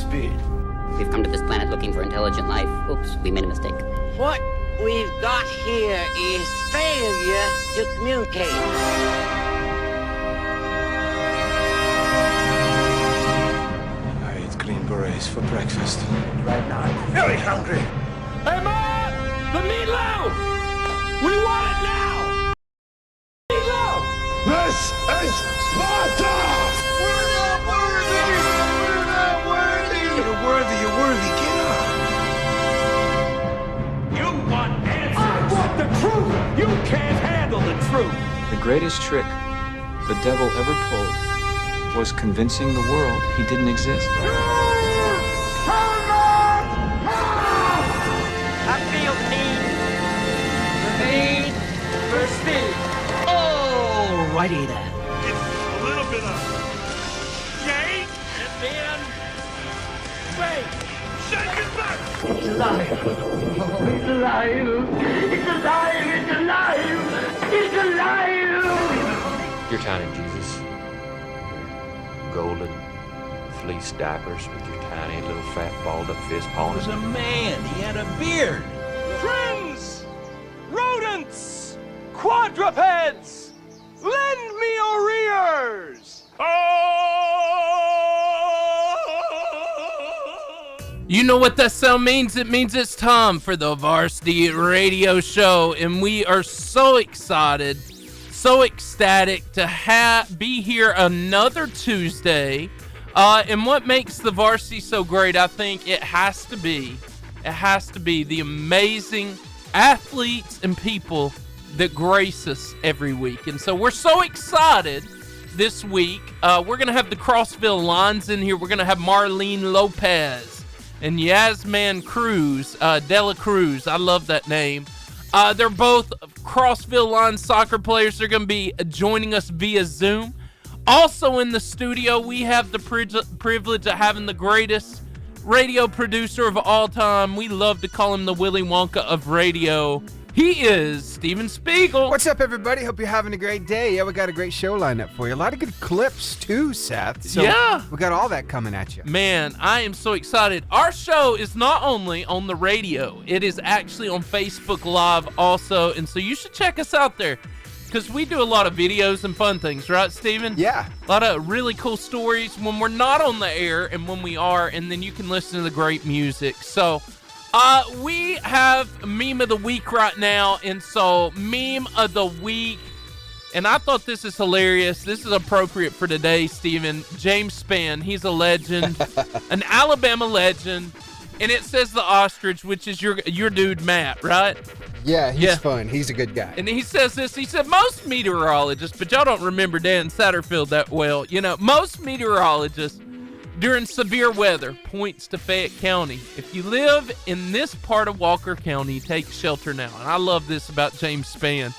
speed. We've come to this planet looking for intelligent life. Oops, we made a mistake. What we've got here is failure to communicate. I ate green berets for breakfast. Right now, I'm very hungry. Hey, Mom! The meatloaf! We want it now! Meatloaf! This is Sparta! We're not worthy! We're not worthy! You're worthy, you're worthy. Get up! You want answers! I want the truth! You can't handle the truth! The greatest trick the devil ever pulled was convincing the world he didn't exist. I feel the need for speed. Alrighty then. It's a little bit of yay, and then wait, shake it back! It's alive. Oh, it's alive. It's alive. It's alive. It's alive. Your tiny Jesus. Golden fleece diapers with your tiny little fat balled up fist pawing. Was a man. He had a beard. Friends, rodents, quadrupeds, lend me your ears. You know what that sound means? It means it's time for the Varsity Radio Show, and we are so excited, so ecstatic to be here another Tuesday. And what makes the Varsity so great, I think it has to be the amazing athletes and people that grace us every week. And so we're so excited this week. We're going to have the Crossville Lions in here. We're going to have Marlene Lopez and Yasmin Cruz, Dela Cruz. I love that name. They're both Crossville Lions soccer players. They're going to be joining us via Zoom. Also in the studio, we have the privilege of having the greatest radio producer of all time. We love to call him the Willy Wonka of radio. He is Steven Spiegel. What's up, everybody? Hope you're having a great day. Yeah, we got a great show lined up for you. A lot of good clips, too, Seth. So yeah. We got all that coming at you. Man, I am so excited. Our show is not only on the radio, it is actually on Facebook Live also. And so you should check us out there, because we do a lot of videos and fun things, right, Steven? Yeah. A lot of really cool stories when we're not on the air and when we are, and then you can listen to the great music. So we have Meme of the Week right now, and so Meme of the Week, and I thought this is hilarious. This is appropriate for today, Steven. James Spann, he's a legend, an Alabama legend, and it says the ostrich, which is your dude, Matt, right? Yeah, he's fun. He's a good guy. And he says this, he said, most meteorologists, but y'all don't remember Dan Satterfield that well, most meteorologists during severe weather points to Fayette County. If you live in this part of Walker County, take shelter now. And I love this about James Spann.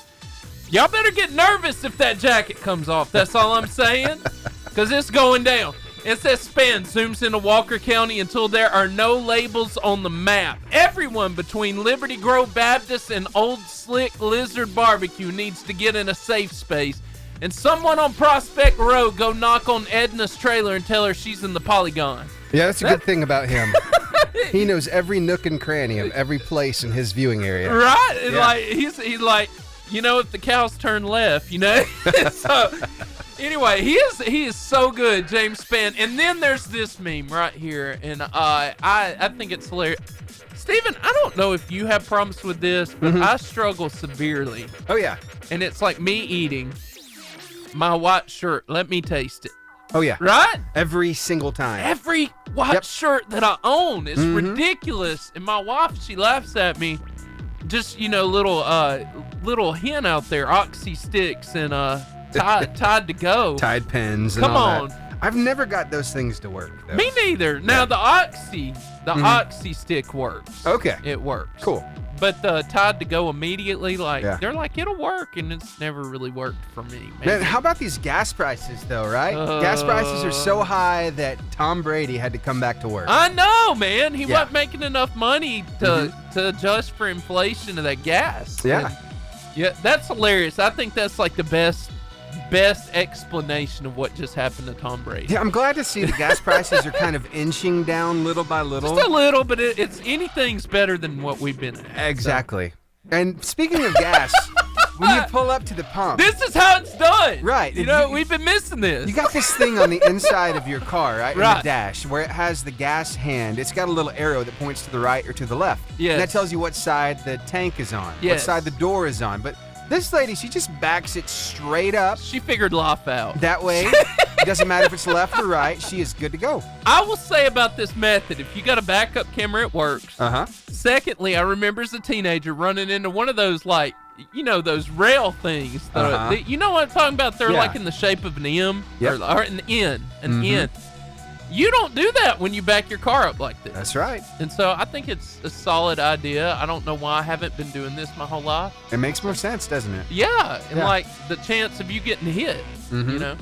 Y'all better get nervous if that jacket comes off. That's all I'm saying, because it's going down. It says Spann zooms into Walker County until there are no labels on the map. Everyone between Liberty Grove Baptist and Old Slick Lizard Barbecue needs to get in a safe space. And someone on Prospect Road go knock on Edna's trailer and tell her she's in the Polygon. Yeah, that's a good thing about him. He knows every nook and cranny of every place in his viewing area. Right? Yeah. Like he's like, if the cows turn left, So anyway, he is so good, James Spann. And then there's this meme right here, and I think it's hilarious. Steven, I don't know if you have problems with this, but I struggle severely. Oh yeah. And it's like me eating my white shirt. Let me taste it. Oh yeah. Right? Every single time. Every white shirt that I own is ridiculous. And my wife, she laughs at me. Just, little hen out there, Oxy sticks and Tide to go. Tide pens and Come all on. that. I've never got those things to work, though. Me neither. Now, the Oxy stick works. Okay. It works. Cool. But the Tide to go immediately, they're like, it'll work, and it's never really worked for me. Man, how about these gas prices, though, right? Gas prices are so high that Tom Brady had to come back to work. I know, man. He wasn't making enough money to adjust for inflation of that gas. Yeah. And, yeah, that's hilarious. I think that's like the best best explanation of what just happened to Tom Brady. Yeah, I'm glad to see the gas prices are kind of inching down little by little. Just a little, but it's anything's better than what we've been at. Exactly. And speaking of gas, when you pull up to the pump, this is how it's done. Right. You know, we've been missing this. You got this thing on the inside of your car, right? Right. In the dash, where it has the gas hand. It's got a little arrow that points to the right or to the left. Yes. And that tells you what side the tank is on, what Yes. side the door is on. But this lady, she just backs it straight up. She figured life out. That way, it doesn't matter if it's left or right. She is good to go. I will say about this method, if you got a backup camera, it works. Uh-huh. Secondly, I remember as a teenager running into one of those, like, you know, those rail things. You know what I'm talking about? They're like in the shape of an M Yep. or an N. N. You don't do that when you back your car up like this. That's right. And so I think it's a solid idea. I don't know why I haven't been doing this my whole life. It makes more sense, doesn't it? Yeah, and Yeah. like the chance of you getting hit, you know.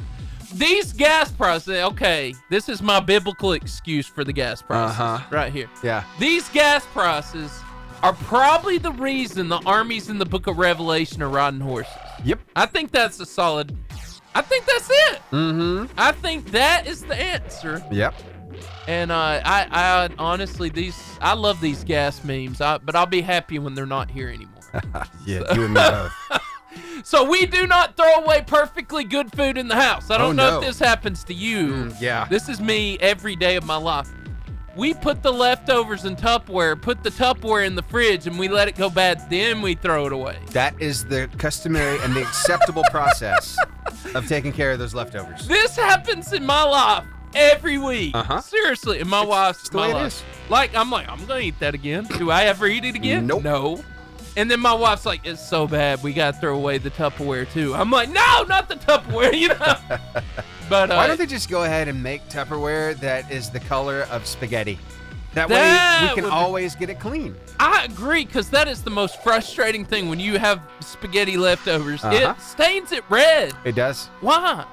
These gas prices, okay, this is my biblical excuse for the gas prices right here. Yeah. These gas prices are probably the reason the armies in the book of Revelation are riding horses. Yep. I think that's a solid, I think that's it. I think that is the answer. Yep. And I honestly, I love these gas memes, but I'll be happy when they're not here anymore. Yeah, you and me both. So we do not throw away perfectly good food in the house. I don't know no. if this happens to you. Yeah. This is me every day of my life. We put the leftovers in Tupperware, put the Tupperware in the fridge, and we let it go bad. Then we throw it away. That is the customary and the acceptable process of taking care of those leftovers. This happens in my life every week. Seriously, and my wife's the way it is. Like, I'm going to eat that again. Do I ever eat it again? Nope. No. And then my wife's like, it's so bad, we got to throw away the Tupperware too. I'm like, no, not the Tupperware, you know. But why don't they just go ahead and make Tupperware that is the color of spaghetti? That way we can always get it clean. I agree, because that is the most frustrating thing when you have spaghetti leftovers. It stains it red. It does. Why?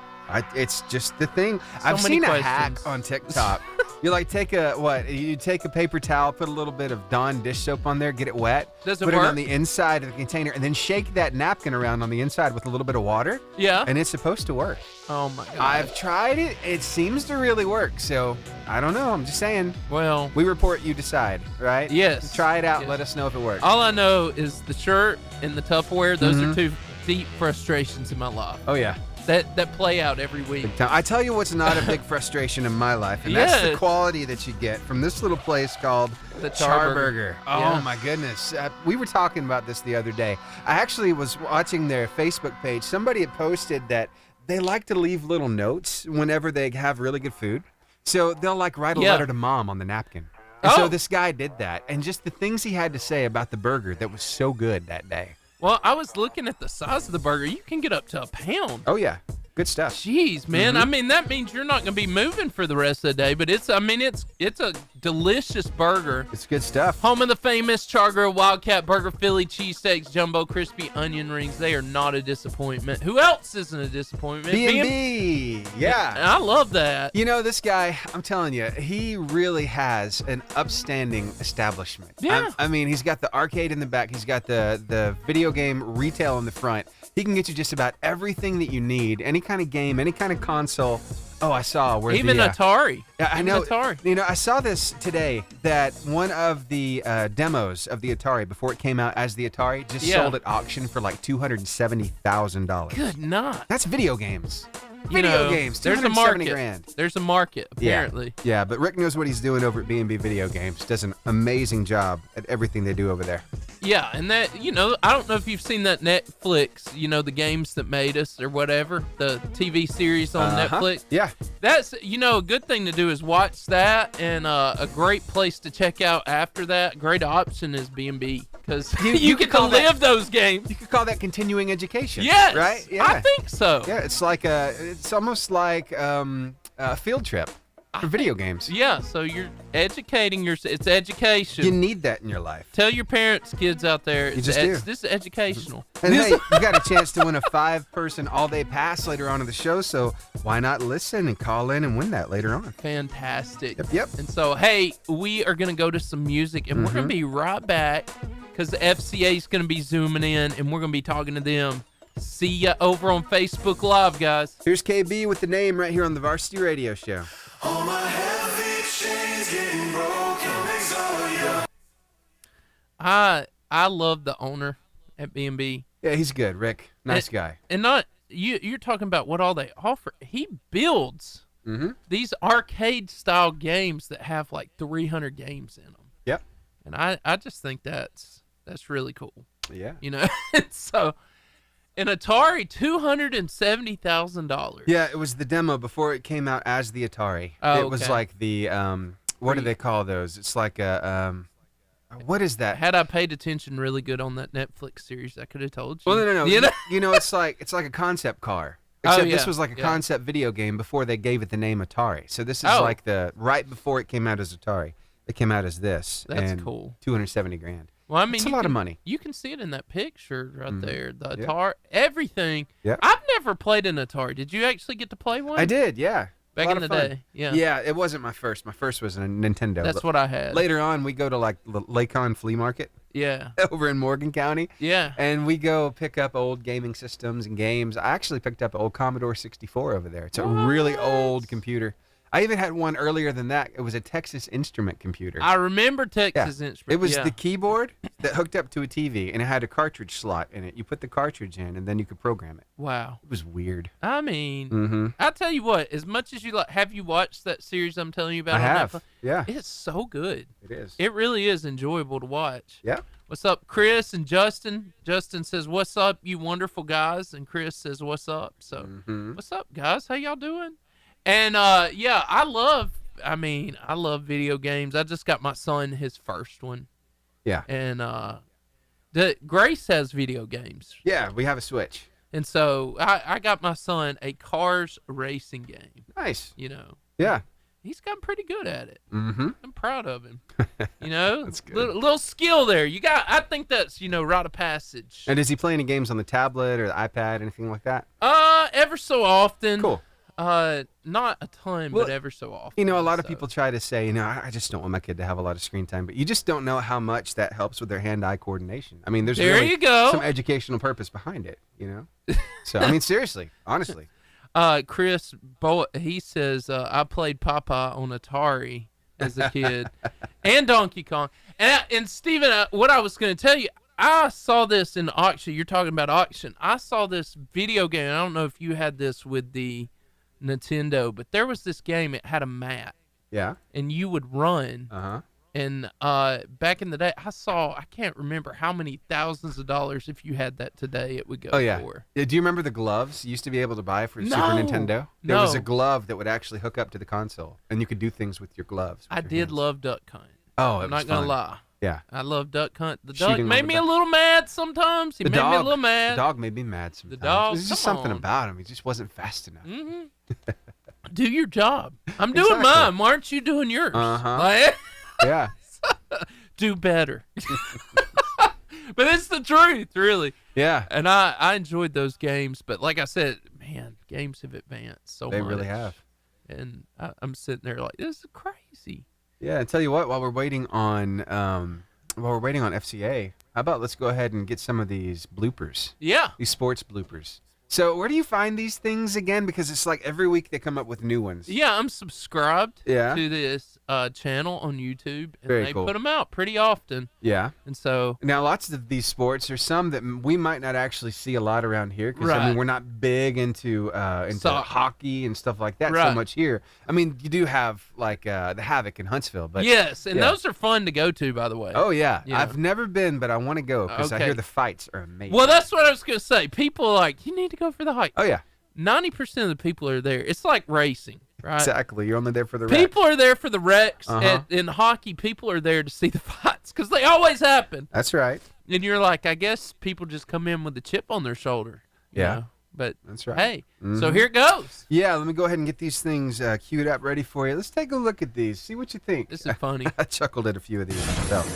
It's just the thing. I've many seen a questions. hack on TikTok. You like take a paper towel, put a little bit of Dawn dish soap on there, get it wet, Does it put work? it on the inside of the container, and then shake that napkin around on the inside with a little bit of water. Yeah. And it's supposed to work. Oh my God. I've tried it. It seems to really work. So I don't know. I'm just saying. Well, We report, you decide, right? Yes. Try it out. Yes. Let us know if it works. all I know is the shirt and the Tupperware. Those are two deep frustrations in my life Oh yeah. that play out every week. I tell you what's not a big frustration in my life, and that's the Yes. quality that you get from this little place called The Charburger. Oh Yeah. my goodness. We were talking about this the other day. I actually was watching their Facebook page. Somebody had posted that they like to leave little notes whenever they have really good food. So they'll like write a Yeah. letter to mom on the napkin. And so Oh. this guy did that, and just the things he had to say about the burger that was so good that day. Well, I was looking at the size of the burger. You can get up to a pound. Oh yeah. Good stuff. Jeez, man. I mean, that means you're not going to be moving for the rest of the day, but it's a delicious burger. It's good stuff. Home of the famous Charburger Wildcat Burger, Philly cheesesteaks, jumbo crispy onion rings. They are not a disappointment. Who else isn't a disappointment? B&B. Yeah. I love that. You know, this guy, I'm telling you, he really has an upstanding establishment. Yeah. I mean, he's got the arcade in the back. He's got the video game retail in the front. He can get you just about everything that you need. Any kind of game, any kind of console. Oh, I saw where Even the, Atari. Yeah, I Even know. Atari. You know, I saw this today that one of the demos of the Atari before it came out as the Atari just sold at auction for like $270,000. Good night. That's video games. You Video know, games. There's a 270 market. grand. There's a market, apparently. Yeah, but Rick knows what he's doing over at B&B Video Games. Does an amazing job at everything they do over there. Yeah, and that, you know, I don't know if you've seen that Netflix, you know, the games that made us or whatever, the TV series on Netflix. Yeah. That's, you know, a good thing to do is watch that, and a great place to check out after that, great option is B&B, because you get to call that- live those games. You could call that continuing education. Yes, Right? Yeah. I think so. Yeah, it's like it's almost like a field trip for video games. Yeah, so you're educating yourself. It's education. You need that in your life. Tell your parents, kids out there, You just do. this is educational. And hey, you got a chance to win a 5-person all-day pass later on in the show, so why not listen and call in and win that later on? Fantastic. Yep. And so, hey, we are going to go to some music, and we're going to be right back because the FCA is going to be zooming in, and we're going to be talking to them See ya over on Facebook Live, guys. Here's KB with the name right here on the Varsity Radio Show. I love the owner at B&B. Yeah, he's good, Rick. Nice guy. And not you're talking about what all they offer. He builds these arcade-style games that have like 300 games in them. Yep. And I just think that's really cool. Yeah. You know, so an Atari, $270,000. Yeah, it was the demo before it came out as the Atari. Oh, it was okay. like the what do they call those? It's like a what is that? Had I paid attention really good on that Netflix series, I could have told you. Well, no. You know? It's like a concept car. Except this yeah, was like a yeah. concept video game before they gave it the name Atari. So this is like the right before it came out as Atari. It came out as this. That's and cool. $270,000. Well, I mean, it's a lot of money. You can see it in that picture right there. The Yeah. Atari, everything. Yeah. I've never played an Atari. Did you actually get to play one? I did, yeah. Back A lot in of the fun. day. Yeah. Yeah, it wasn't my first. My first was a Nintendo. That's what I had. Later on, we go to like the Lakon Flea Market Yeah. over in Morgan County. Yeah. And we go pick up old gaming systems and games. I actually picked up an old Commodore 64 over there. It's a really old computer. I even had one earlier than that. It was a Texas Instrument computer. I remember Texas Instruments. It was yeah. the keyboard that hooked up to a TV, and it had a cartridge slot in it. You put the cartridge in, and then you could program it. Wow. It was weird. I mean, I'll tell you what, as much as you like, have you watched that series I'm telling you about? I on have. Netflix? Yeah. It's so good. It is. It really is enjoyable to watch. Yeah. What's up, Chris and Justin? Justin says, "What's up, you wonderful guys?" And Chris says, "What's up?" So, what's up, guys? How y'all doing? And yeah, I love video games. I just got my son his first one. Yeah. And Grace has video games. Yeah, we have a Switch. And so I got my son a Cars racing game. Nice. You know. Yeah. He's gotten pretty good at it. Mm-hmm. I'm proud of him. You know, That's good. Little skill there. I think that's rite of passage. And does he play any games on the tablet or the iPad, anything like that? Ever so often. Cool. Not a ton, Well, but ever so often. You know, a lot of people try to say, I just don't want my kid to have a lot of screen time, but you just don't know how much that helps with their hand-eye coordination. I mean, there's There really you go. some educational purpose behind it, you know? So, I mean, seriously, honestly. Chris, he says, I played Papa on Atari as a kid and Donkey Kong. And Steven, what I was going to tell you, I saw this in the auction. You're talking about auction. I saw this video game. I don't know if you had this with the Nintendo, but there was this game. It had a mat. Yeah. And you would run. Uh-huh. And back in the day, I can't remember how many thousands of dollars, if you had that today, it would go for. Yeah, do you remember the gloves you used to be able to buy for Super Nintendo? There No. was a glove that would actually hook up to the console, and you could do things with your gloves. I did love Duck Hunt. Oh, I'm not going to lie. Yeah. I love Duck Hunt. The duck Shooting on made the me duck. a little mad sometimes. He made me a little mad. The dog made me mad sometimes. The dog, There's just come something on. about him. He just wasn't fast enough. Do your job. I'm doing Exactly. mine. Why aren't you doing yours? Uh-huh. Like, Yeah. do better. But it's the truth, really. Yeah. And I enjoyed those games. But like I said, man, games have advanced so much. They really have. And I'm sitting there like, this is crazy. Yeah, I tell you what, while we're waiting on FCA, how about let's go ahead and get some of these bloopers. Yeah. These sports bloopers. So where do you find these things again? Because it's like every week they come up with new ones. Yeah, I'm subscribed Yeah. to this channel on YouTube, and Very they cool. put them out pretty often. Yeah. And so, Now, lots of these sports, there's some that we might not actually see a lot around here because I Right. mean we're not big into Soccer. hockey and stuff like that so Right. much here. I mean, you do have like the Havoc in Huntsville, but yes, and yeah. those are fun to go to, by the way. Oh yeah. Yeah. I've never been, but I want to go because I Okay. hear the fights are amazing. Well, that's what I was going to say. People are like, you need to go for the hike. Oh yeah, 90% of the people are there. It's like racing, right? exactly. You're only there for the wreck. People are there for the wrecks. Uh-huh. In hockey, people are there to see the fights because they always happen. That's right. And you're like, I guess people just come in with a chip on their shoulder. you Yeah. know? But That's right. hey, Mhm. so here it goes. Yeah, let me go ahead and get these things queued up, ready for you. Let's take a look at these. See what you think. This is funny. I chuckled at a few of these myself.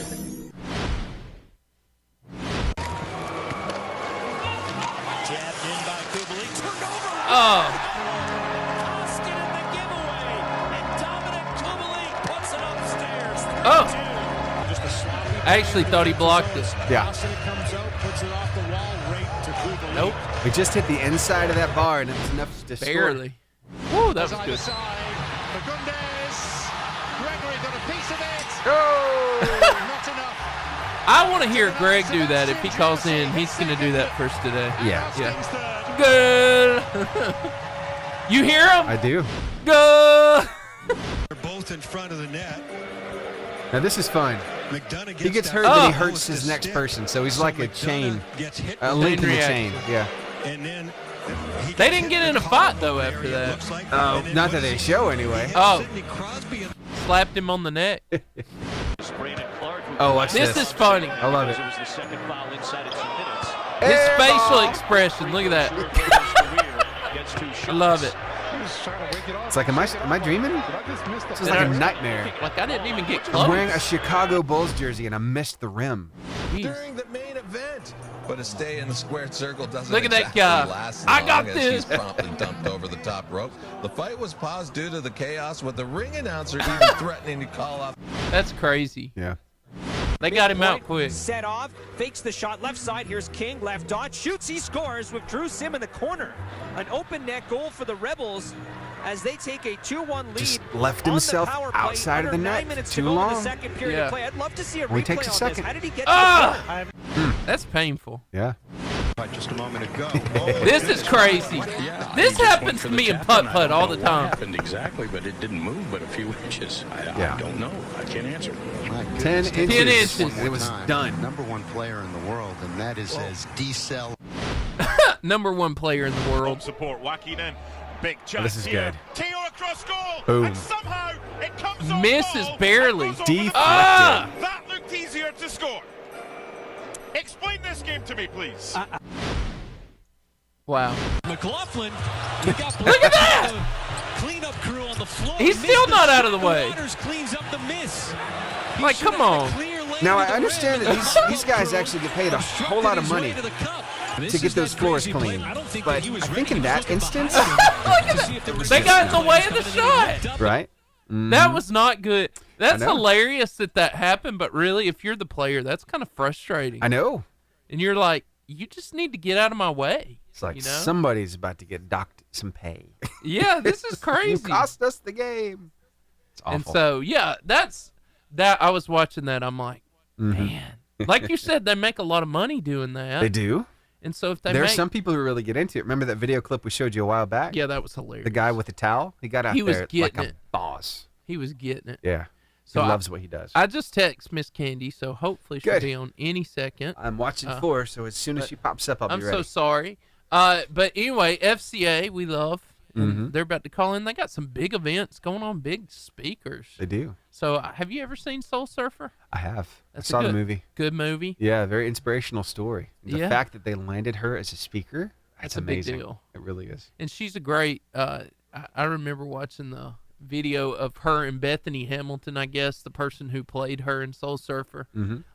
Jabbed in by Kubelik. Turned over. Oh, Austin in the giveaway. And Dominic Kubelik puts it upstairs. Oh. 3-2. Just a sloppy I actually thought he blocked it. Yeah. Nope. We just hit the inside of that bar, and it was enough to score. Barely. Whoa, that was good. I want to hear Greg do that. If he calls in, he's going to do that first today. Yeah. Good. You hear him? I do. Good. They're both in front of the net. Now, this is fun. McDonough He gets hurt, Oh. then he hurts his next person, so he's like a chain, a link in the chain. Yeah. And then They didn't get in a fight, though, after that. Oh, not that they show anyway. Oh. Slapped him on the neck. Oh, watch this. This is funny. I love it. His facial expression. Look at that. I love it. It's like, am I dreaming? This is like a nightmare. Like, I didn't even get I'm close. wearing a Chicago Bulls jersey, and I missed the rim. during the main event. But a stay in the squared circle doesn't Look at that exactly guy. last I long got as this. He's promptly dumped over the top rope. The fight was paused due to the chaos, with the ring announcer even threatening to call off. That's crazy. Yeah. They got him out quick. Set off, fakes the shot left side. Here's King, left dot, shoots, he scores with Drew Sim in the corner. An open net goal for the Rebels as they take a 2-1 lead. Just left on the himself power play. outside of the Under net 9 minutes too to go in long. the second period Yeah. of play. I'd love to see a Only replay takes a on second. this. How did he get Ah! to the That's painful. Yeah. Just a moment ago. This is crazy. This happens to me in putt-putt all the time. Happened exactly, but it didn't move but a few inches. Yeah. I don't know. I can't answer. 10 inches. 10 inches. And it was done. Number one player in the world, and that is as D-Cell. Number one player in the world. Support Joaquin in. Big chance This is here. good. Teo across goal. Boom. And somehow it comes off Misses ball barely. and goes over the Deflected. Ah! That looked easier to score. Explain this game to me, please. Wow. McLaughlin, Look at that! cleanup crew on the floor. He's still not out of the way. Cleans up the miss. Like, come on. Now, I understand that these guys actually get paid a whole lot of money to get those floors clean. But I think in that instance, They got in the way of the shot. right? That was not good. That's I know. hilarious that happened, but really, if you're the player, that's kind of frustrating. I know. And you're like, you just need to get out of my way. It's like you know? somebody's about to get docked some pay. Yeah, this is You crazy. cost us the game. It's awful. And so, yeah, that's that. I was watching that. I'm like, man, like you said, they make a lot of money doing that. They do. And so if they There are make, some people who really get into it. Remember that video clip we showed you a while back? yeah, that was hilarious. The guy with the towel? He got out He was there like getting a it. boss. He was getting it. Yeah. So he loves what he does. I just text Miss Candy, so hopefully she'll Good. be on any second. I'm watching for, so as soon as she pops up, I'll I'm be ready. so sorry. But anyway, FCA, we love. And they're about to call in. They got some big events going on, big speakers. They do. So have you ever seen Soul Surfer? I have. That's I saw a the good, movie. Good movie. Yeah, very inspirational story. The Yeah. fact that they landed her as a speaker, that's a big amazing. deal. It really is. And she's a great. I remember watching the video of her and Bethany Hamilton, I guess, the person who played her in Soul Surfer,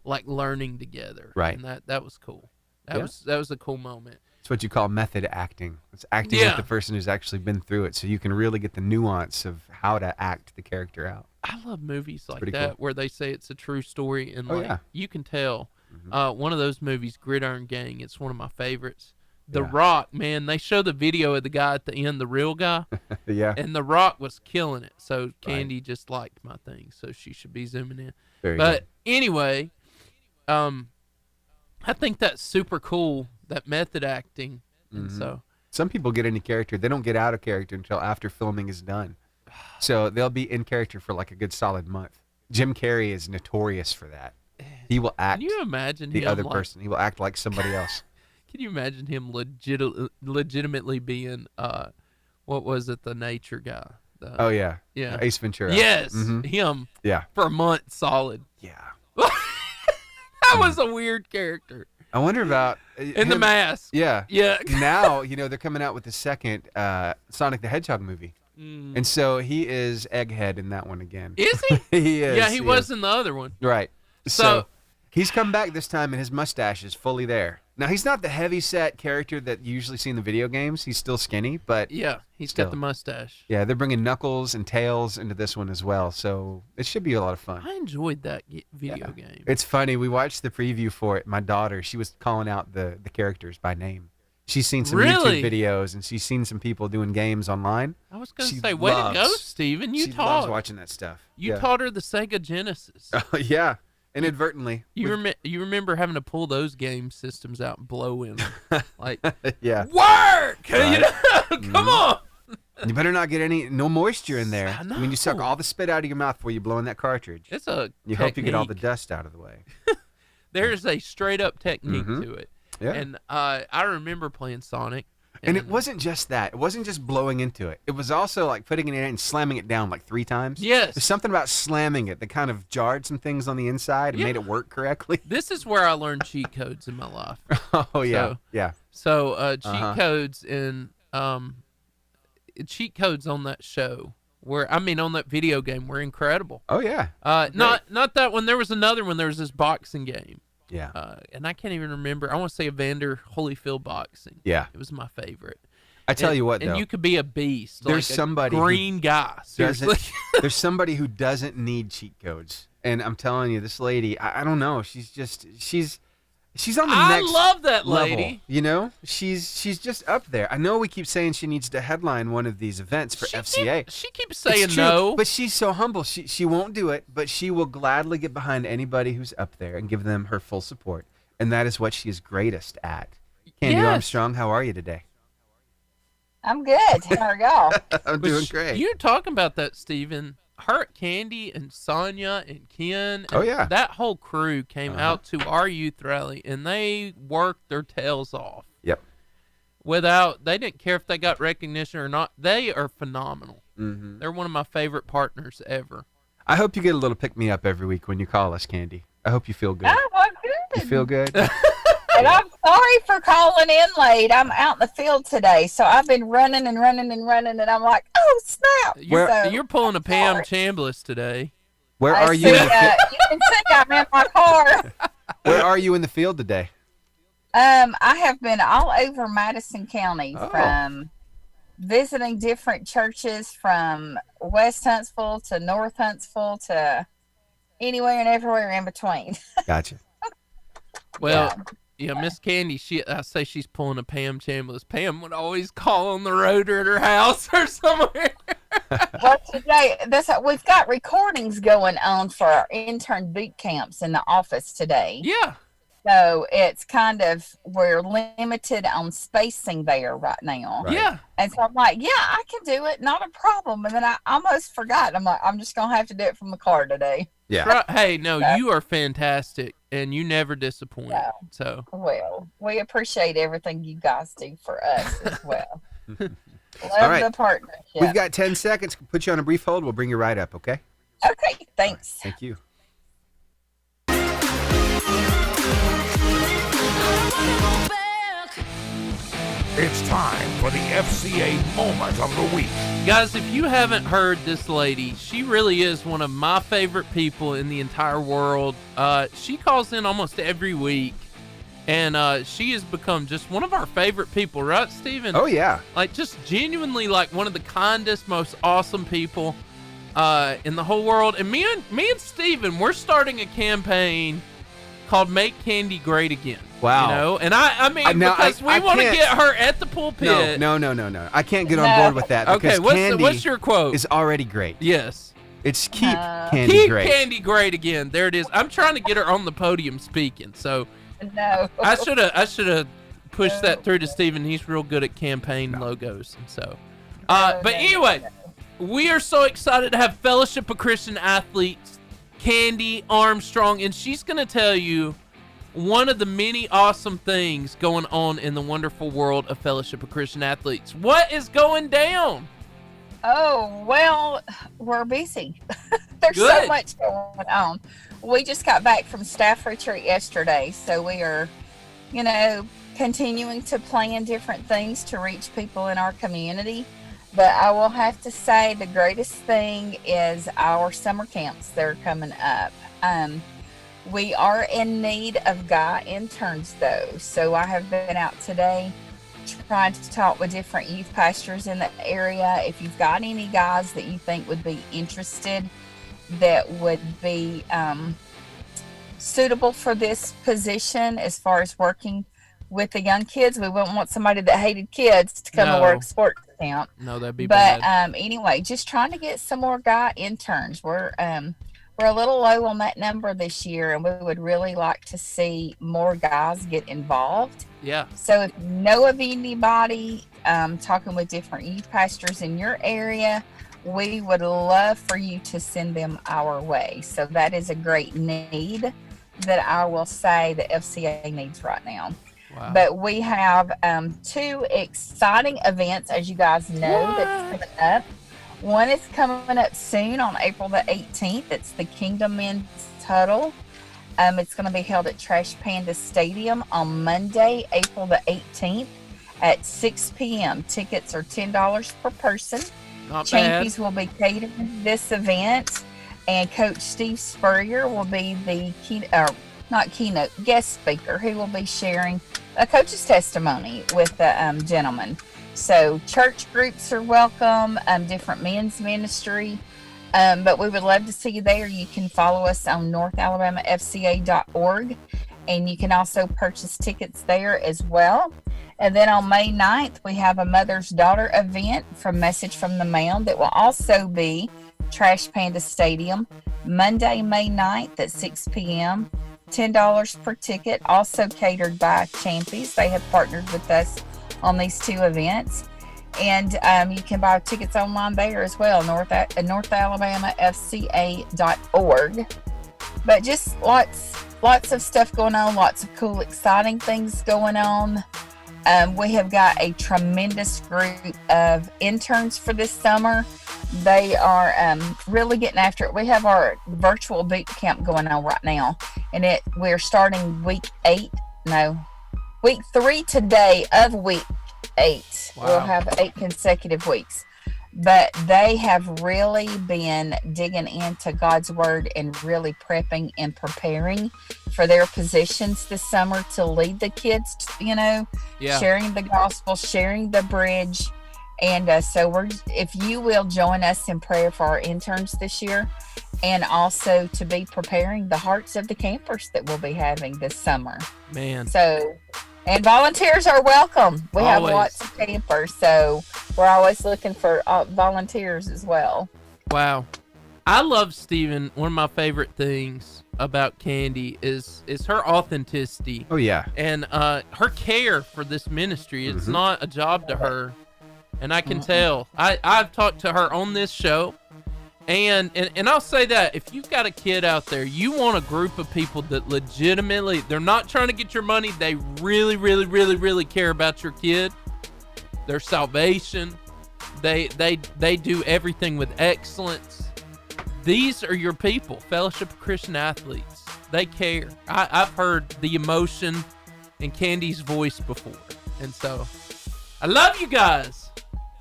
like learning together. Right. And that was cool. That was a cool moment. It's what you call method acting. It's acting Yeah. with the person who's actually been through it, so you can really get the nuance of how to act the character out. I love movies like pretty that cool. where they say it's a true story and Oh, like yeah. you can tell. One of those movies, Gridiron Gang, it's one of my favorites. The Yeah. Rock, man, they show the video of the guy at the end, the real guy, Yeah. and The Rock was killing it. So Candy just liked my thing, so she should be zooming in. Very But good. anyway, I think that's super cool, that method acting. And so Some people get into character. They don't get out of character until after filming is done. So they'll be in character for like a good solid month. Jim Carrey is notorious for that. He will act can you imagine the him other like, person. He will act like somebody else. Can you imagine him legitimately being what was it, the nature guy? Oh, yeah. Yeah. Ace Ventura. Yes, Mhm. him Yeah. for a month solid. Yeah. That was a weird character. I wonder about... In the mask. Yeah. Yeah. Now, they're coming out with the second Sonic the Hedgehog movie. And so he is Egghead in that one again. Is he? He is. Yeah, he was in the other one. Right. So- He's come back this time, and his mustache is fully there. Now, he's not the heavy-set character that you usually see in the video games. He's still skinny, but... Yeah, he's still. got the mustache. Yeah, they're bringing Knuckles and Tails into this one as well, so it should be a lot of fun. I enjoyed that video game. It's funny. We watched the preview for it. My daughter, she was calling out the characters by name. She's seen some Really? YouTube videos, and she's seen some people doing games online. I was going to She say, way to go, loves- Steven. You she loves taught watching that stuff. You Yeah. taught her the Sega Genesis. Oh, yeah. Inadvertently. You remember having to pull those game systems out and blow in them. Like, Yeah. work! Right. You know? Come on! You better not get no moisture in there. I mean, you suck know. all the spit out of your mouth before you blow in that cartridge. It's a You hope you get all the technique. dust out of the way. There's a straight-up technique to it. Yeah. And I remember playing Sonic. And it wasn't just that. It wasn't just blowing into it. It was also like putting it in and slamming it down like 3 times. Yes. There's something about slamming it that kind of jarred some things on the inside and Yeah. made it work correctly. This is where I learned cheat codes in my life. Oh, yeah. So- Yeah. So cheat codes and cheat codes on that show on that video game were incredible. Oh, yeah. Not that one. There was another one. There was this boxing game. Yeah. And I can't even remember. I want to say Evander Holyfield boxing. Yeah. It was my favorite. I tell you what, though. And you could be a beast. There's like somebody a who green guy. Seriously. There's somebody who doesn't need cheat codes. And I'm telling you, this lady, I don't know. She's on the I next love that level, lady. you know? She's just up there. I know we keep saying she needs to headline one of these events for FCA. She keeps It's saying true, no. but she's so humble. She won't do it, but she will gladly get behind anybody who's up there and give them her full support. And that is what she is greatest at. Candy Yes. Armstrong, how are you today? I'm good. How are y'all? I'm doing great. You're talking about that, Steven. Her, Candy, and Sonia, and Ken. Oh, and yeah. that whole crew came out to our youth rally, and they worked their tails off. Yep. They didn't care if they got recognition or not. They are phenomenal. Mm-hmm. They're one of my favorite partners ever. I hope you get a little pick-me-up every week when you call us, Candy. I hope you feel good. Oh, well, good. You feel good? And I'm sorry for calling in late. I'm out in the field today, so I've been running and running and running, and I'm like, oh, snap. You're pulling a Pam Chambliss today. Where I are see, you? you can see I'm in my car. Where are you in the field today? I have been all over Madison County, Oh. from visiting different churches from West Huntsville to North Huntsville to anywhere and everywhere in between. Gotcha. Well, yeah, Miss Candy, I say she's pulling a Pam Chambliss. Pam would always call on the road at her house or somewhere. Well, today we've got recordings going on for our intern boot camps in the office today. Yeah. So it's kind of, we're limited on spacing there right now. Right. Yeah. And so I'm like, yeah, I can do it. Not a problem. And then I almost forgot. I'm like, I'm just going to have to do it from the car today. Yeah. Hey, no, you are fantastic, and you never disappoint. Yeah. So. Well, we appreciate everything you guys do for us as well. Love All right. the partnership. We've got 10 seconds. Put you on a brief hold. We'll bring you right up, okay? Okay, thanks. Thank you. It's time for the FCA moment of the week. Guys, if you haven't heard this lady, she really is one of my favorite people in the entire world. She calls in almost every week, and she has become just one of our favorite people, right, Steven? Oh, yeah. Like, just genuinely, like, one of the kindest, most awesome people in the whole world. And me and Steven, we're starting a campaign called Make Candy Great Again. Wow. You know? And I mean, Now, because we I want to can't- get her at the pulpit. No. I can't get on board with that. Okay, because Candy what's your quote? is already great. Yes. It's keep Candy Keep great. Candy Great Again. There it is. I'm trying to get her on the podium speaking. So No. I should have pushed that through to Steven. He's real good at campaign logos. And so, but anyway, we are so excited to have Fellowship of Christian Athletes, Candy Armstrong, and she's going to tell you one of the many awesome things going on in the wonderful world of Fellowship of Christian Athletes. What is going down? Oh, well, we're busy. There's Good. so much going on. We just got back from staff retreat yesterday, so we are, continuing to plan different things to reach people in our community. But I will have to say the greatest thing is our summer camps that are coming up. We are in need of guy interns, though. So I have been out today trying to talk with different youth pastors in the area. If you've got any guys that you think would be interested, that would be suitable for this position as far as working with the young kids. We wouldn't want somebody that hated kids to come and work sports camp. No, that'd be bad. But anyway, just trying to get some more guy interns. We're a little low on that number this year, and we would really like to see more guys get involved. Yeah. So if you know of anybody, talking with different youth pastors in your area, we would love for you to send them our way. So that is a great need that I will say the FCA needs right now. Wow. But we have 2 exciting events, as you guys know, that's coming up. One is coming up soon on April the 18th. It's the Kingdom Men's Huddle. It's going to be held at Trash Panda Stadium on Monday, April the 18th at 6 p.m. Tickets are $10 per person. Not Champions bad. will be catering this event, and Coach Steve Spurrier will be the guest speaker. He will be sharing a coach's testimony with the gentleman. So church groups are welcome, different men's ministry, but we would love to see you there. You can follow us on northalabamafca.org, and you can also purchase tickets there as well. And then on May 9th, we have a Mother's Daughter event from Message from the Mound that will also be Trash Panda Stadium, Monday, May 9th at 6 p.m., $10 per ticket, also catered by Champions. They have partnered with us on these 2 events, and you can buy tickets online there as well, northalabamafca.org. But just lots of stuff going on, lots of cool, exciting things going on. We have got a tremendous group of interns for this summer. They are really getting after it. We have our virtual boot camp going on right now, and we're starting week 3 today of week 8. Wow. We'll have 8 consecutive weeks. But they have really been digging into God's word and really prepping and preparing for their positions this summer to lead the kids, sharing the gospel, sharing the bridge. And so if you will join us in prayer for our interns this year, and also to be preparing the hearts of the campers that we'll be having this summer. Man. So, and volunteers are welcome. We have lots of campers, so we're always looking for volunteers as well. Wow. I love Steven. One of my favorite things about Candy is her authenticity. Oh, yeah. And her care for this ministry. It's not a job to her. And I can tell. I've talked to her on this show. And I'll say that if you've got a kid out there, you want a group of people that legitimately, they're not trying to get your money. They really, really, really, really care about your kid, their salvation. They do everything with excellence. These are your people, Fellowship of Christian Athletes. They care. I've heard the emotion in Candy's voice before. And so I love you guys.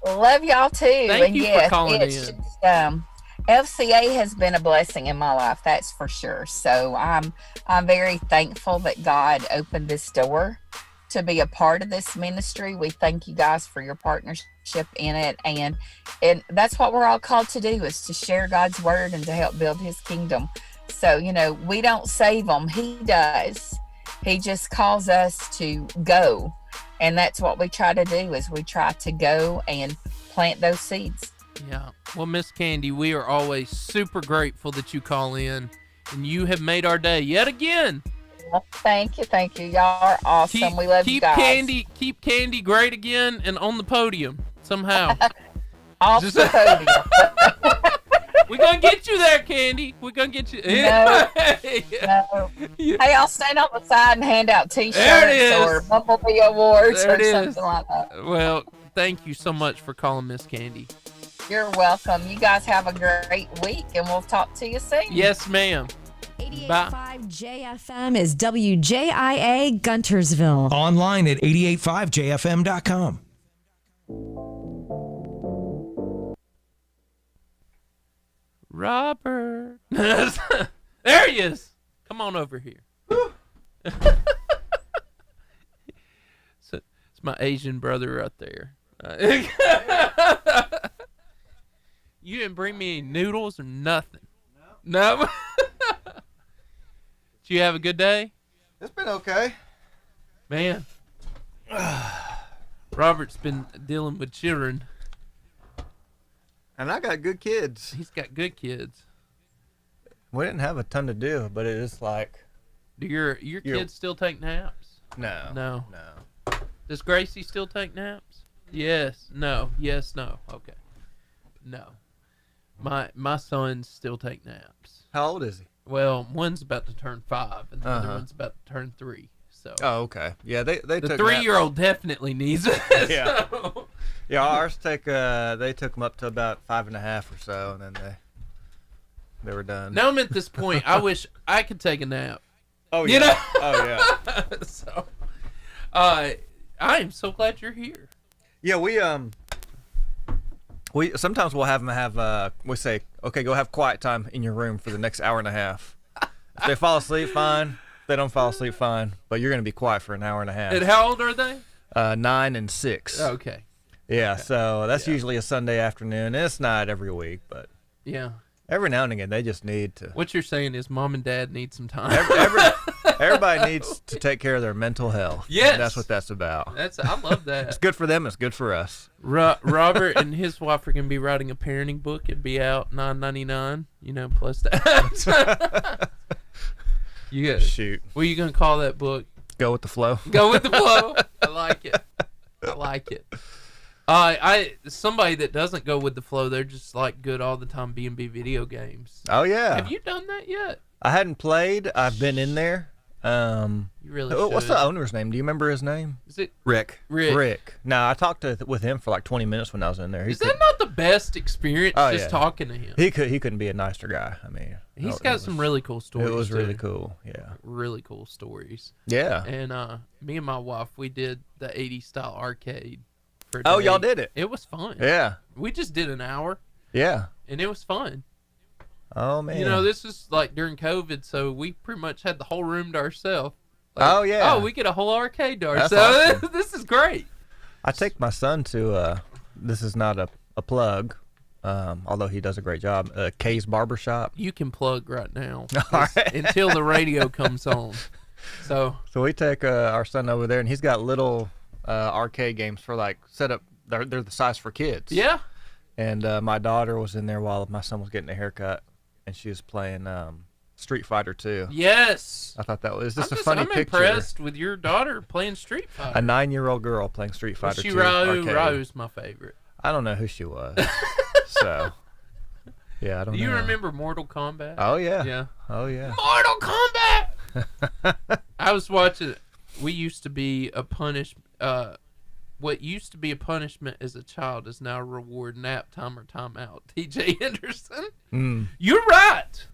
Love y'all too. Thank you for calling in. FCA has been a blessing in my life, that's for sure. So I'm very thankful that God opened this door to be a part of this ministry. We thank you guys for your partnership in it, and that's what we're all called to do, is to share God's word and to help build his kingdom. So, we don't save them, he does. He just calls us to go, and that's what we try to do, is we try to go and plant those seeds. Yeah. Well, Miss Candy, we are always super grateful that you call in, and you have made our day yet again. Well, thank you. Y'all are awesome. We love you guys. Keep Candy great again and on the podium somehow. Off the podium. We're going to get you there, Candy. We're going to get you. No. Hey, I'll stand on the side and hand out T-shirts or Bumblebee Awards or something like that. Well, thank you so much for calling, Miss Candy. You're welcome. You guys have a great week, and we'll talk to you soon. Yes, ma'am. 88.5 JFM is WJIA Guntersville. Online at 885jfm.com. Robert. There he is. Come on over here. So, it's my Asian brother right there. You didn't bring me any noodles or nothing. No. Did you have a good day? It's been okay. Man. Robert's been dealing with children. And I got good kids. He's got good kids. We didn't have a ton to do, but it is like... Do your kids still take naps? No. No. Does Gracie still take naps? Yes. No. Yes. No. Okay. No. My sons still take naps. How old is he? Well, one's about to turn 5, and the other one's about to turn 3. So. Oh, okay. Yeah, they the took 3-year-old definitely needs it. Yeah. So. Yeah, ours they took them up to about 5.5 or so, and then they were done. Now I'm at this point. I wish I could take a nap. Oh yeah. You know? Oh yeah. So, I am so glad you're here. Yeah, we sometimes we'll have them have we say, okay, go have quiet time in your room for the next hour and a half. If they fall asleep, fine. If they don't fall asleep, fine. But you're gonna be quiet for an hour and a half. And how old are they? 9 and 6. Okay. Yeah, so that's usually a Sunday afternoon. It's not every week, but yeah, every now and again they just need to. What you're saying is mom and dad need some time. Everybody needs to take care of their mental health. Yes, that's what that's about. I love that. It's good for them. It's good for us. Robert and his wife are gonna be writing a parenting book. It'd be out $9.99. Plus that. You got shoot. What are you gonna call that book? Go with the flow. Go with the flow. I like it. I like it. Somebody that doesn't go with the flow, they're just like good all the time. B&B Video Games. Oh yeah. Have you done that yet? I hadn't played. I've been in there. You really should. What's the owner's name? Do you remember his name? Is it Rick? Rick. No, I talked with him for like 20 minutes when I was in there. Is that not the best experience? Just talking to him. He couldn't be a nicer guy. I mean, he's got some really cool stories. It was too. really cool. Yeah. Really cool stories. Yeah. And me and my wife, we did the 80s style arcade. Oh, y'all did it? It was fun. Yeah. We just did an hour. Yeah. And it was fun. Oh man. This is like during COVID, so we pretty much had the whole room to ourselves. Oh yeah. Oh, we get a whole arcade to That's ourselves. awesome. This is great. I take my son to this is not a plug, although he does a great job. Kay's Barbershop. You can plug right now. All right. Until the radio comes on. So we take our son over there, and he's got little arcade games for like set up. They're the size for kids. Yeah. And my daughter was in there while my son was getting a haircut, and she was playing Street Fighter 2. Yes. I thought that was just a funny I'm picture. impressed with your daughter playing Street Fighter. A 9-year-old girl playing Street Fighter 2. Rose, my favorite. I don't know who she was. So, yeah, I don't know. Do you remember Mortal Kombat? Oh, yeah. Yeah. Oh, yeah. Mortal Kombat! I was watching, we used to be a what used to be a punishment as a child is now a reward. Nap time or time out. TJ Henderson. You're right.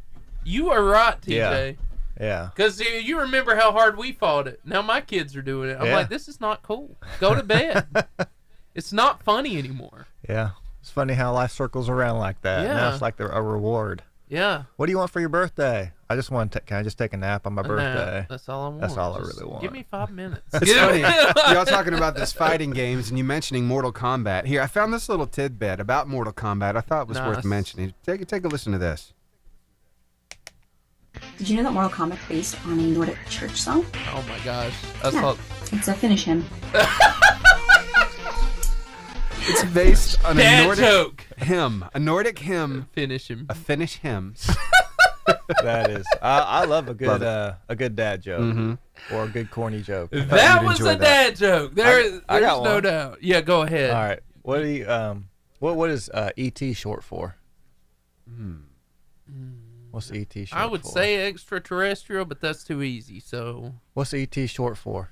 You are right, TJ. Yeah. Because you remember how hard we fought it. Now my kids are doing it. I'm like, this is not cool. Go to bed. It's not funny anymore. Yeah. It's funny how life circles around like that. Yeah. Now it's like a reward. Yeah. What do you want for your birthday? I just want to. Can I just take a nap on my birthday? That's all I want. That's all I Just really want. Give me 5 minutes. It's funny. Y'all talking about this fighting games and you mentioning Mortal Kombat. Here, I found this little tidbit about Mortal Kombat. I thought it was worth mentioning. Take a listen to this. Did you know that Mortal Kombat is based on a Nordic church song? Oh my gosh. It's a Finnish hymn. It's based on Dad a Nordic joke. hymn. A Nordic hymn. Finish him. A Finnish hymn. That is. I love a good dad joke or a good corny joke. That was a dad joke. There's got no one. doubt. Yeah, go ahead. All right. What do you what is ET short for? What's ET short for? I would say extraterrestrial, but that's too easy. So what's ET short for?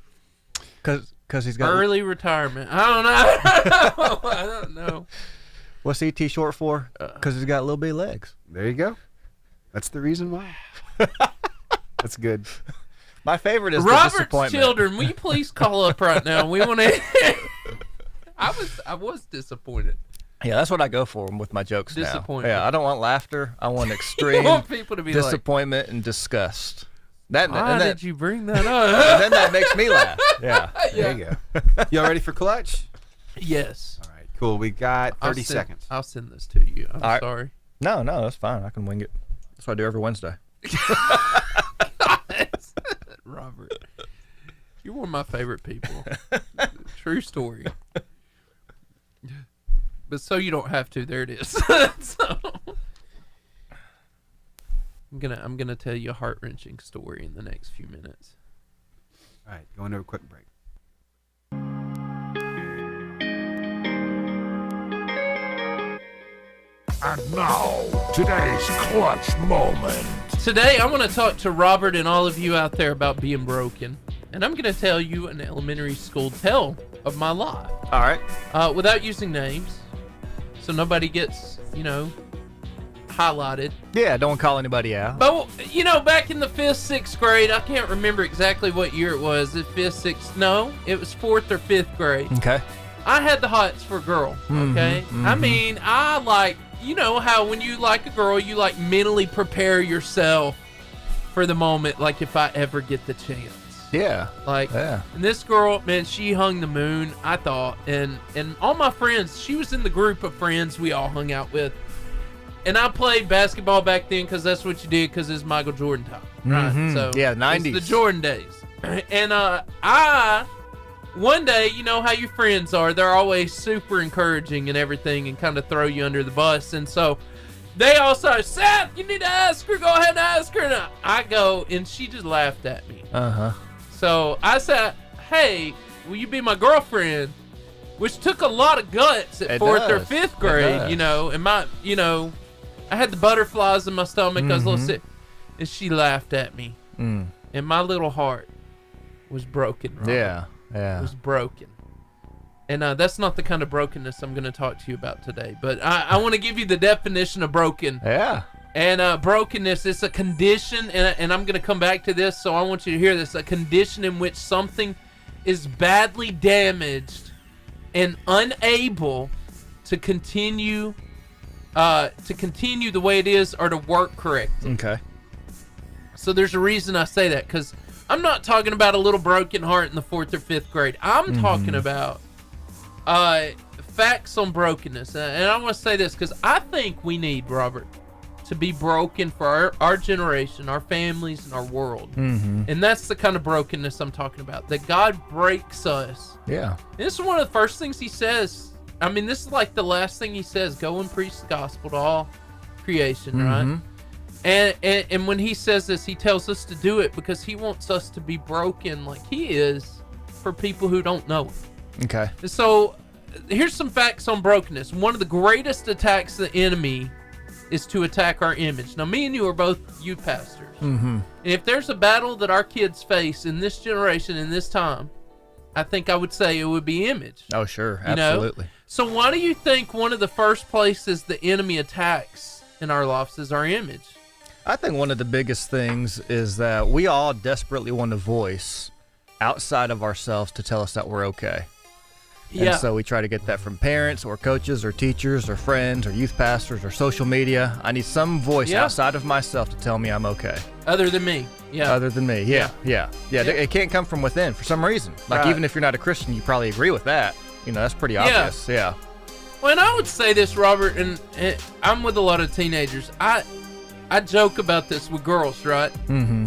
Because he's got early retirement. I don't know. What's ET short for? Because he's got little bitty legs. There you go. That's the reason why. That's good. My favorite is the Robert's disappointment. children. Will you please call up right now? We want to. I was disappointed. Yeah, that's what I go for with my jokes now. Disappointment. Yeah, I don't want laughter. I want extreme want people to be disappointment and disgust. Why did you bring that up? And then that makes me laugh. Yeah. There you go. Y'all ready for clutch? Yes. All right, cool. We got 30 seconds. I'll send this to you. I'm All right. sorry. No, that's fine. I can wing it. That's what I do every Wednesday. Robert, you're one of my favorite people. True story. But so you don't have to. There it is. So, I'm gonna tell you a heart-wrenching story in the next few minutes. All right, going to a quick break. And now, today's clutch moment. Today, I want to talk to Robert and all of you out there about being broken. And I'm going to tell you an elementary school tale of my life. All right. Without using names, so nobody gets, highlighted. Yeah, don't call anybody out. But, back in the 5th, 6th grade, I can't remember exactly what year it was. The 5th, 6th, no, it was 4th or 5th grade. Okay. I had the hots for a girl, okay? I mean, I like, how when you like a girl, you like mentally prepare yourself for the moment, like if I ever get the chance. Yeah. And this girl, man, she hung the moon, I thought. And all my friends, she was in the group of friends we all hung out with. And I played basketball back then because that's what you did because it's Michael Jordan time, right? So yeah, 90s. It's the Jordan days. And one day, you know how your friends are. They're always super encouraging and everything and kind of throw you under the bus. And so they also, Seth, you need to ask her. Go ahead and ask her. And I go, and she just laughed at me. Uh-huh. So I said, hey, will you be my girlfriend? Which took a lot of guts at 4th or 5th grade, and I had the butterflies in my stomach. I was a little sick. And she laughed at me. And my little heart was broken. Robert. Yeah. It was broken. And that's not the kind of brokenness I'm going to talk to you about today. But I want to give you the definition of broken. Yeah. And brokenness is a condition, and I'm going to come back to this, so I want you to hear this, a condition in which something is badly damaged and unable to continue the way it is or to work correctly. Okay. So there's a reason I say that, because I'm not talking about a little broken heart in the 4th or 5th grade. I'm talking about facts on brokenness. And I want to say this because I think we need, Robert, to be broken for our generation, our families, and our world. And that's the kind of brokenness I'm talking about, that God breaks us. Yeah. And this is one of the first things he says. I mean, this is like the last thing he says, go and preach the gospel to all creation, right? And when he says this, he tells us to do it because he wants us to be broken like he is for people who don't know him. Okay. So here's some facts on brokenness. One of the greatest attacks of the enemy is to attack our image. Now, me and you are both youth pastors. And if there's a battle that our kids face in this generation, in this time, I think I would say it would be image. Oh, sure. Absolutely. So why do you think one of the first places the enemy attacks in our lives is our image? I think one of the biggest things is that we all desperately want a voice outside of ourselves to tell us that we're okay. Yeah. And so we try to get that from parents or coaches or teachers or friends or youth pastors or social media. I need some voice outside of myself to tell me I'm okay. Other than me. Yeah. Other than me. Yeah. It can't come from within for some reason. Like even if you're not a Christian, you probably agree with that. That's pretty obvious. Yeah. Well, and I would say this, Robert, and I'm with a lot of teenagers. I joke about this with girls, right?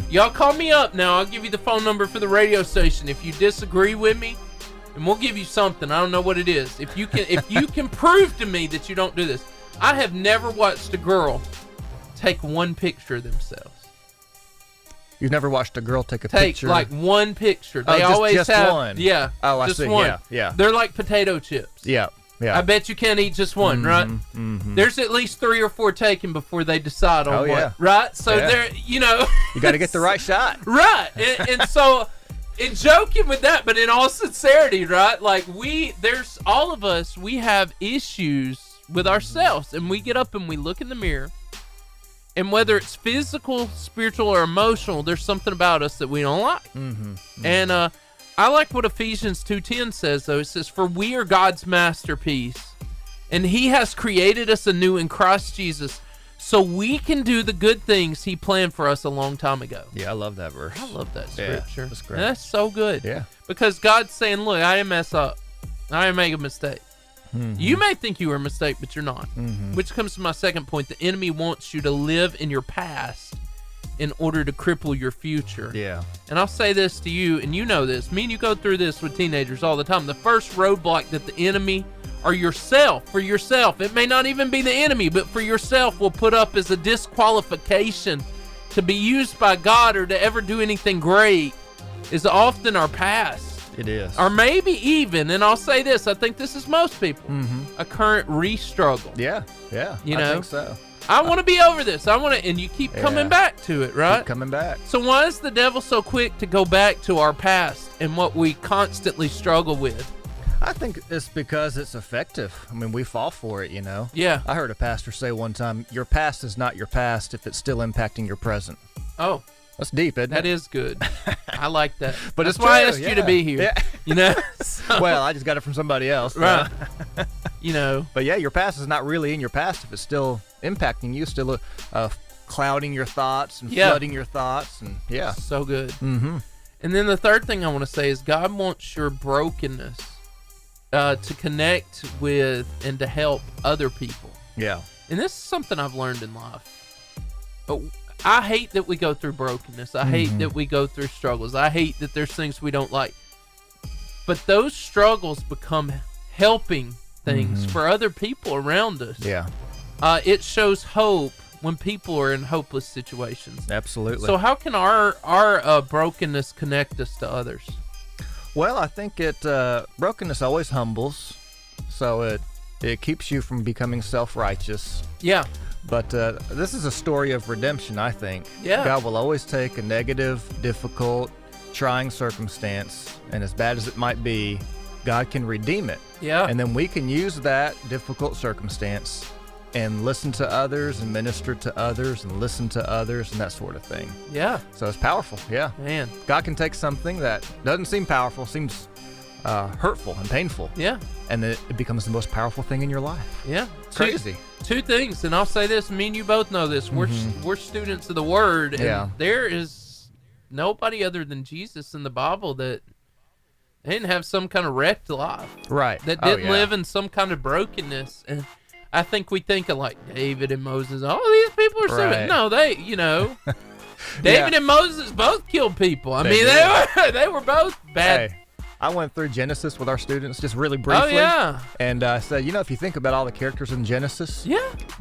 Y'all call me up now. I'll give you the phone number for the radio station. If you disagree with me, and we'll give you something. I don't know what it is. If you can prove to me that you don't do this. I have never watched a girl take one picture of themselves. You've never watched a girl take a picture? Take like one picture. They always just have one. Yeah. Oh, I just see. one. Yeah. They're like potato chips. Yeah. I bet you can't eat just one, right? There's at least 3 or 4 taken before they decide on what, right? So they're, you got to get the right shot. Right. And so, in joking with that, but in all sincerity, right? Like there's all of us, we have issues with ourselves, and we get up and we look in the mirror, and whether it's physical, spiritual, or emotional, there's something about us that we don't like. And I like what Ephesians 2:10 says, though. It says, for we are God's masterpiece, and he has created us anew in Christ Jesus so we can do the good things he planned for us a long time ago. Yeah, I love that verse. I love that Yeah, scripture. that's great. And that's so good. Yeah. Because God's saying, look, I mess up. I make a mistake. You may think you were a mistake, but you're not. Which comes to my second point. The enemy wants you to live in your past in order to cripple your future. Yeah. And I'll say this to you, and you know this. Me and you go through this with teenagers all the time. The first roadblock that the enemy or yourself, for yourself, it may not even be the enemy, but for yourself will put up as a disqualification to be used by God or to ever do anything great is often our past. It is. Or maybe even, and I'll say this, I think this is most people, a current re-struggle. Yeah, yeah. You I know? think so. I want to be over this. I want to, and you keep coming back to it, right? Keep coming back. So why is the devil so quick to go back to our past and what we constantly struggle with? I think it's because it's effective. I mean, we fall for it, you know? Yeah. I heard a pastor say one time, your past is not your past if it's still impacting your present. Oh. That's deep, isn't it? That is good. I like that. But that's it's why I true, asked you to be here. Yeah. You know? So, well, I just got it from somebody else. right. You know. But yeah, your past is not really in your past if it's still impacting you, still clouding your thoughts and flooding your thoughts. And yeah. So good. And then the third thing I want to say is God wants your brokenness to connect with and to help other people. Yeah. And this is something I've learned in life. But I hate that we go through brokenness. I hate that we go through struggles. I hate that there's things we don't like. But those struggles become helping things for other people around us. Yeah. It shows hope when people are in hopeless situations. Absolutely. So how can our brokenness connect us to others? Well, I think brokenness always humbles, so it keeps you from becoming self-righteous. Yeah. But this is a story of redemption, I think. Yeah. God will always take a negative, difficult, trying circumstance, and as bad as it might be, God can redeem it. Yeah. And then we can use that difficult circumstance and listen to others and minister to others and listen to others and that sort of thing. Yeah. So it's powerful, yeah. Man. God can take something that doesn't seem powerful, seems hurtful and painful. Yeah. And then it becomes the most powerful thing in your life. Yeah. Crazy. Two things, and I'll say this, me and you both know this. We're students of the Word, and there is nobody other than Jesus in the Bible that didn't have some kind of wrecked life. Right. That didn't live in some kind of brokenness. And I think we think of like David and Moses. Oh, these people are so... No, they, you know... David and Moses both killed people. I mean, they were both bad. Hey, I went through Genesis with our students just really briefly. Oh, yeah. And I said, you know, if you think about all the characters in Genesis,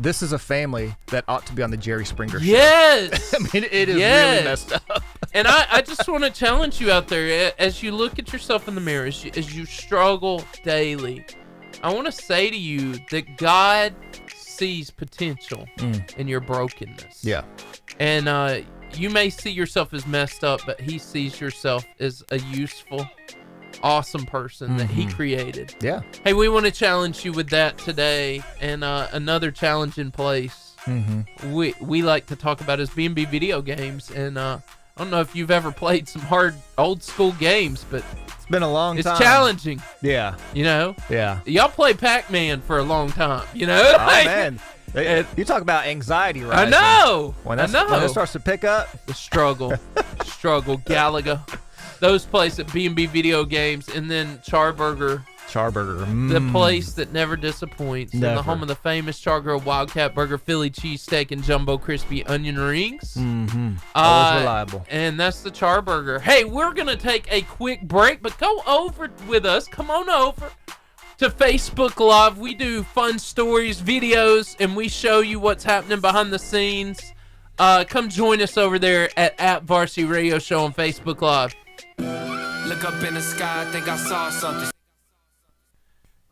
this is a family that ought to be on the Jerry Springer show. Yes. I mean, it is really messed up. And I just want to challenge you out there as you look at yourself in the mirror, as you struggle daily. I want to say to you that God sees potential in your brokenness. Yeah. And you may see yourself as messed up, but he sees yourself as a useful, awesome person that he created. Yeah. Hey, we want to challenge you with that today. And another challenge in place we like to talk about is B&B Video Games. And I don't know if you've ever played some hard old school games, but it's been a long time. It's challenging. Yeah. You know? Yeah. Y'all play Pac-Man for a long time, you know? Oh, man. You talk about anxiety, right? I know. When it starts to pick up. The struggle. Galaga. Those places at B&B Video Games. And then Charburger. The place that never disappoints. Never. And the home of the famous Char Grill Wildcat Burger, Philly cheesesteak, and jumbo crispy onion rings. Always reliable. And that's the Charburger. Hey, we're going to take a quick break, but go over with us. Come on over to Facebook Live. We do fun stories, videos, and we show you what's happening behind the scenes. Come join us over there at Varsity Radio Show on Facebook Live. Look up in the sky, I think I saw something.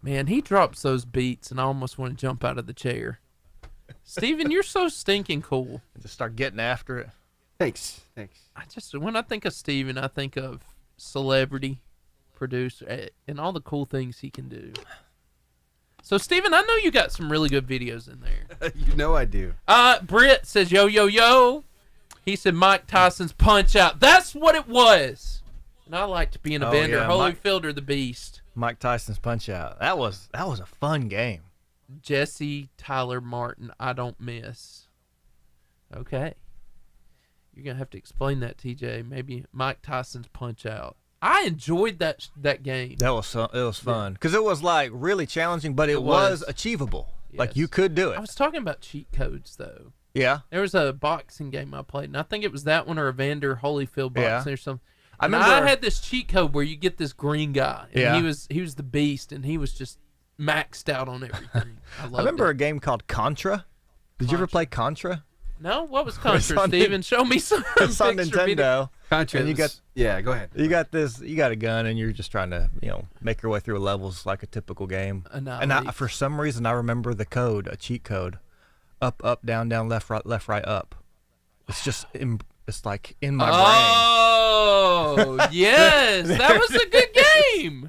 Man, he drops those beats, and I almost want to jump out of the chair. Steven, you're so stinking cool. Just start getting after it. Thanks. When I think of Steven, I think of celebrity, producer, and all the cool things he can do. So, Steven, I know you got some really good videos in there. You know I do. Britt says, yo, yo, yo. He said Mike Tyson's Punch Out. That's what it was. And I liked being a bender. Yeah, Holyfield or the Beast. Mike Tyson's Punch Out. That was a fun game. Jesse Tyler Martin, I don't miss. Okay. You're going to have to explain that, TJ. Maybe Mike Tyson's Punch-Out. I enjoyed that game. It was fun because it was like really challenging, but it was achievable. Yes. Like you could do it. I was talking about cheat codes though. Yeah. There was a boxing game I played, and I think it was that one or Evander Holyfield boxing or something. I had this cheat code where you get this green guy, and he was the beast, and he was just maxed out on everything. I remember a game called Contra. Did you ever play Contra? No, what was Contra, Steven? Show me some. It's on Nintendo. Contra. And go ahead. You got a gun, and you're just trying to, make your way through levels like a typical game. And for some reason, I remember the code, a cheat code, up, down, left, right, up. It's just, it's like in my brain. Oh, yes, that was a good game.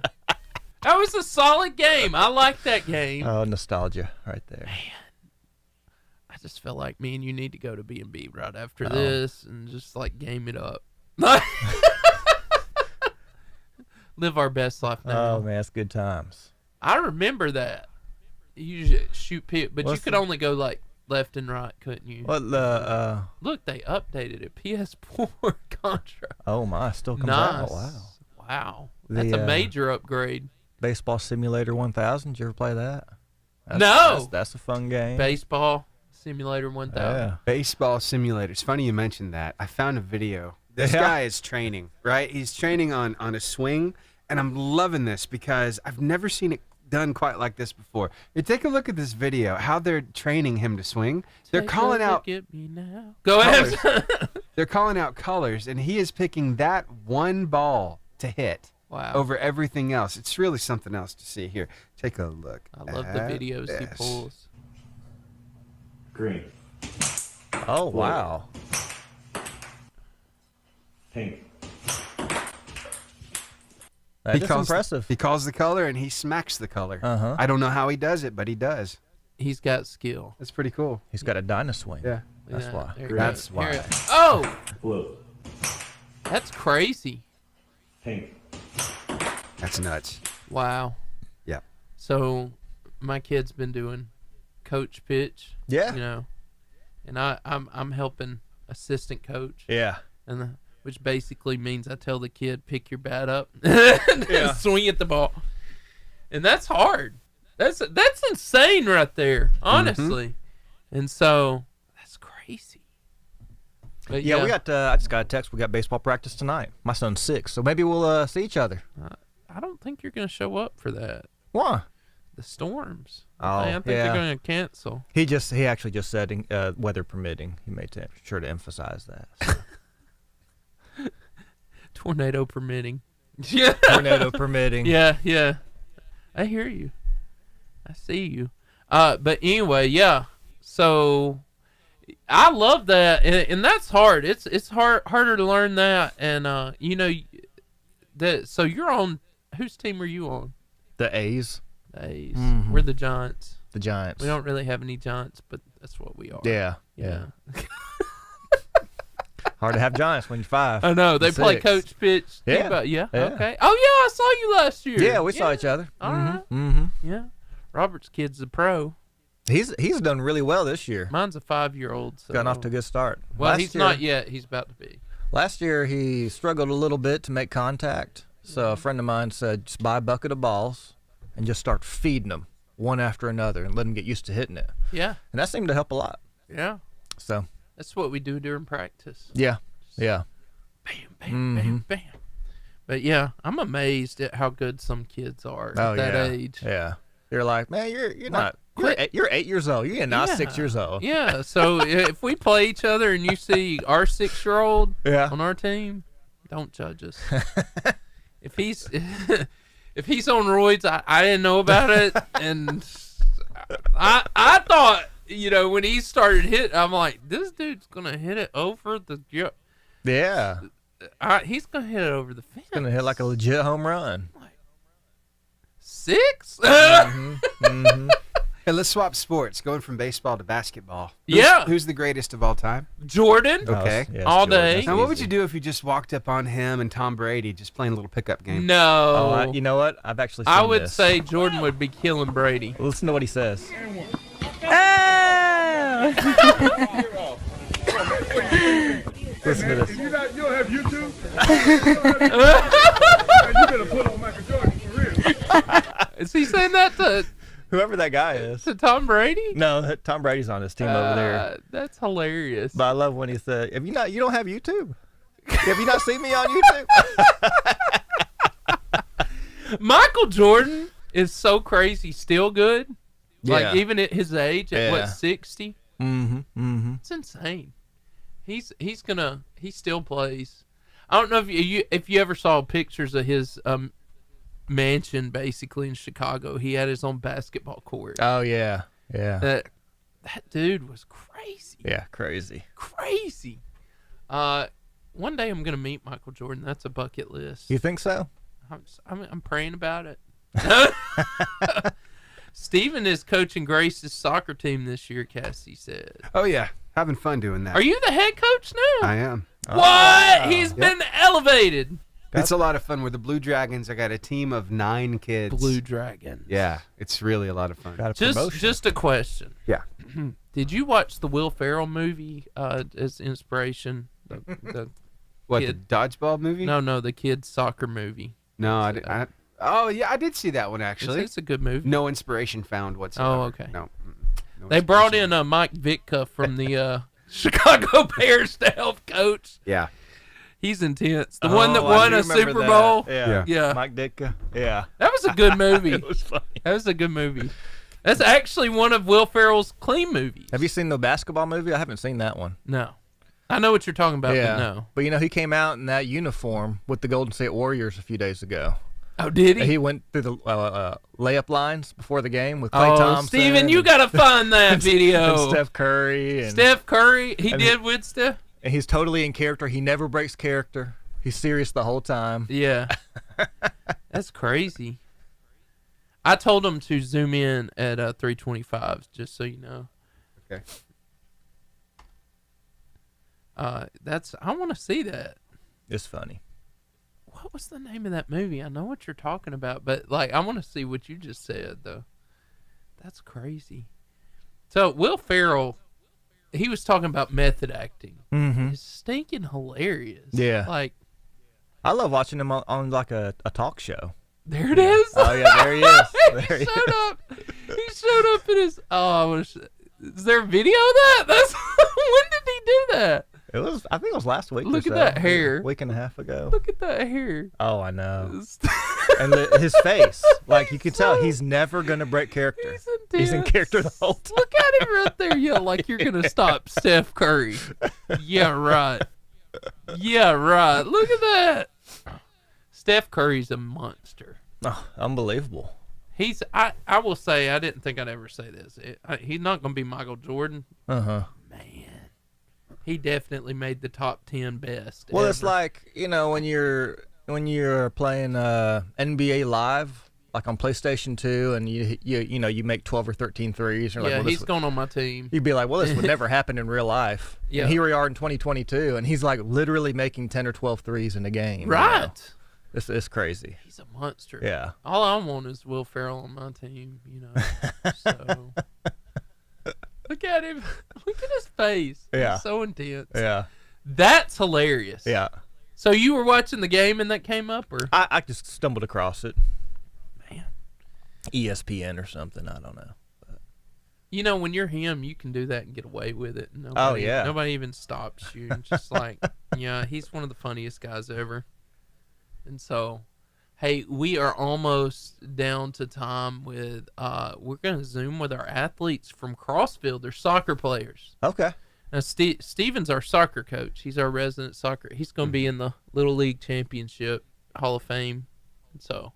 That was a solid game. I like that game. Oh, nostalgia right there. Man. I just feel like me and you need to go to B&B right after this and just like game it up. Live our best life now. Oh man, it's good times. I remember that. You just shoot people, but you could only go like left and right, couldn't you? Look, they updated it. PS4 Contra. Oh my, still comes out. Wow. That's a major upgrade. Baseball Simulator 1000. Did you ever play that? That's a fun game. Baseball Simulator 1000. Yeah. Baseball Simulator. It's funny you mentioned that. I found a video. This guy is training, right? He's training on a swing, and I'm loving this because I've never seen it done quite like this before. You take a look at this video, how they're training him to swing. They're calling out. Look at me now. Go ahead. They're calling out colors, and he is picking that one ball to hit. Wow. Over everything else. It's really something else to see. Here, take a look. I love the videos he pulls. Green. Oh, wow. Pink. That's impressive. He calls the color, and he smacks the color. Uh-huh. I don't know how he does it, but he does. He's got skill. That's pretty cool. He's got a dynaswing. Yeah. That's why. That's why. Oh! Blue. That's crazy. Pink. That's nuts. Wow. Yeah. So my kid's been doing coach pitch. Yeah. And I'm helping assistant coach. Yeah. And which basically means I tell the kid, pick your bat up and swing at the ball. And that's hard. That's insane right there, honestly. And so that's crazy. But yeah, we got. I just got a text. We got baseball practice tonight. My son's 6, so maybe we'll see each other. I don't think you're going to show up for that. Why? The storms. Oh, I think they're going to cancel. He actually just said weather permitting. He made sure to emphasize that. So. Tornado permitting. Yeah. Tornado permitting. Yeah. I hear you. I see you. But anyway, yeah. So I love that, and that's hard. It's harder to learn that, and so you're on. Whose team are you on? The A's. The A's. Mm-hmm. We're the Giants. The Giants. We don't really have any Giants, but that's what we are. Yeah. Hard to have Giants when you're 5. I know. They play 6. coach pitch. Yeah. Okay. Oh, yeah, I saw you last year. Yeah, we saw each other. All right. Mm-hmm. Yeah. Robert's kid's a pro. He's done really well this year. Mine's a 5-year-old. So. Gotten off to a good start. Well, he's not yet. He's about to be. Last year, he struggled a little bit to make contact. So a friend of mine said, just buy a bucket of balls and just start feeding them one after another and let them get used to hitting it. Yeah. And that seemed to help a lot. Yeah. So. That's what we do during practice. Yeah. Yeah. Bam, bam, bam. But yeah, I'm amazed at how good some kids are at that age. Yeah. You're like, man, you're not. You're 8 years old. You're not 6 years old. Yeah. So if we play each other and you see our 6-year-old on our team, don't judge us. If he's on roids, I didn't know about it, and I thought, when he started hitting, I'm like, this dude's gonna hit it over the. Yeah. He's gonna hit it over the fence. He's gonna hit like a legit home run. 6? Hey, let's swap sports. Going from baseball to basketball. Who's the greatest of all time? Jordan. Okay. All day. Now, what would you do if you just walked up on him and Tom Brady just playing a little pickup game? No. Oh, you know what? I've actually seen I would this. say Jordan would be killing Brady. Listen to what he says. Oh! Listen to this. You don't have YouTube? You better put on Michael Jordan for real. Is he saying that to whoever that guy is? To Tom Brady? No, Tom Brady's on his team over there. That's hilarious. But I love when he said, "Have you not? You don't have YouTube? Have you not seen me on YouTube?" Michael Jordan is so crazy, still good. Like Yeah. even at his age, at what, Yeah. 60? Mm-hmm. Mm-hmm. It's insane. He still plays. I don't know if you ever saw pictures of his mansion basically in Chicago. He had his own basketball court. Oh yeah, yeah. That dude was crazy. Yeah, crazy. Crazy. One day I'm gonna meet Michael Jordan. That's a bucket list. You think so? I'm praying about it. Steven is coaching Grace's soccer team this year, Cassie said. Oh, yeah. Having fun doing that. Are you the head coach now? I am. What? He's been elevated. It's a lot of fun. We're the Blue Dragons. I got a team of 9 kids. Blue Dragons. Yeah, it's really a lot of fun. Just a question. Yeah. Did you watch the Will Ferrell movie as inspiration? What, the dodgeball movie? No, the kids' soccer movie. No, oh, yeah, I did see that one, actually. It's a good movie. No inspiration found whatsoever. Oh, okay. No. They brought in Mike Vitka from the Chicago Bears to help coach. Yeah. He's intense. The one that won a Super Bowl. Yeah. Mike Ditka. Yeah. That was a good movie. It was funny. That was a good movie. That's actually one of Will Ferrell's clean movies. Have you seen the basketball movie? I haven't seen that one. No. I know what you're talking about, but no. But he came out in that uniform with the Golden State Warriors a few days ago. Oh, did he? He went through the layup lines before the game with Klay Thompson. Steven, you got to find that video. And Steph Curry. He did with Steph? And he's totally in character. He never breaks character. He's serious the whole time. Yeah. That's crazy. I told him to zoom in at 325, just so you know. Okay. I want to see that. It's funny. What was the name of that movie? I know what you're talking about, but I want to see what you just said though. That's crazy. So Will Ferrell, he was talking about method acting. Mm-hmm. It's stinking hilarious. Yeah. I love watching him on like a talk show. There it is. Oh yeah, there he is. He showed up in his. Is there a video of that? When did he do that? I think it was last week. Look at that hair. A week and a half ago. Look at that hair. Oh, I know. And his face, you can tell he's never gonna break character. He's in character the whole time. Look at him right there. Yeah, like you're gonna stop Steph Curry. Yeah, right. Yeah, right. Look at that. Steph Curry's a monster. Oh, unbelievable. I will say, I didn't think I'd ever say this. He's not gonna be Michael Jordan. Man, he definitely made the top 10 best. Well, ever. it's like when you're playing NBA Live, like on PlayStation 2, and you make 12 or 13 threes. You're he's going on my team. You'd be like, well, this would never happen in real life. Yeah. And here we are in 2022, and he's like literally making 10 or 12 threes in a game. Right. It's crazy. He's a monster. Yeah. All I want is Will Ferrell on my team, So look at him. Look at his face. Yeah. He's so intense. Yeah. That's hilarious. Yeah. So you were watching the game and that came up, or? I just stumbled across it. Man. ESPN or something. I don't know. But. When you're him, you can do that and get away with it. Nobody even stops you. It's just he's one of the funniest guys ever. And so, hey, we are almost down to time with, we're going to Zoom with our athletes from Crossville. They're soccer players. Okay. Now, Steven's our soccer coach. He's our resident soccer. He's going to be in the Little League Championship Hall of Fame. And so,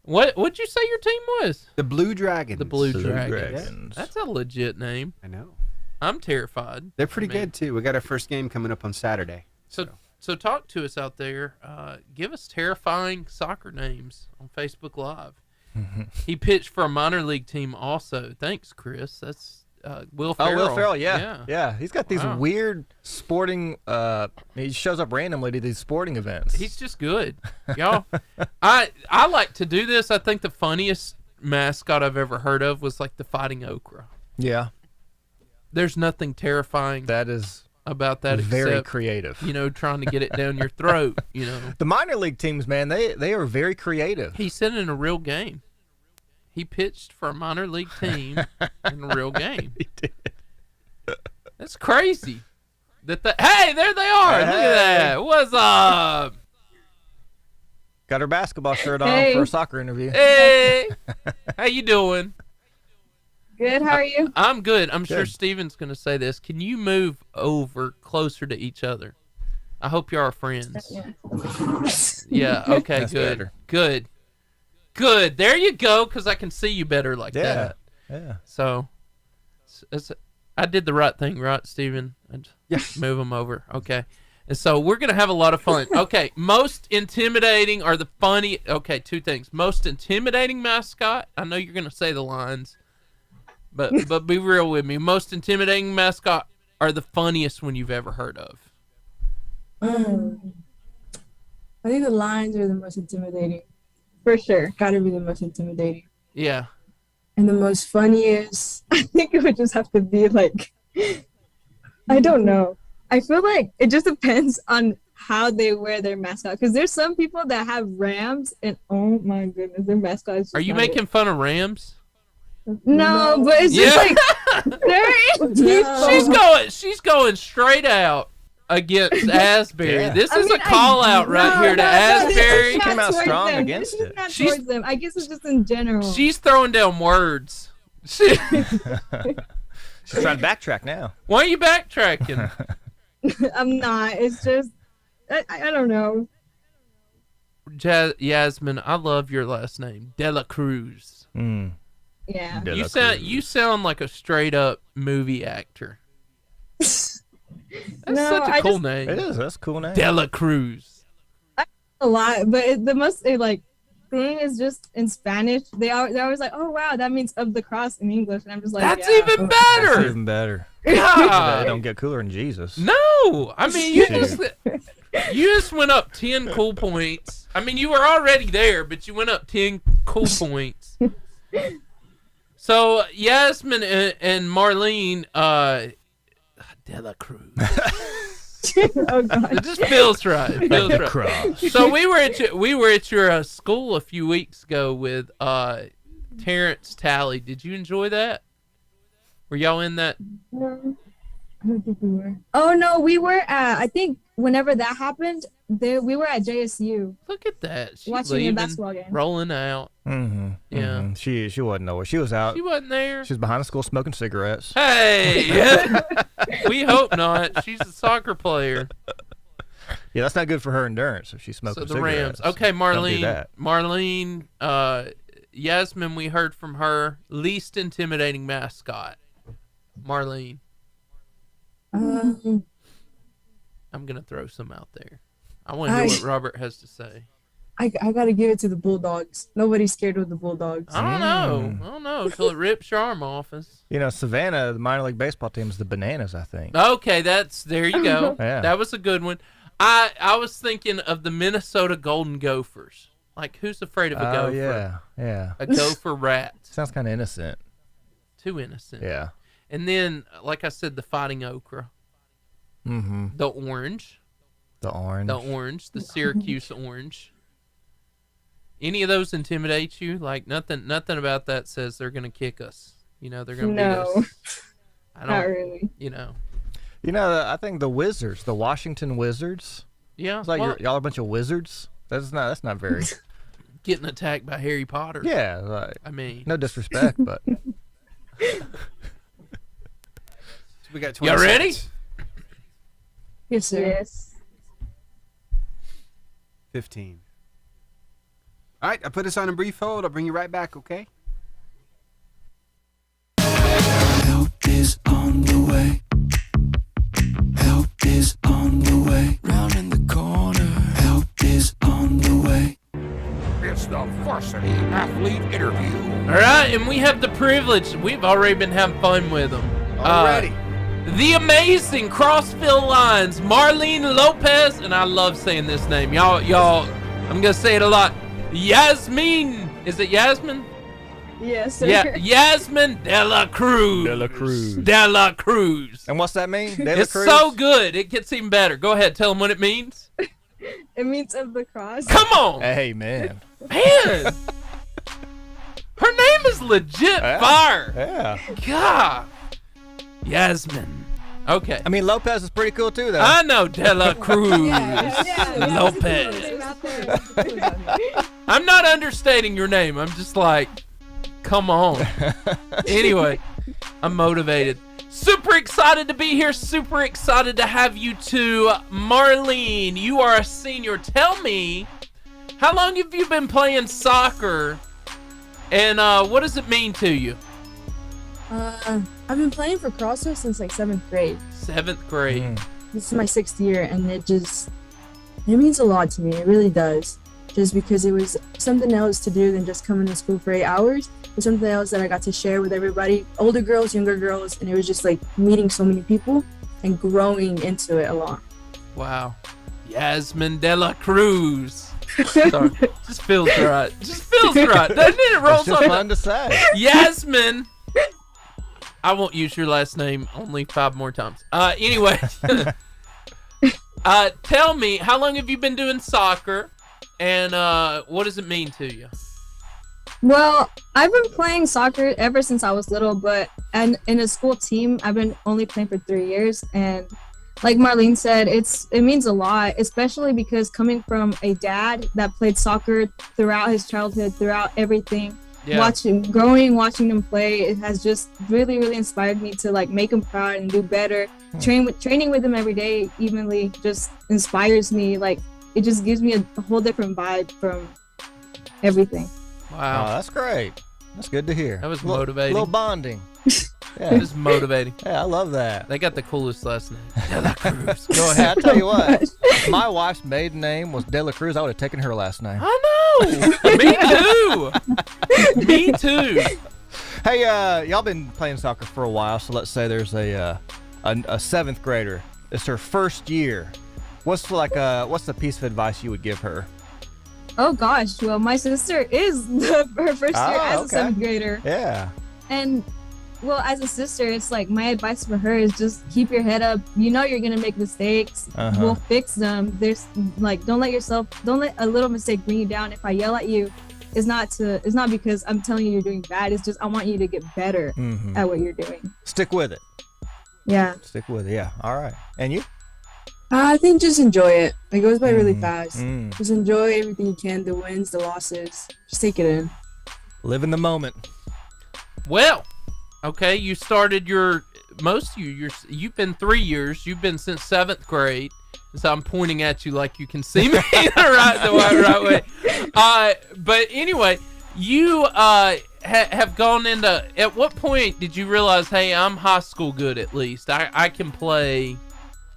what'd you say your team was? The Blue Dragons. The Blue Dragons. Yeah. That's a legit name. I know. I'm terrified. They're pretty good, too. We got our first game coming up on Saturday. So talk to us out there. Give us terrifying soccer names on Facebook Live. He pitched for a minor league team also. Thanks, Chris. That's Will Ferrell. Oh, Will Ferrell, yeah. He's got these weird sporting. He shows up randomly to these sporting events. He's just good, y'all. I like to do this. I think the funniest mascot I've ever heard of was like the Fighting Okra. Yeah. there's nothing terrifying That is about that very except, creative. Trying to get it down your throat, The minor league teams, man, they are very creative. He said in a real game. He pitched for a minor league team in a real game. He did. That's crazy. Hey, there they are. Look at that. What's up? Got her basketball shirt on for a soccer interview. Hey. How you doing? Good. How are you? I'm good. I'm sure Steven's going to say this. Can you move over closer to each other? I hope you are friends. Yeah. Okay. That's good. better. Good. There you go. Because I can see you better like that. Yeah. So, I did the right thing, right, Steven? Move them over. Okay. And so we're going to have a lot of fun. Okay. Most intimidating or the funny. Okay. Two things. Most intimidating mascot. I know you're going to say the lines. But be real with me. Most intimidating mascot or the funniest one you've ever heard of? I think the lions are the most intimidating. For sure. Gotta be the most intimidating. Yeah. And the most funniest, I think it would just have to be like, I don't know. I feel like it just depends on how they wear their mascot. Because there's some people that have Rams and oh my goodness, their mascot is just Are you making fun of Rams? No, but it's just like she's going straight out against Asbury. Yeah. This is a call out right here to Asbury. She came out strong against it. Not towards them. I guess it's just in general. She's throwing down words. She's trying to backtrack now. Why are you backtracking? I'm not. It's just I don't know. Yasmin, I love your last name, Dela Cruz. Yeah. You sound like a straight up movie actor. That's such a cool name. It is. That's a cool name. Dela Cruz. A lot, but the most thing is just in Spanish. They're always like, "Oh wow, that means of the cross" in English, and I'm just like, "That's even better." That's even better. God. They don't get cooler than Jesus. No, I mean you just went up 10 cool points. I mean you were already there, but you went up 10 cool points. So Yasmin and Marlene, Dela Cruz. Oh God. It just feels right. It feels right. So we were at your school a few weeks ago with Terrence Talley. Did you enjoy that? Were y'all in that? No, I don't think we were. Oh no, we were at. I think whenever that happened, we were at JSU. Look at that. She's watching leaving, a basketball game. Rolling out. Mm-hmm. Yeah. Mm-hmm. She wasn't nowhere. She was out. She wasn't there. She was behind the school smoking cigarettes. Hey. We hope not. She's a soccer player. Yeah, that's not good for her endurance if she's smoking cigarettes. cigarettes. So the Rams. Okay, Marlene. Don't do that. Marlene, Yasmin, we heard from her. Least intimidating mascot. Marlene. Um, I'm going to throw some out there. I want to hear what Robert has to say. I got to give it to the Bulldogs. Nobody's scared of the Bulldogs. I don't know until it rips your arm off us. You know, Savannah, the minor league baseball team, is the Bananas, I think. Okay, there you go. Yeah. That was a good one. I was thinking of the Minnesota Golden Gophers. Like, who's afraid of a gopher? Yeah. A gopher rat. Sounds kind of innocent. Too innocent. Yeah. And then, like I said, the Fighting Okra. Mm-hmm. The orange. The Syracuse orange. Any of those intimidate you? Like nothing about that says they're gonna kick us. You know, they're gonna beat us. Not really. You know, I think the Wizards, the Washington Wizards. Yeah. It's like y'all are a bunch of wizards. That's not very. Getting attacked by Harry Potter. Yeah. Like, I mean, no disrespect, but. We got 20 Y'all ready? seconds. Yes, sir. Yes. 15. All right, I put us on a brief hold. I'll bring you right back, okay? Help is on the way. Help is on the way. Round in the corner. Help is on the way. It's the Varsity Athlete Interview. All right, and we have the privilege. We've already been having fun with them. Already. The amazing Crossville Lions, Marlene Lopez, and I love saying this name. Y'all, I'm gonna say it a lot. Yasmin. Is it Yasmin? Yes, sir. Yeah, Yasmin De La Cruz. De La Cruz. De La Cruz. And what's that mean? De La It's Cruz? so good. It gets even better. Go ahead. Tell them what it means. It means of the cross. Come on. Amen. Man. Her name is legit fire. Yeah. God. Yasmin. Okay. I mean, Lopez is pretty cool too, though. I know De La Cruz. Yeah. Lopez. I'm not understating your name. I'm just like, come on. Anyway, I'm motivated. Super excited to be here. Super excited to have you too. Marlene, you are a senior. Tell me, how long have you been playing soccer? And what does it mean to you? I've been playing for Crossville since like 7th grade. 7th grade. This is my 6th year, and it means a lot to me. It really does. Just because it was something else to do than just coming to school for 8 hours. It was something else that I got to share with everybody, older girls, younger girls, and it was just like meeting so many people and growing into it a lot. Wow. Yasmin De La Cruz. Sorry. Just feels right. Just feels right. Doesn't it? It rolls It's just off. fun to say. Yasmin. I won't use your last name only 5 more times. Anyway. Tell me, how long have you been doing soccer? And what does it mean to you? Well, I've been playing soccer ever since I was little, but in a school team, I've been only playing for 3 years. And like Marlene said, it means a lot, especially because coming from a dad that played soccer throughout his childhood, throughout everything, watching them play, it has just really, really inspired me to like make them proud and do better. Training with them every day evenly just inspires me. Like, it just gives me a whole different vibe from everything. Wow. Oh, that's great. That's good to hear. That was motivating. Little bonding. Yeah. It was motivating. Yeah, I love that. They got the coolest last name. De La Cruz. Go ahead. I'll tell you what. If my wife's maiden name was De La Cruz, I would have taken her last name. I know. Me too. Me too. Hey, y'all been playing soccer for a while, so let's say there's a 7th grader. It's her first year. What's the piece of advice you would give her? Oh gosh, well, my sister is her first year as a 7th grader. Yeah. And well, as a sister, it's like my advice for her is just keep your head up. You know you're gonna make mistakes. We'll fix them. There's like don't let a little mistake bring you down. If I yell at you, it's not because I'm telling you you're doing bad. It's just I want you to get better at what you're doing. Stick with it. Yeah. Stick with it. Yeah. All right. And you? I think just enjoy it. It goes by really fast. Just enjoy everything you can, the wins, the losses. Just take it in. Live in the moment. Well, okay, you started you've been 3 years. You've been since 7th grade. So I'm pointing at you like you can see me the right way. But anyway, you have gone into. At what point did you realize, hey, I'm high school good at least? I can play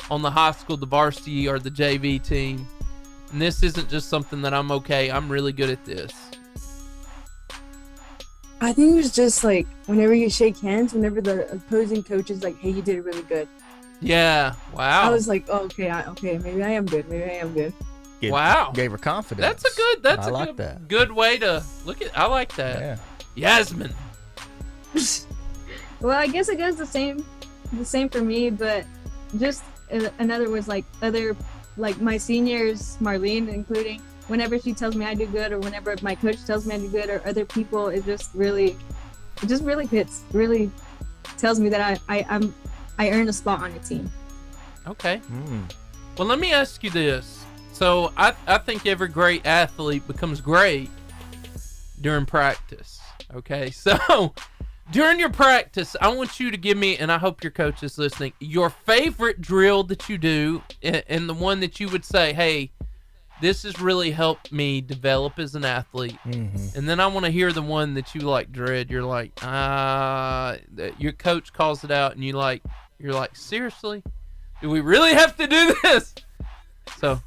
on the high school, the varsity or the JV team, and this isn't just something that I'm really good at this. I think it was just like whenever you shake hands, whenever the opposing coach is like, hey, you did really good. Yeah. Wow. I was like, oh, okay, maybe I am good. Wow. Gave her confidence. That's a good way to look at. I like that. Yeah. Yasmin. Well, I guess it goes the same for me, but just in other words, like my seniors, Marlene including, whenever she tells me I do good, or whenever my coach tells me I do good, or other people, it just really hits. Really tells me that I earned a spot on the team. Okay. Well, let me ask you this. So I think every great athlete becomes great during practice. Okay. So during your practice, I want you to give me, and I hope your coach is listening, your favorite drill that you do, and the one that you would say, hey, this has really helped me develop as an athlete. And then I want to hear the one that you like dread. You're like, your coach calls it out, and you're like, seriously? Do we really have to do this? So,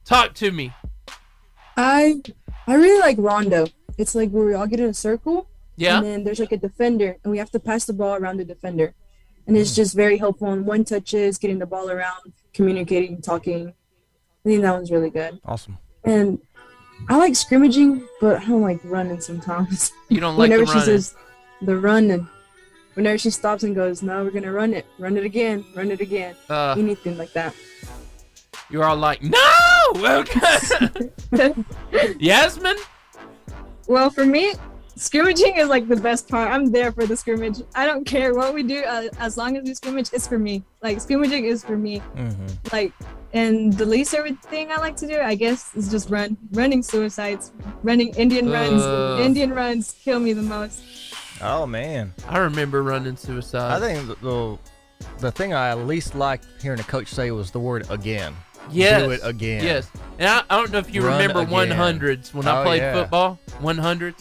talk to me. I really like rondo. It's like where we all get in a circle. Yeah. And then there's like a defender, and we have to pass the ball around the defender. And it's just very helpful in one touches, getting the ball around, communicating, talking. I think that one's really good. Awesome. And I like scrimmaging, but I don't like running sometimes. You don't like whenever the she running. says the run, and whenever she stops and goes, "No, we're gonna run it again, anything like that. You're all like, no! Okay. Yasmin? Well, for me, scrimmaging is like the best part. I'm there for the scrimmage. I don't care what we do, as long as we scrimmage, it's for me. Like, scrimmaging is for me. Like, and the least favorite thing I like to do, I guess, is just running suicides, running Indian runs. Indian runs kill me the most. Oh man, I remember running suicide. I think the thing I least liked hearing a coach say was the word again. Yes. Do it again. Yes. And I don't know if you Run remember again. 100s when I played football. 100s.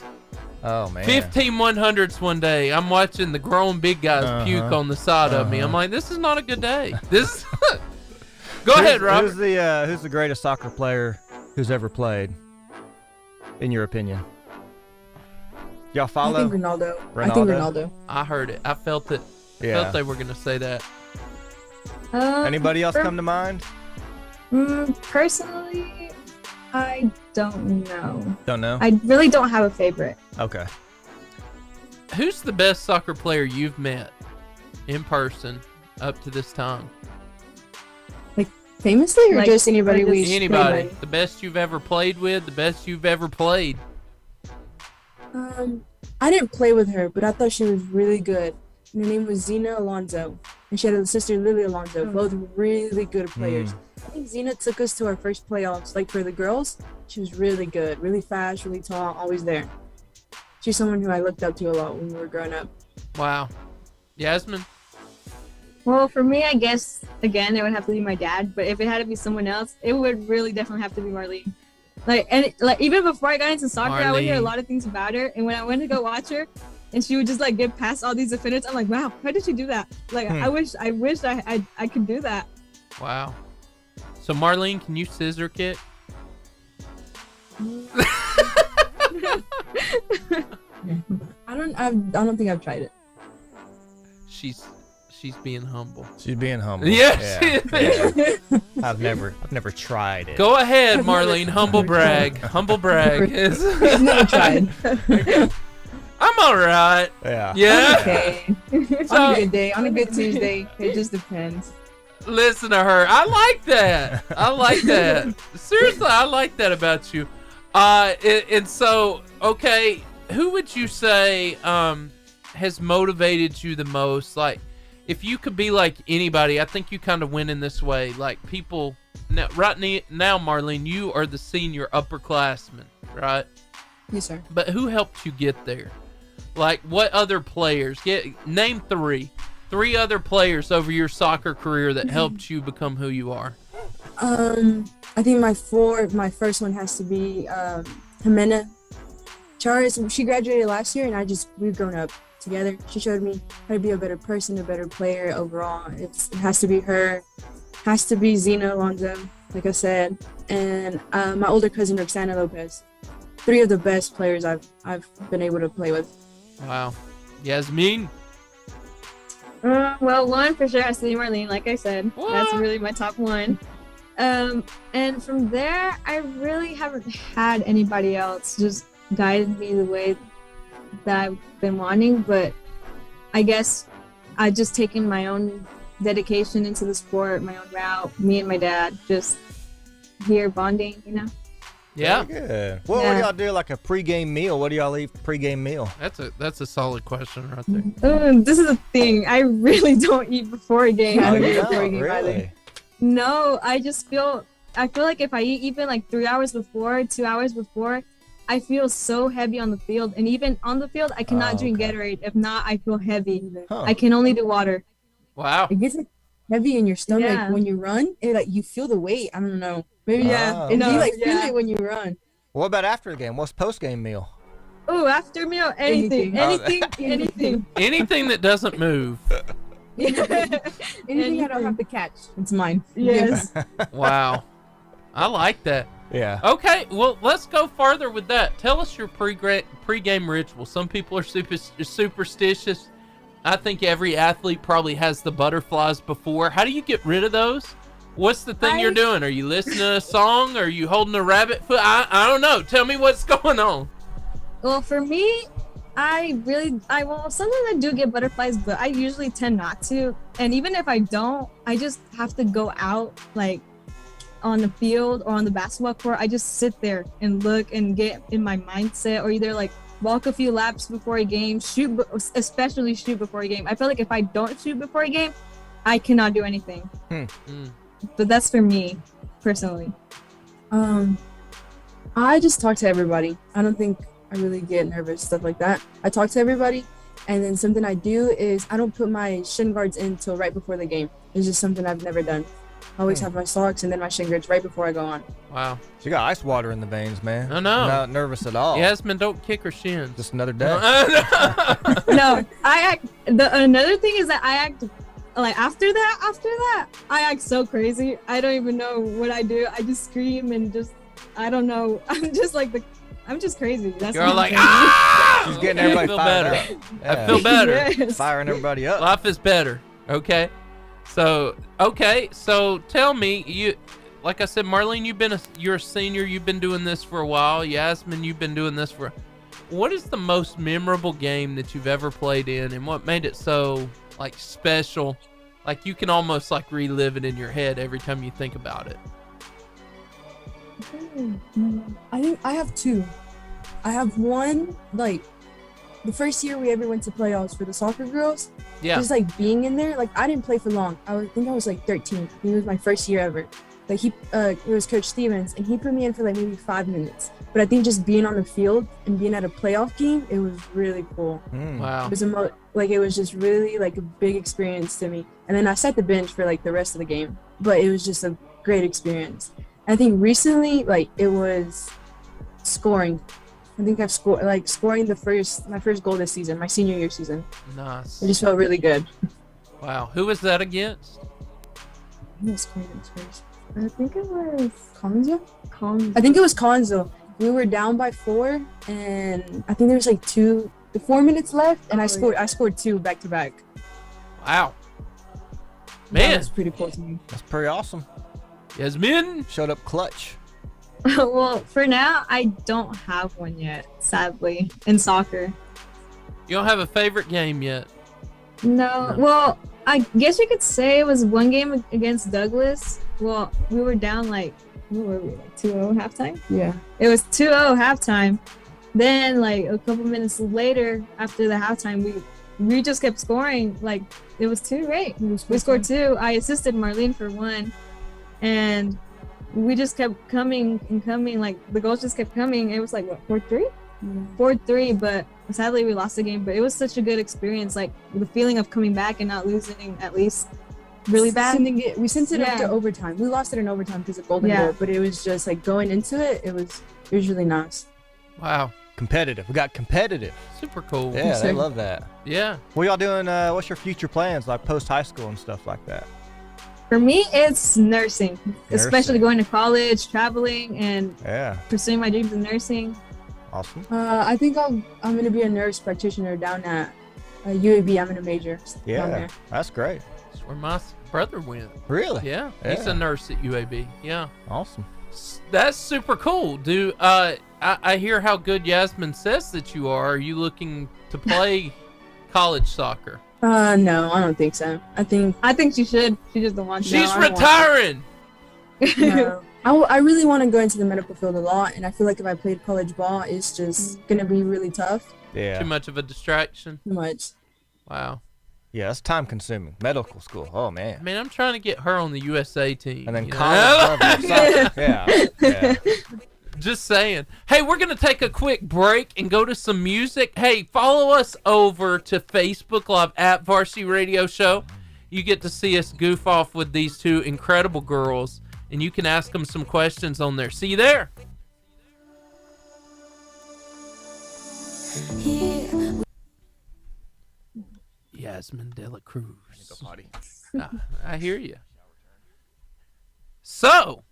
Oh man. 15 100s one day. I'm watching the grown big guys puke on the side of me. I'm like, this is not a good day. This. Go ahead, Robert. Who's the greatest soccer player who's ever played, in your opinion? Y'all follow? I think Ronaldo. I think Ronaldo. I heard it. I felt it. I felt they were gonna say that. Anybody else come to mind? Personally, I don't know. Don't know? I really don't have a favorite. Okay. Who's the best soccer player you've met in person up to this time? Like famously, or just anybody we Anybody. The best you've ever played with. The best you've ever played. I didn't play with her, but I thought she was really good. And her name was Zena Alonso, and she had a sister, Lily Alonso, both really good players. I think Zena took us to our first playoffs. Like, for the girls, she was really good, really fast, really tall, always there. She's someone who I looked up to a lot when we were growing up. Wow. Yasmin? Well, for me, I guess, again, it would have to be my dad, but if it had to be someone else, it would really definitely have to be Marlene. Like, even before I got into soccer, I would hear a lot of things about her, and when I went to go watch her, and she would just like get past all these defenders, I'm like, wow, how did she do that? Like, I wish I could do that. Wow. So Marlene, can you scissor kick? I don't think I've tried it. She's being humble. She's being humble. Yeah. I've never tried it. Go ahead, Marlene. Humble brag. Humble brag. I've never tried. I'm all right. Yeah. Yeah. Okay. On a good day, on a good Tuesday, it just depends. Listen to her. I like that. I like that. Seriously, I like that about you. And so, okay, who would you say has motivated you the most? Like, if you could be like anybody, I think you kind of went in this way. Like, people now, now, Marlene, you are the senior upperclassman, right? Yes, sir. But who helped you get there? Like, what other players? Name three other players over your soccer career that helped you become who you are. I think my first one has to be Jimena Charis. She graduated last year, and we've grown up together. She showed me how to be a better person, a better player overall. It has to be her, has to be Zena Alonso, like I said, and my older cousin Roxana Lopez. 3 of the best players I've been able to play with. Wow. Yasmin? Well, one for sure has to be Marlene, like I said. What? That's really my top one. And from there, I really haven't had anybody else just guide me the way that I've been wanting, but I guess I've just taken my own dedication into the sport, my own route, me and my dad, just here bonding, you know? Yeah. Very good. What do y'all do, like a pregame meal? What do y'all eat pregame meal? That's a solid question right there. This is a thing. I really don't eat before a game. I don't eat before a game really? either. No, I feel like if I eat even like 3 hours before, 2 hours before, I feel so heavy on the field. And even on the field, I cannot drink Gatorade. If not, I feel heavy. Huh. I can only do water. Wow. It gets heavy in your stomach when you run. You feel the weight. I don't know. Maybe you feel it when you run. What about after the game? What's post-game meal? Oh, after meal, anything. Anything that doesn't move. Anything I don't have to catch. It's mine. Yes. Wow. I like that. Yeah. Okay, well, let's go farther with that. Tell us your pre-game ritual. Some people are superstitious. I think every athlete probably has the butterflies before. How do you get rid of those? What's the thing you're doing? Are you listening to a song? Are you holding a rabbit foot? I don't know. Tell me what's going on. Well, for me, well, sometimes I do get butterflies, but I usually tend not to. And even if I don't, I just have to go out, like, on the field or on the basketball court. I just sit there and look and get in my mindset, or either, like, walk a few laps before a game, especially shoot before a game. I feel like if I don't shoot before a game, I cannot do anything. But that's for me, personally. I just talk to everybody. I don't think I really get nervous, stuff like that. I talk to everybody, and then something I do is I don't put my shin guards in till right before the game. It's just something I've never done. I always have my socks and then my shin guards right before I go on. Wow. She got ice water in the veins, man. I know. Not nervous at all. Yasmin, don't kick her shins. Just another day. No, another thing is that I act like after that, I act so crazy. I don't even know what I do. I just scream and just, I don't know. I'm just crazy. That's You're like, ah! She's getting everybody fired up. I feel better. Yes. Firing everybody up. Life is better. Okay. So tell me, like I said, Marlene, you're a senior. You've been doing this for a while. Yasmin, you've been doing this what is the most memorable game that you've ever played in, and what made it so, like, special? Like, you can almost, like, relive it in your head every time you think about it. I think I have two. I have one, like, the first year we ever went to playoffs for the soccer girls. Yeah. Just, like, being in there. Like, I didn't play for long. I think I was, like, 13. I think it was my first year ever. Like, it was Coach Stevens, and he put me in for, like, maybe 5 minutes. But I think just being on the field and being at a playoff game, it was really cool. Wow. It was just really, like, a big experience to me. And then I sat the bench for, like, the rest of the game. But it was just a great experience. I think recently, like, it was scoring. I think I've scoring my first goal this season, my senior year season. Nice. It just felt really good. Wow. Who was that against? I think it was Conzo. I think it was Conzo. We were down by 4, and I think there was like 4 minutes left, and I scored 2 back to back. Wow. Man, that was pretty cool to me. That's pretty awesome. Yasmin showed up clutch. Well, for now, I don't have one yet, sadly, in soccer. You don't have a favorite game yet? No. Well, I guess you could say it was one game against Douglas. Well, we were down like, what were we, like 2-0 halftime? Yeah. It was 2-0 halftime. Then, like, a couple minutes later, after the halftime, we just kept scoring. Like, it was 2, right? We scored 2. I assisted Marlene for 1. And we just kept coming and coming. Like, the goals just kept coming. It was like, what, 4-3? 4-3, but sadly we lost the game. But it was such a good experience. Like, the feeling of coming back and not losing, at least, really bad. We sent it up to overtime. We lost it in overtime because of golden goal, but it was just like going into it. It was really nice. Wow. Competitive. We got competitive. Super cool. Yeah, they love that. Yeah. What y'all doing? What's your future plans, like post high school and stuff like that? For me, it's nursing, especially going to college, traveling, and pursuing my dreams in nursing. Awesome. I think I'm going to be a nurse practitioner down at UAB. I'm in a major. Yeah, down there. That's great. That's where my brother went. Really? Yeah. He's a nurse at UAB. Yeah. Awesome. That's super cool, dude. I hear how good Yasmin says that you are. Are you looking to play college soccer? No, I don't think so. I think she should. She just don't want to. She's retiring. No. I really want to go into the medical field a lot, and I feel like if I played college ball, it's just gonna be really tough. Yeah. Too much of a distraction. Too much. Wow. Yeah, that's time consuming. Medical school. Oh man. Man, I'm trying to get her on the USA team. And then college level soccer. Yeah. Just saying. Hey, we're going to take a quick break and go to some music. Hey, follow us over to Facebook Live at Varsity Radio Show. You get to see us goof off with these two incredible girls, and you can ask them some questions on there. See you there. Yasmin De La Cruz. I hear you. So,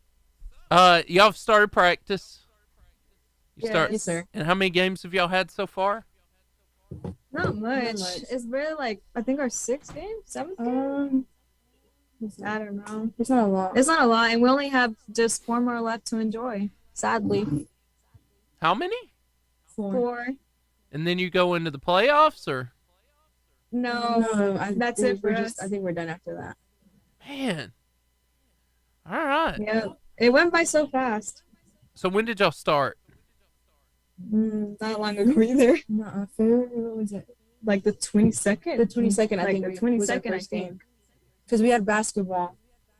y'all started practice. Yes, sir. And how many games have y'all had so far? Not much. It's really like, I think our 6th game, 7th game. I don't know. It's not a lot. It's not a lot, and we only have just 4 more left to enjoy. Sadly. How many? 4. And then you go into the playoffs, or? No, that's it for us. I think we're done after that. Man. All right. Yeah, it went by so fast. So when did y'all start? Not long ago either. No, February, what was it? Like the 22nd? The 22nd, I think. The 22nd, I think. Because we had basketball.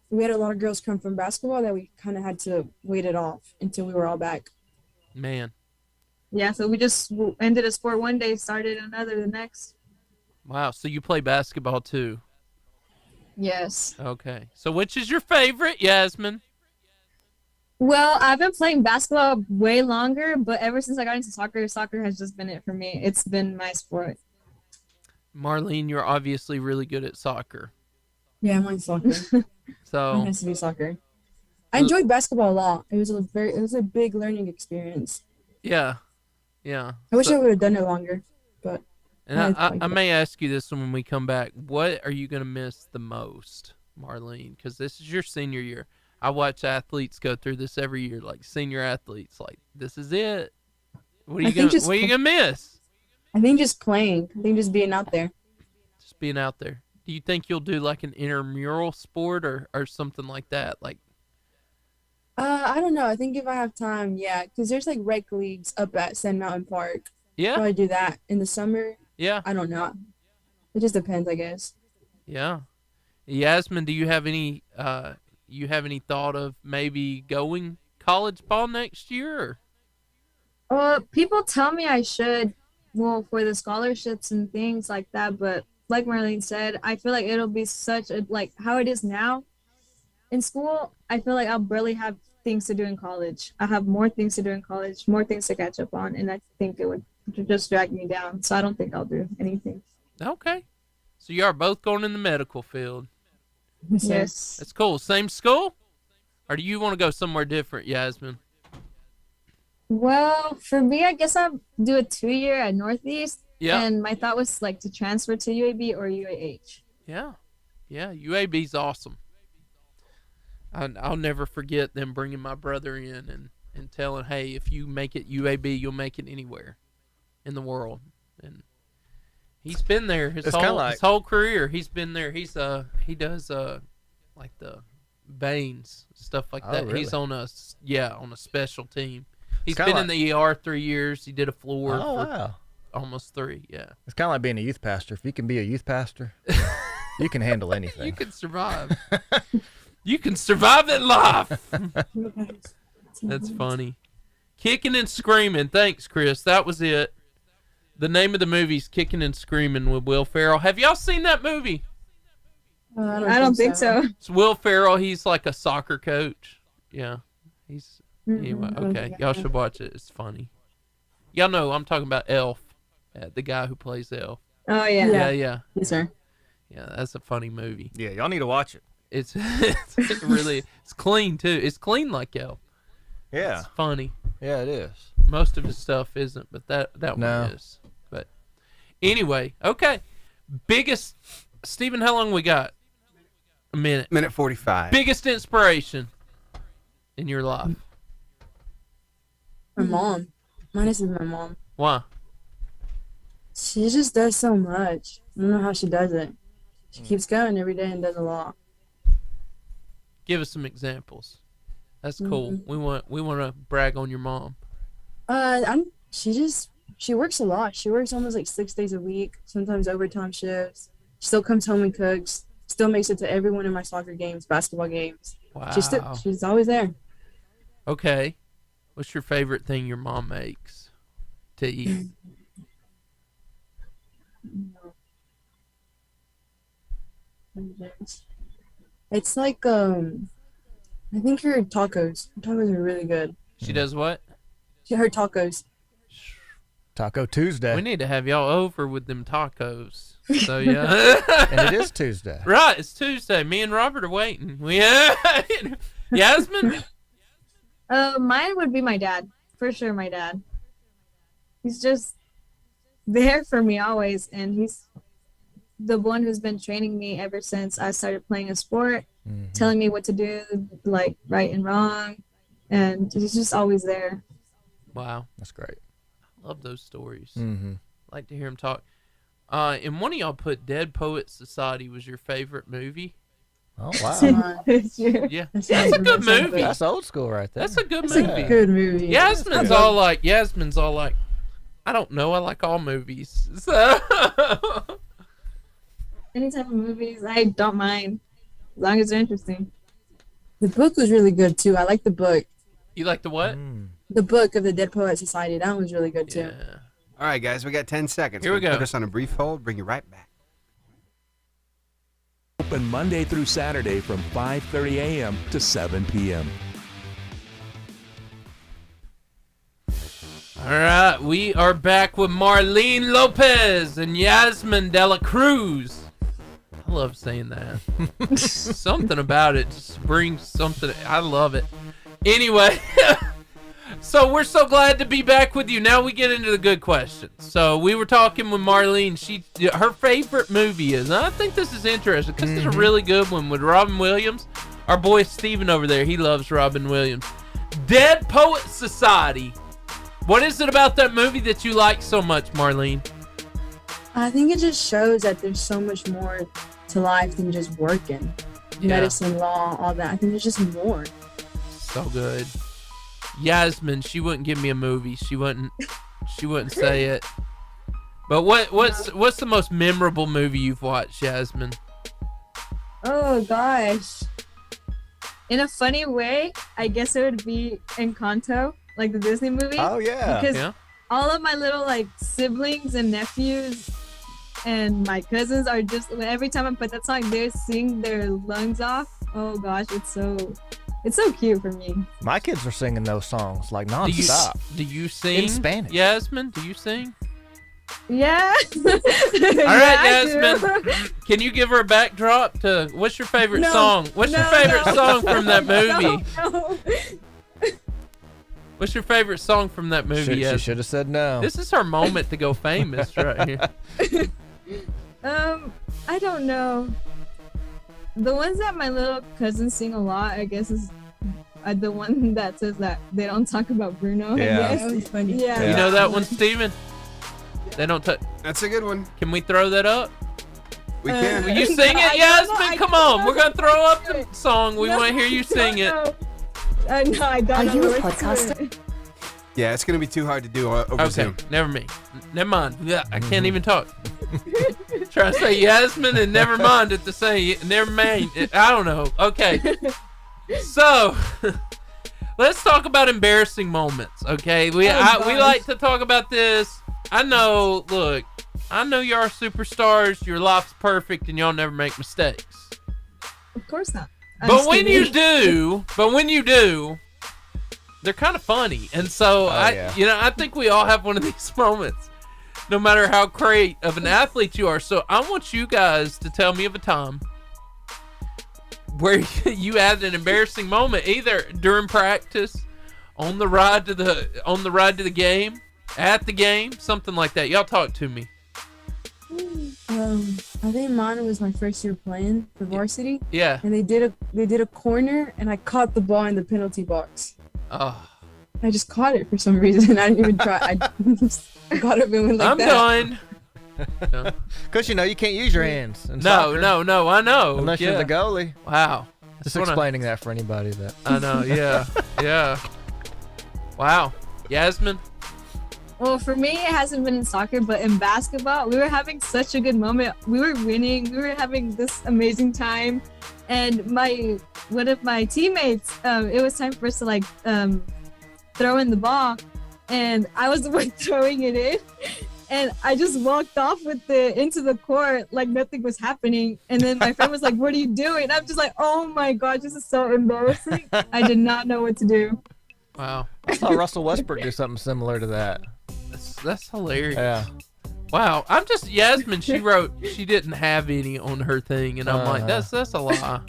We had a lot of girls come from basketball that we kind of had to wait it off until we were all back. Man. Yeah, so we just ended a sport one day, started another the next. Wow, so you play basketball too? Yes. Okay. So which is your favorite, Yasmin? Well, I've been playing basketball way longer, but ever since I got into soccer, soccer has just been it for me. It's been my sport. Marlene, you're obviously really good at soccer. Yeah, mine's soccer. So mine has to be soccer. I enjoyed basketball a lot. It was a big learning experience. Yeah. Yeah. I wish I would have done it longer, but. And I may ask you this when we come back. What are you going to miss the most, Marlene? Because this is your senior year. I watch athletes go through this every year, like senior athletes. Like, this is it. What are you gonna miss? I think just playing. I think just being out there. Just being out there. Do you think you'll do like an intramural sport or something like that? Like, I don't know. I think if I have time, yeah, because there's like rec leagues up at Sand Mountain Park. Yeah. Probably do that in the summer. Yeah. I don't know. It just depends, I guess. Yeah. Yasmin, do you have any thought of maybe going college ball next year? People tell me I should, for the scholarships and things like that, but like Marlene said, I feel like it'll be such a, like how it is now in school, I feel like I'll barely have things to do in college. I have more things to do in college, more things to catch up on, and I think it would just drag me down. So I don't think I'll do anything. Okay. So you are both going in the medical field. Yes. That's cool. Same school? Or do you want to go somewhere different, Yasmin? Well, for me, I guess I'll do a 2-year at Northeast. Yeah. And my thought was like to transfer to UAB or UAH. Yeah. Yeah, UAB's awesome. I'll never forget them bringing my brother in and telling, hey, if you make it UAB, you'll make it anywhere in the world. And he's been there his whole career. He's been there. He does like the veins, stuff like that. Really? He's on a special team. He's been in the ER 3 years. He did a floor for almost 3. Yeah. It's kind of like being a youth pastor. If you can be a youth pastor, you can handle anything. You can survive. You can survive that life. That's funny. Kicking and Screaming. Thanks, Chris. That was it. The name of the movie's Kicking and Screaming with Will Ferrell. Have y'all seen that movie? I don't think so. It's Will Ferrell. He's like a soccer coach. Yeah. Anyway, okay. Y'all should watch it. It's funny. Y'all know I'm talking about Elf. The guy who plays Elf. Oh, yeah. Yeah. Yes, sir. Yeah, that's a funny movie. Yeah, y'all need to watch it. It's clean, too. It's clean like Elf. Yeah. It's funny. Yeah, it is. Most of his stuff isn't, but that one is. But anyway, okay. Biggest, Stephen, how long we got? A minute. Minute 45. Biggest inspiration in your life? My mom. Mine is my mom. Why? She just does so much. I don't know how she does it. She keeps going every day and does a lot. Give us some examples. That's cool. We want to brag on your mom. She works a lot. She works almost like 6 days a week, sometimes overtime shifts. She still comes home and cooks. Still makes it to every one of my soccer games, basketball games. Wow. She's always there. Okay. What's your favorite thing your mom makes to eat? It's like I think her tacos. Her tacos are really good. She does what? Her tacos. Taco Tuesday. We need to have y'all over with them tacos. So yeah. And it is Tuesday. Right, it's Tuesday. Me and Robert are waiting. Yasmin? Mine would be my dad. For sure, my dad. He's just there for me always, and he's the one who's been training me ever since I started playing a sport. telling me what to do, like right and wrong, and he's just always there. Wow, that's great. I love those stories. Mm-hmm. I like to hear him talk. And one of y'all put Dead Poets Society was your favorite movie. Oh wow! Yeah, that's a good movie. That's old school right there. That's a good It's movie. a good movie. Yasmin's all like, I don't know. I like all movies. So Any type of movies, I don't mind, as long as they're interesting. The book was really good too. I like the book. You like the what? The book of the Dead Poet Society. That one was really good too. All right, guys, we got 10 seconds. Here we go. Put us on a brief hold. Bring you right back. Open Monday through Saturday from 5:30 a.m. to 7 p.m. All right, we are back with Marlene Lopez and Yasmin de la Cruz. I love saying that. Something about it just brings something. I love it. Anyway, so we're so glad to be back with you. Now we get into the good questions. So we were talking with Marlene. Her favorite movie is, and I think this is interesting because it's a really good one with Robin Williams. Our boy Steven over there, he loves Robin Williams. Dead Poet Society. What is it about that movie that you like so much, Marlene? I think it just shows that there's so much more to life than just working. Medicine, law, all that. I think there's just more. So good. Yasmin, she wouldn't give me a movie. She wouldn't say it. But what's the most memorable movie you've watched, Yasmin? Oh gosh. In a funny way, I guess it would be Encanto, like the Disney movie. Oh yeah. Because all of my little like siblings and nephews and my cousins are just, every time I put that song, they sing their lungs off. Oh gosh, it's so cute for me. My kids are singing those songs like nonstop. Do you sing in Spanish? Yasmin, do you sing? Yeah. All right, Yasmin. Can you give her a backdrop to what's your favorite song? What's your favorite song from that movie? No. What's your favorite song from that movie? She should have said no. This is her moment to go famous right here. I don't know. The ones that my little cousins sing a lot, I guess, is the one that says that they don't talk about Bruno. Yeah. I guess. That was funny. Yeah. You know that one, Steven? They don't touch. That's a good one. Can we throw that up? We can. Will you sing it, Yasmin? Come on. We're going to throw up the song. We want to hear you sing it. No, I don't know. Are you a the words to podcaster? it. Yeah, it's going to be too hard to do over Zoom. Never mind. Yeah, I can't even talk. Try to say Yasmin and never mind at the same. Never mind. I don't know. Okay. So, let's talk about embarrassing moments. Okay, we like to talk about this. I know. Look, I know y'all are superstars. Your life's perfect, and y'all never make mistakes. Of course not. But when you do, they're kind of funny. And so I think we all have one of these moments, no matter how great of an athlete you are. So I want you guys to tell me of a time where you had an embarrassing moment, either during practice, on the ride to the game, at the game, something like that. Y'all talk to me. I think mine was my first year playing for varsity. Yeah. And they did a corner, and I caught the ball in the penalty box. Oh. I just caught it for some reason. I didn't even try. I just got it and went like that. I'm done. Because you can't use your hands. In No, soccer, I know. Unless you're the goalie. Wow. Just explaining that for anybody that. I know. Yeah. Yeah. Wow. Yasmin. Well, for me, it hasn't been in soccer, but in basketball, we were having such a good moment. We were winning. We were having this amazing time. And one of my teammates, it was time for us to throw in the ball. And I was the one throwing it in. And I just walked off with it into the court like nothing was happening. And then my friend was like, "What are you doing?" And I'm just like, "Oh my gosh, this is so embarrassing." I did not know what to do. Wow. I saw Russell Westbrook do something similar to that. That's hilarious. Yeah. Wow. Yasmin, she wrote she didn't have any on her thing, and I'm like, that's a lie.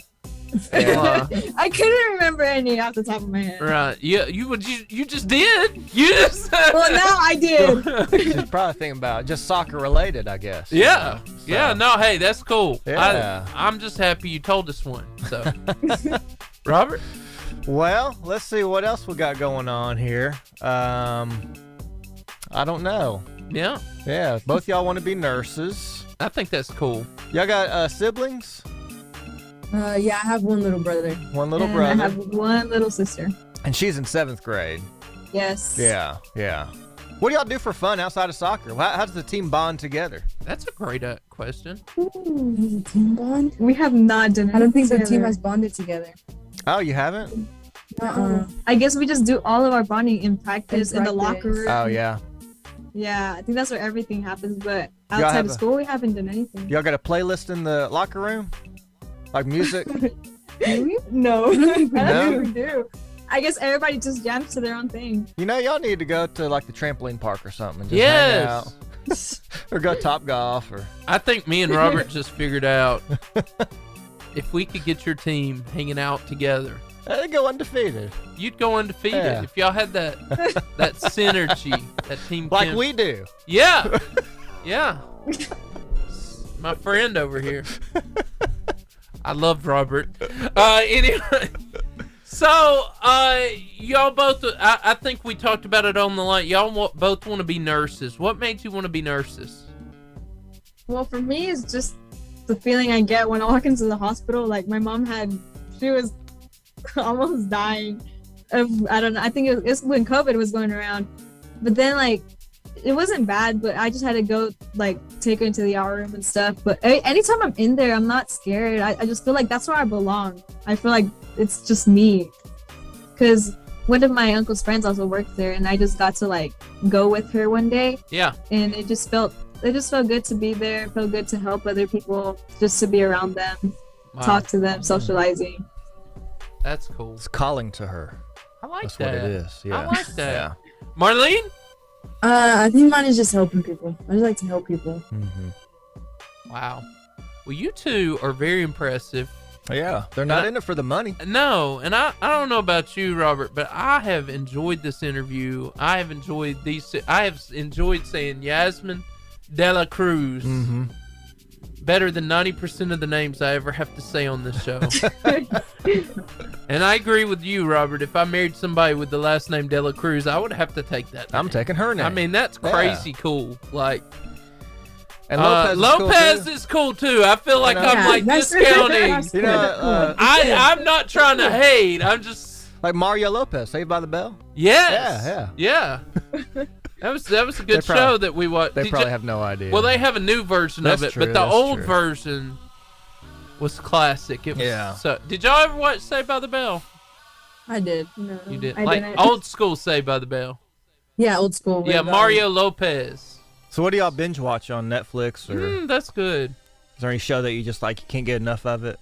I couldn't remember any off the top of my head. Right. Yeah. You just did. You just. Well, now I did. She's probably thinking about just soccer related, I guess. Yeah. Yeah. No. Hey, that's cool. Yeah. I'm just happy you told us one. So, Robert. Well, let's see what else we got going on here. I don't know. Yeah. Yeah. Both y'all want to be nurses. I think that's cool. Y'all got siblings? Yeah, I have one little brother. One little And brother. I have one little sister. And she's in 7th grade. Yes. Yeah. Yeah. What do y'all do for fun outside of soccer? How does the team bond together? That's a great question. Ooh, team bond? We have not done it. I don't think the team together. has bonded together. Oh, you haven't? I guess we just do all of our bonding in practice in the locker room. Oh, yeah. Yeah, I think that's where everything happens. But Y'all outside have of a- school, we haven't done anything. Y'all got a playlist in the locker room? Like music? No, I don't No? think we do. I guess everybody just jams to their own thing. You know, y'all need to go to like the trampoline park or something and just hang out. Yes. Or go top golf or I think me and Robert just figured out if we could get your team hanging out together, they go undefeated. you'd go undefeated. Yeah. If y'all had that synergy, that team Like chem- we do. Yeah. Yeah. My friend over here. I love Robert. Anyway. So, y'all both, I think we talked about it on the line. Y'all both want to be nurses. What made you want to be nurses? Well, for me, it's just the feeling I get when I walk into the hospital. Like my mom she was almost dying of, I don't know, I think it was when COVID was going around. But then like, it wasn't bad, but I just had to go like take her into the ER room and stuff. But anytime I'm in there, I'm not scared. I just feel like that's where I belong. I feel like it's just me. Because one of my uncle's friends also worked there, and I just got to like go with her one day. Yeah. And it just felt good to be there. It felt good to help other people, just to be around them, talk to them, socializing. That's cool. It's calling to her. I like That's that. what it is. Yeah. I like that. Yeah. Marlene? I think mine is just helping people. I just like to help people. Wow. Well, you two are very impressive. Yeah, they're not in it for the money. No, and I don't know about you, Robert, but I have enjoyed this interview. I have enjoyed saying Yasmin De La Cruz better than 90% of the names I ever have to say on this show. And I agree with you, Robert. If I married somebody with the last name De La Cruz, I would have to take that name. I'm taking her name. I mean, that's crazy cool. Like, and Lopez is cool too. I feel like I'm like discounting. You know, I'm not trying to hate. I'm just like Mario Lopez, Saved by the Bell. Yes. Yeah. That was a good show that we watched. They probably have no idea. Well, they have a new version of it, true, but the that's old true. version was classic. It was Yeah. So, did y'all ever watch Saved by the Bell? I did. No, You did. I Like didn't. old school Saved by the Bell. Yeah, old school. Yeah, with, Mario Lopez. So what do y'all binge watch on Netflix or That's good. is there any show that you just like you can't get enough of it?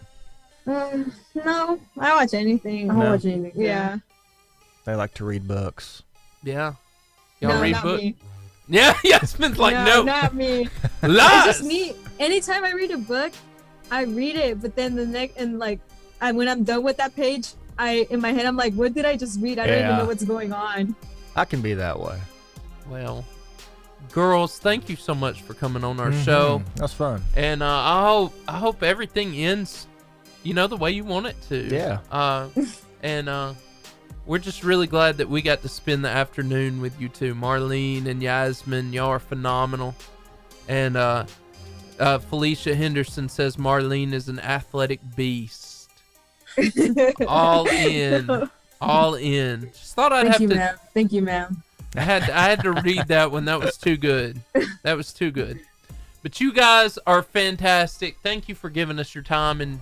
No, I watch anything. I'll watch anything. Yeah. They like to read books. Yeah. Y'all No, read not books? me. Yeah, Yasmin's like, no. Not me. It's Lies. just me. Anytime I read a book, I read it, but then when I'm done with that page, in my head I'm like, what did I just read? I don't even Yeah. know what's going on. I can be that way. Well, girls, thank you so much for coming on our show. That's fun. And I hope everything ends, the way you want it to. Yeah. And we're just really glad that we got to spend the afternoon with you two, Marlene and Yasmin. Y'all are phenomenal. And Felicia Henderson says Marlene is an athletic beast. All in. All in. Just thought I'd Thank you, have to. ma'am. Thank you, ma'am. I had to read that one. That was too good. That was too good. But you guys are fantastic. Thank you for giving us your time and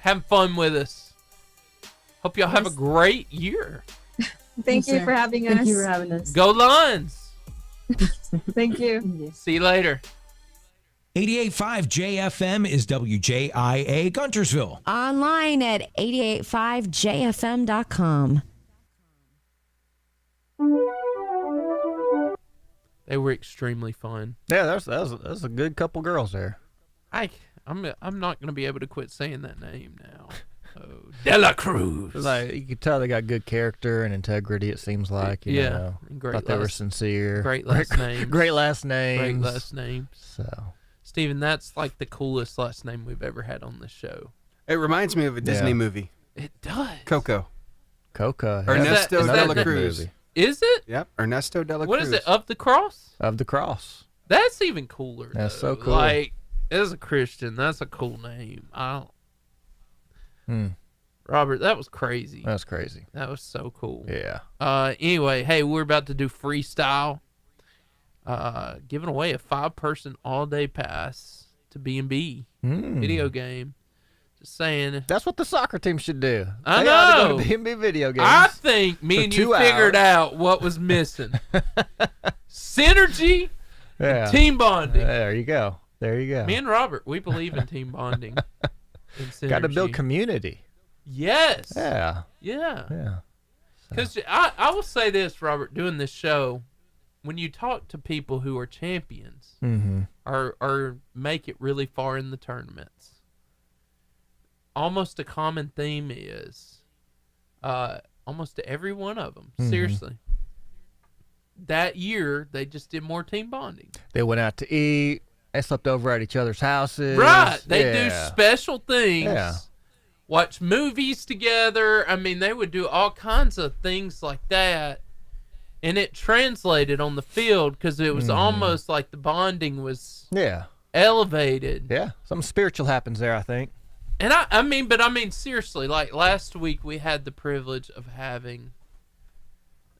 having fun with us. Hope y'all have a great year. Thank you for having us. Thank you for having us. Go Lions. Thank you. See you later. 88.5 JFM is WJIA Guntersville. Online at 885jfm.com. They were extremely fun. Yeah, that was a good couple girls there. I'm not gonna be able to quit saying that name now. De La Cruz. Like you could tell they got good character and integrity. It seems like you know. Great Thought they were sincere. Great last names. Great last names. Great last names. So, Steven, that's like the coolest last name we've ever had on this show. It reminds me of a Disney movie. It does. Coco. Ernesto de la Cruz. Movie. Is it? Yep. Ernesto de la Cruz. What is it? Of the Cross? Of the Cross. That's even cooler. That's though. so cool. Like, as a Christian, that's a cool name. Robert, that was crazy. That's crazy. That was so cool. Yeah. Anyway, hey, we're about to do freestyle. Giving away a 5-person all-day pass to B&B Video Game. Just saying. That's what the soccer team should do. I They ought to know. go to B&B Video Games. I think me and you figured out what was missing. Synergy and team bonding. There you go. There you go. Me and Robert, we believe in team bonding. Got to build community. Yes. Yeah. Yeah. Yeah. Because I will say this, Robert, doing this show, when you talk to people who are champions or make it really far in the tournaments, almost a common theme is almost every one of them, seriously, that year they just did more team bonding. They went out to eat. They slept over at each other's houses. Right. They do special things. Yeah. Watch movies together. I mean, they would do all kinds of things like that. And it translated on the field because it was almost like the bonding was elevated. Yeah. Something spiritual happens there, I think. And I mean, seriously, like last week we had the privilege of having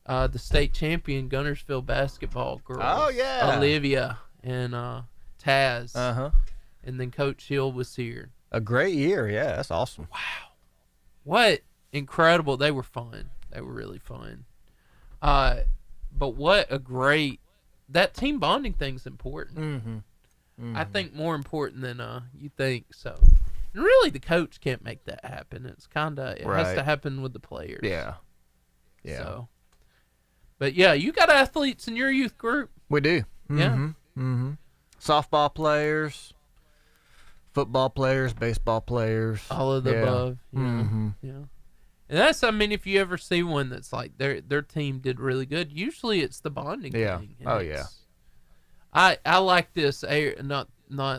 the state champion Guntersville basketball girls. Oh, yeah. Olivia and Taz. And then Coach Hill was here. A great year. Yeah, that's awesome. Wow. What incredible. They were fun. They were really fun. But what a great, that team bonding thing's important. I think more important than you think. So, and really, the coach can't make that happen. It's kind of, it has to happen with the players. Yeah. Yeah. So, but yeah, you got athletes in your youth group. We do. Yeah. Softball players, football players, baseball players. All of the above. Yeah. And that's, I mean, if you ever see one that's like their team did really good, usually it's the bonding thing. And Oh, yeah. I like this, not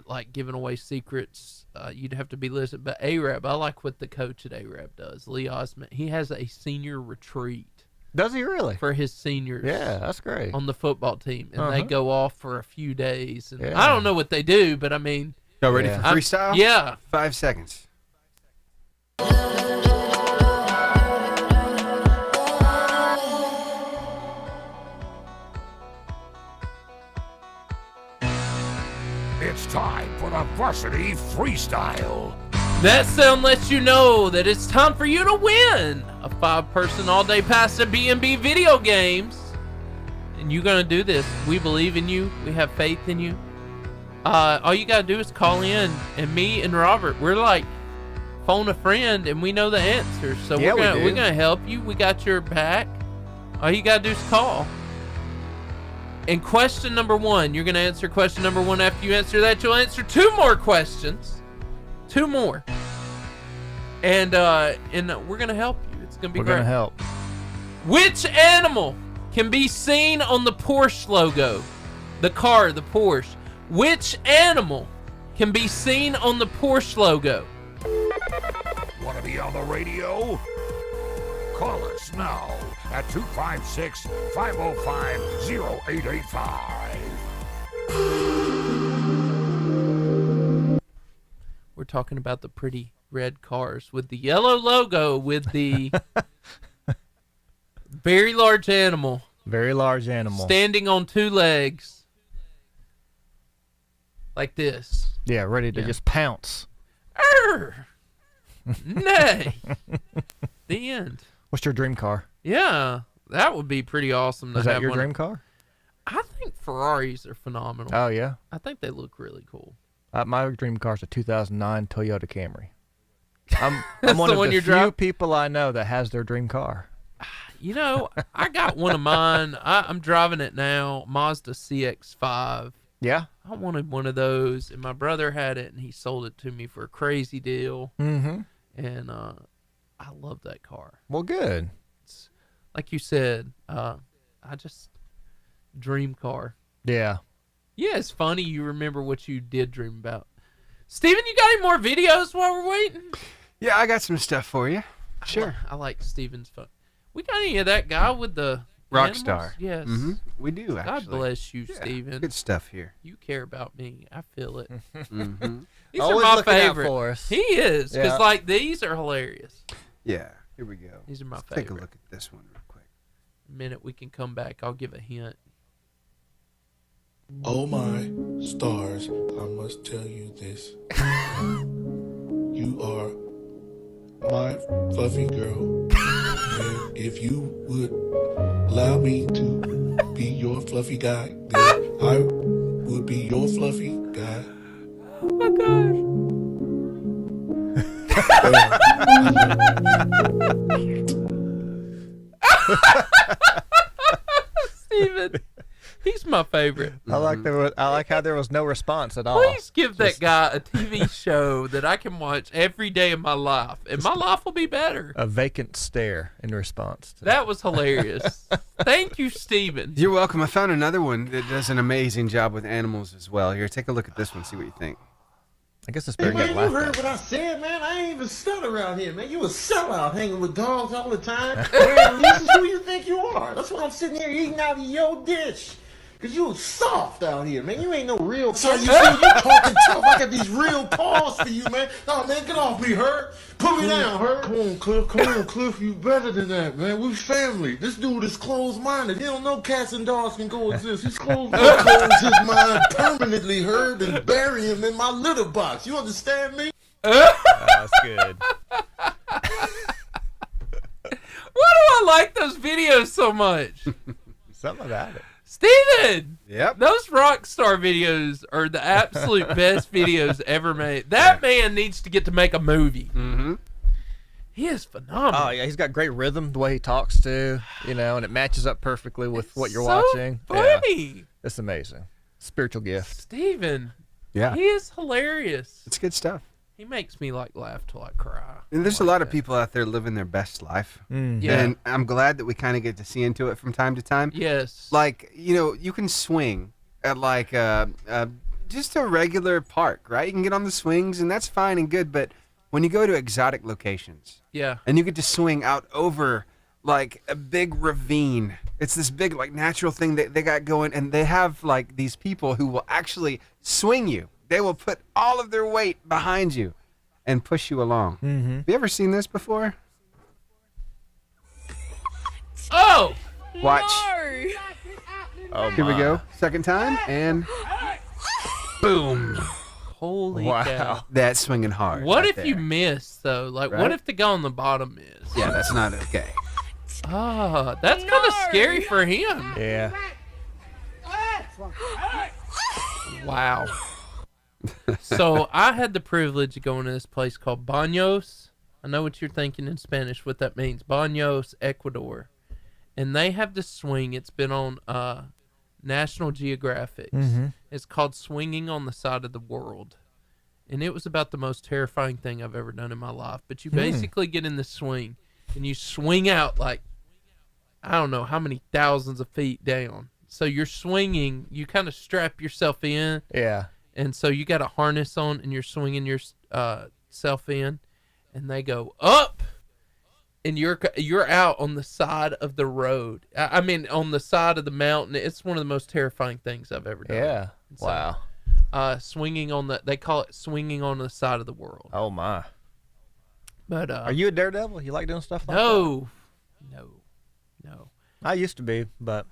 like giving away secrets. You'd have to be listening, but Arab, I like what the coach at Arab does, Lee Osmond. He has a senior retreat. Does he really? For his seniors. Yeah, that's great. On the football team. And they go off for a few days. And I don't know what they do, but I mean. Y'all ready for freestyle? Yeah. 5 seconds. It's time for the varsity freestyle. That sound lets you know that it's time for you to win a 5-person all-day pass to B&B Video Games. And you're going to do this. We believe in you. We have faith in you. All you got to do is call in. And me and Robert, we're like phone a friend and we know the answers. So we're going to help you. We got your back. All you got to do is call. And question number 1, you're going to answer question number 1. After you answer that, you'll answer 2 more questions. 2 more. And we're going to help you. It's going to be great. We're going to help. Which animal can be seen on the Porsche logo? The car, the Porsche. Which animal can be seen on the Porsche logo? Want to be on the radio? Call us now at 256-505-0885. We're talking about the pretty red cars with the yellow logo with the very large animal. Very large animal. Standing on 2 legs. Like this. Yeah, ready to just pounce. Nay. The end. What's your dream car? Yeah, that would be pretty awesome to Is have that your one. dream car? I think Ferraris are phenomenal. Oh, yeah? I think they look really cool. My dream car is a 2009 Toyota Camry. I'm That's one the of one the you few drive? people I know that has their dream car. You know, I got one of mine. I'm driving it now, Mazda CX-5. Yeah? I wanted one of those, and my brother had it, and he sold it to me for a crazy deal. Mm-hmm. And I love that car. Well, good. It's, like you said, dream car. Yeah. Yeah, it's funny you remember what you did dream about. Steven, you got any more videos while we're waiting? Yeah, I got some stuff for you. Sure. I like Steven's phone. We got any of that guy with the Rockstar? Yes. Mm-hmm. We do, God actually. bless you, Steven. Good stuff here. You care about me. I feel it. Mm-hmm. These Always are my looking out favorite. for us. He is. Because, Yeah. like, these are hilarious. Yeah, here we go. These are my Let's favorite. Take a look at this one real quick. The minute we can come back, I'll give a hint. Oh my stars, I must tell you this. You are my fluffy girl. And if you would allow me to be your fluffy guy, then I would be your fluffy guy. Oh my gosh. Steven. He's my favorite. I like how there was no response at all. Please give that guy a TV show that I can watch every day of my life, and my life will be better. A vacant stare in response. That was hilarious. Thank you, Steven. You're welcome. I found another one that does an amazing job with animals as well. Here, take a look at this one. See what you think. I guess it's Hey, better man, get you laughed heard at. what I said, man. I ain't even stuck around here, man. You a sellout hanging with dogs all the time. Man, this is who you think you are. That's why I'm sitting here eating out of your dish. Cause you soft out here, man. You ain't no real tough. You talking tough. I got these real paws for you, man. No, man, get off me, Hurt. Put me down, Hurt. Come on, Cliff. Come on, Cliff. You better than that, man. We family. This dude is closed-minded. He don't know cats and dogs can coexist. He's closed-minded. Close his mind permanently, Hurt, and bury him in my litter box. You understand me? That's good. Why do I like those videos so much? Something about it. Steven! Yep. Those Rockstar videos are the absolute best videos ever made. That man needs to get to make a movie. Mm-hmm. He is phenomenal. Oh, yeah, he's got great rhythm, the way he talks too, and it matches up perfectly with what you're so watching. funny. Yeah. It's amazing. Spiritual gift. Steven. Yeah. He is hilarious. It's good stuff. He makes me laugh till I cry. And there's a lot of people out there living their best life. Yeah. And I'm glad that we kind of get to see into it from time to time. Yes. Like, you can swing at like just a regular park, right? You can get on the swings and that's fine and good. But when you go to exotic locations Yeah. and you get to swing out over like a big ravine, it's this big like natural thing that they got going, and they have like these people who will actually swing you. They will put all of their weight behind you and push you along. Mm-hmm. Have you ever seen this before? Oh! Watch. Oh, Here we go. Second time, and boom. Holy Wow. cow. That's swinging hard. What right if you there. miss, though? Like, what Right? if the guy on the bottom is? Yeah, that's not okay. Oh, that's kind of scary for him. Yeah. Wow. So I had the privilege of going to this place called Baños. I know what you're thinking in Spanish, what that means. Baños, Ecuador. And they have this swing. It's been on National Geographic. Mm-hmm. It's called Swinging on the Side of the World. And it was about the most terrifying thing I've ever done in my life. But you basically get in the swing and you swing out like, I don't know how many thousands of feet down. So you're swinging, you kind of strap yourself in. Yeah. And so you got a harness on and you're swinging yourself in, and they go up, and you're out on the side of the road. I mean, on the side of the mountain. It's one of the most terrifying things I've ever done. Yeah. So, Wow. Swinging on they call it swinging on the side of the world. Oh my. But Are you a daredevil? You like doing stuff like no. I used to be, but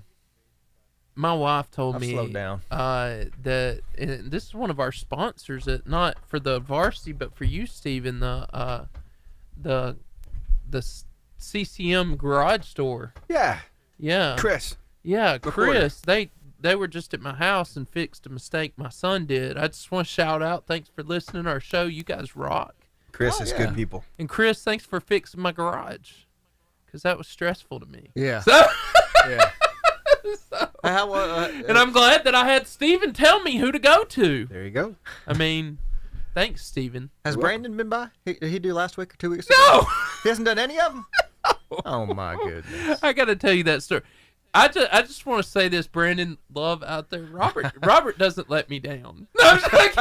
my wife told I've me slowed down. That, and this is one of our sponsors, that not for the varsity, but for you, Steven, the CCM garage store. Yeah. Yeah. Chris. Yeah, Recorder. Chris. They were just at my house and fixed a mistake my son did. I just want to shout out, thanks for listening to our show. You guys rock. Chris is good people. And Chris, thanks for fixing my garage, because that was stressful to me. Yeah. So, Yeah. and I'm glad that I had Steven tell me who to go to. There you go. I mean, Thanks, Steven. Has Brandon been by? Did he do last week or 2 weeks No! ago? He hasn't done any of them? No. Oh, my goodness. I got to tell you that story. I just want to say this, Brandon Love out there. Robert doesn't let me down. No, I'm just like,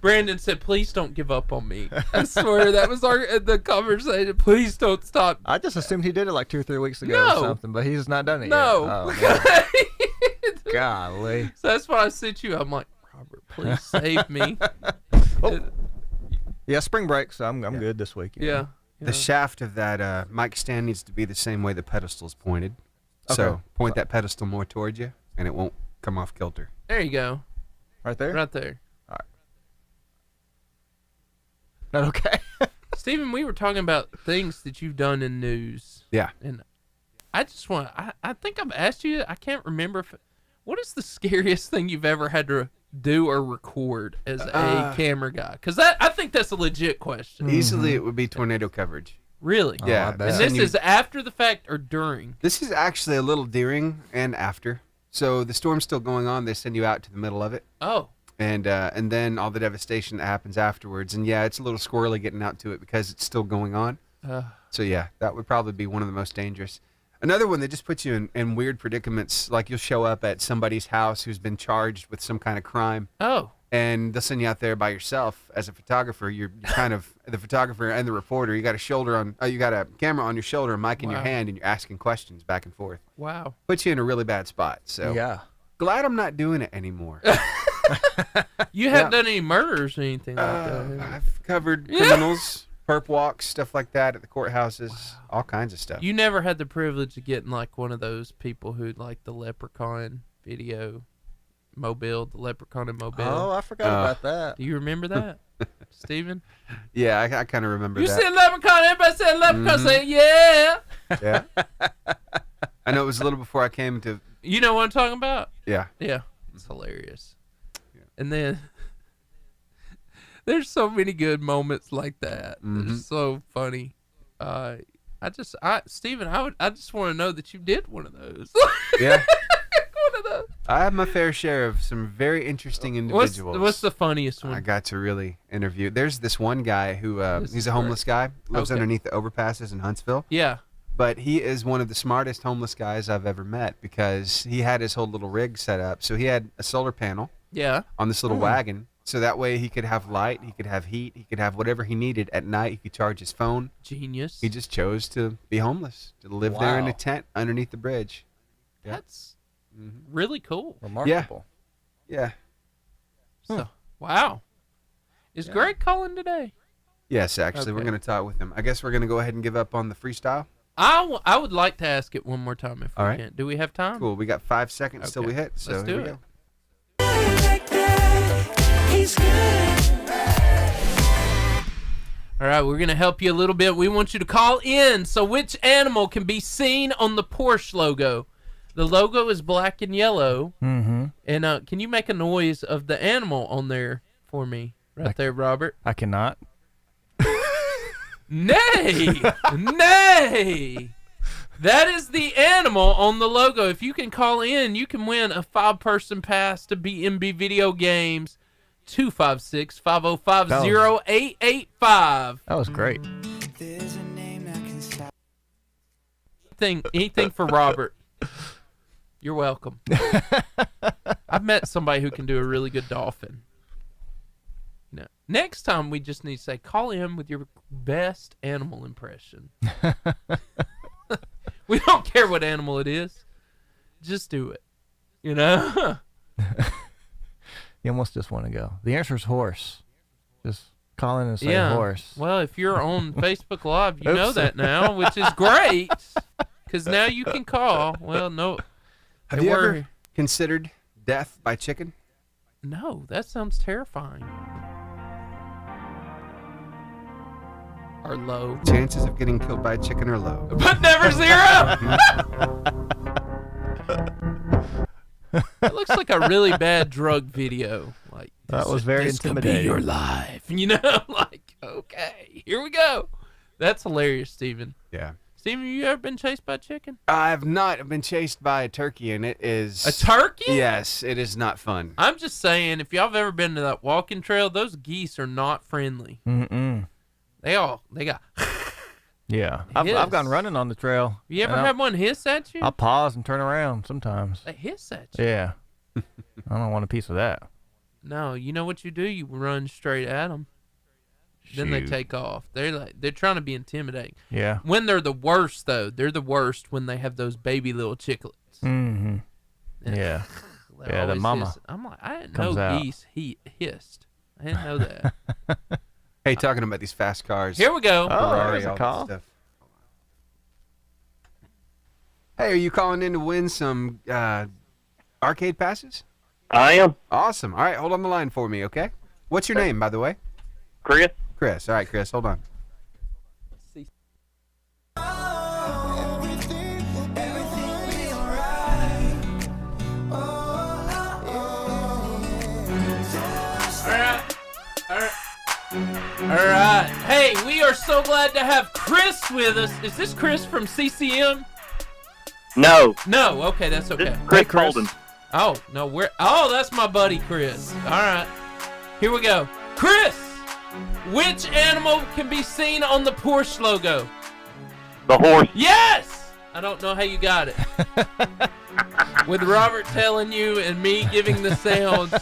Brandon said, please don't give up on me. I swear that was the conversation. Please don't stop. I just assumed he did it like 2 or 3 weeks ago or something, but he's not done it no. yet. Oh, golly. So that's why I sent you. I'm like, Robert, please save me. Yeah, spring break, so I'm good this week. Yeah. The shaft of that mic stand needs to be the same way the pedestal's pointed. So point that pedestal more towards you, and it won't come off kilter. There you go. Right there? Right there. All right. Not okay? Steven, we were talking about things that you've done in news. Yeah. And I just want I think I've asked you, I can't remember what is the scariest thing you've ever had to do or record as a camera guy? Because I think that's a legit question. Easily it would be tornado coverage. Really? Yeah. And this is after the fact or during? This is actually a little during and after. So the storm's still going on. They send you out to the middle of it. Oh. And then all the devastation that happens afterwards. And yeah, it's a little squirrely getting out to it because it's still going on. So yeah, that would probably be one of the most dangerous. Another one that just puts you in weird predicaments, like you'll show up at somebody's house who's been charged with some kind of crime. Oh. And they'll send you out there by yourself as a photographer. You're kind of the photographer and the reporter. You got you got a camera on your shoulder, a mic in your hand, and you're asking questions back and forth. Wow. Puts you in a really bad spot. So yeah. Glad I'm not doing it anymore. You haven't done any murders or anything like that? I've covered criminals, perp walks, stuff like that at the courthouses, all kinds of stuff. You never had the privilege of getting like one of those people who like the Leprechaun video, Mobile, the Leprechaun in Mobile. Oh, I forgot about that. Do you remember that, Steven? Yeah, I kind of remember you that. You said Leprechaun, everybody said Leprechaun, say yeah. Yeah. I know it was a little before I came to... You know what I'm talking about? Yeah. Yeah, it's hilarious. Yeah. And then... There's so many good moments like that. They're so funny. Steven, I just want to know that you did one of those. Yeah. One of those. I have my fair share of some very interesting individuals. What's the funniest one? I got to really interview. There's this one guy who he's a homeless guy, lives underneath the overpasses in Huntsville. Yeah. But he is one of the smartest homeless guys I've ever met because he had his whole little rig set up. So he had a solar panel on this little wagon. So that way he could have light, he could have heat, he could have whatever he needed at night. He could charge his phone. Genius. He just chose to be homeless, to live there in a tent underneath the bridge. Yeah. That's really cool. Remarkable. Yeah. So, wow. Is Greg calling today? Yes, actually. We're going to talk with him. I guess we're going to go ahead and give up on the freestyle. I would like to ask it one more time if we can. Do we have time? Cool. We got 5 seconds till we hit. So let's do here it. We go. All right, we're going to help you a little bit. We want you to call in. So which animal can be seen on the Porsche logo? The logo is black and yellow. Mm-hmm. And can you make a noise of the animal on there for me? Right there, Robert. I cannot. Nay! Nay! That is the animal on the logo. If you can call in, you can win a 5-person pass to B&B Video Games. 256-505-0885. That was great. Anything for Robert. You're welcome. I've met somebody who can do a really good dolphin. No. Next time, we just need to say, call in with your best animal impression. We don't care what animal it is. Just do it. You know? You almost just want to go. The answer is horse. Just call in and say horse. Well, if you're on Facebook Live, you know that now, which is great. Because now you can call. Well, no. Have you ever considered death by chicken? No, that sounds terrifying. Are low. Chances of getting killed by a chicken are low. But never zero! It looks like a really bad drug video. Like that was very intimidating. Could be your life. You know, like, okay, here we go. That's hilarious, Steven. Yeah. Steven, you ever been chased by a chicken? I have not been chased by a turkey, and it is... A turkey? Yes, it is not fun. I'm just saying, if y'all have ever been to that walking trail, those geese are not friendly. They got... Yeah, I've gone running on the trail. You ever had one hiss at you? I'll pause and turn around sometimes. They hiss at you? Yeah. I don't want a piece of that. No, you know what you do? You run straight at them. Then they take off. They're trying to be intimidating. Yeah. When they're the worst, though, they're the worst when they have those baby little chicklets. Mm-hmm. Yeah. Yeah, the mama. Hiss. I'm like, I didn't know geese hissed. I didn't know that. Hey, talking about these fast cars. Here we go. Oh, Ferrari, there's a all that call. stuff. Hey, are you calling in to win some arcade passes? I am. Awesome. All right, hold on the line for me, okay? What's your name, by the way? Chris. Chris. All right, Chris, hold on. All right. Hey, we are so glad to have Chris with us. Is this Chris from CCM? No. No. Okay, that's okay. This is Chris Holden. Oh no, that's my buddy Chris. All right. Here we go. Chris, which animal can be seen on the Porsche logo? The horse. Yes. I don't know how you got it. With Robert telling you and me giving the sounds.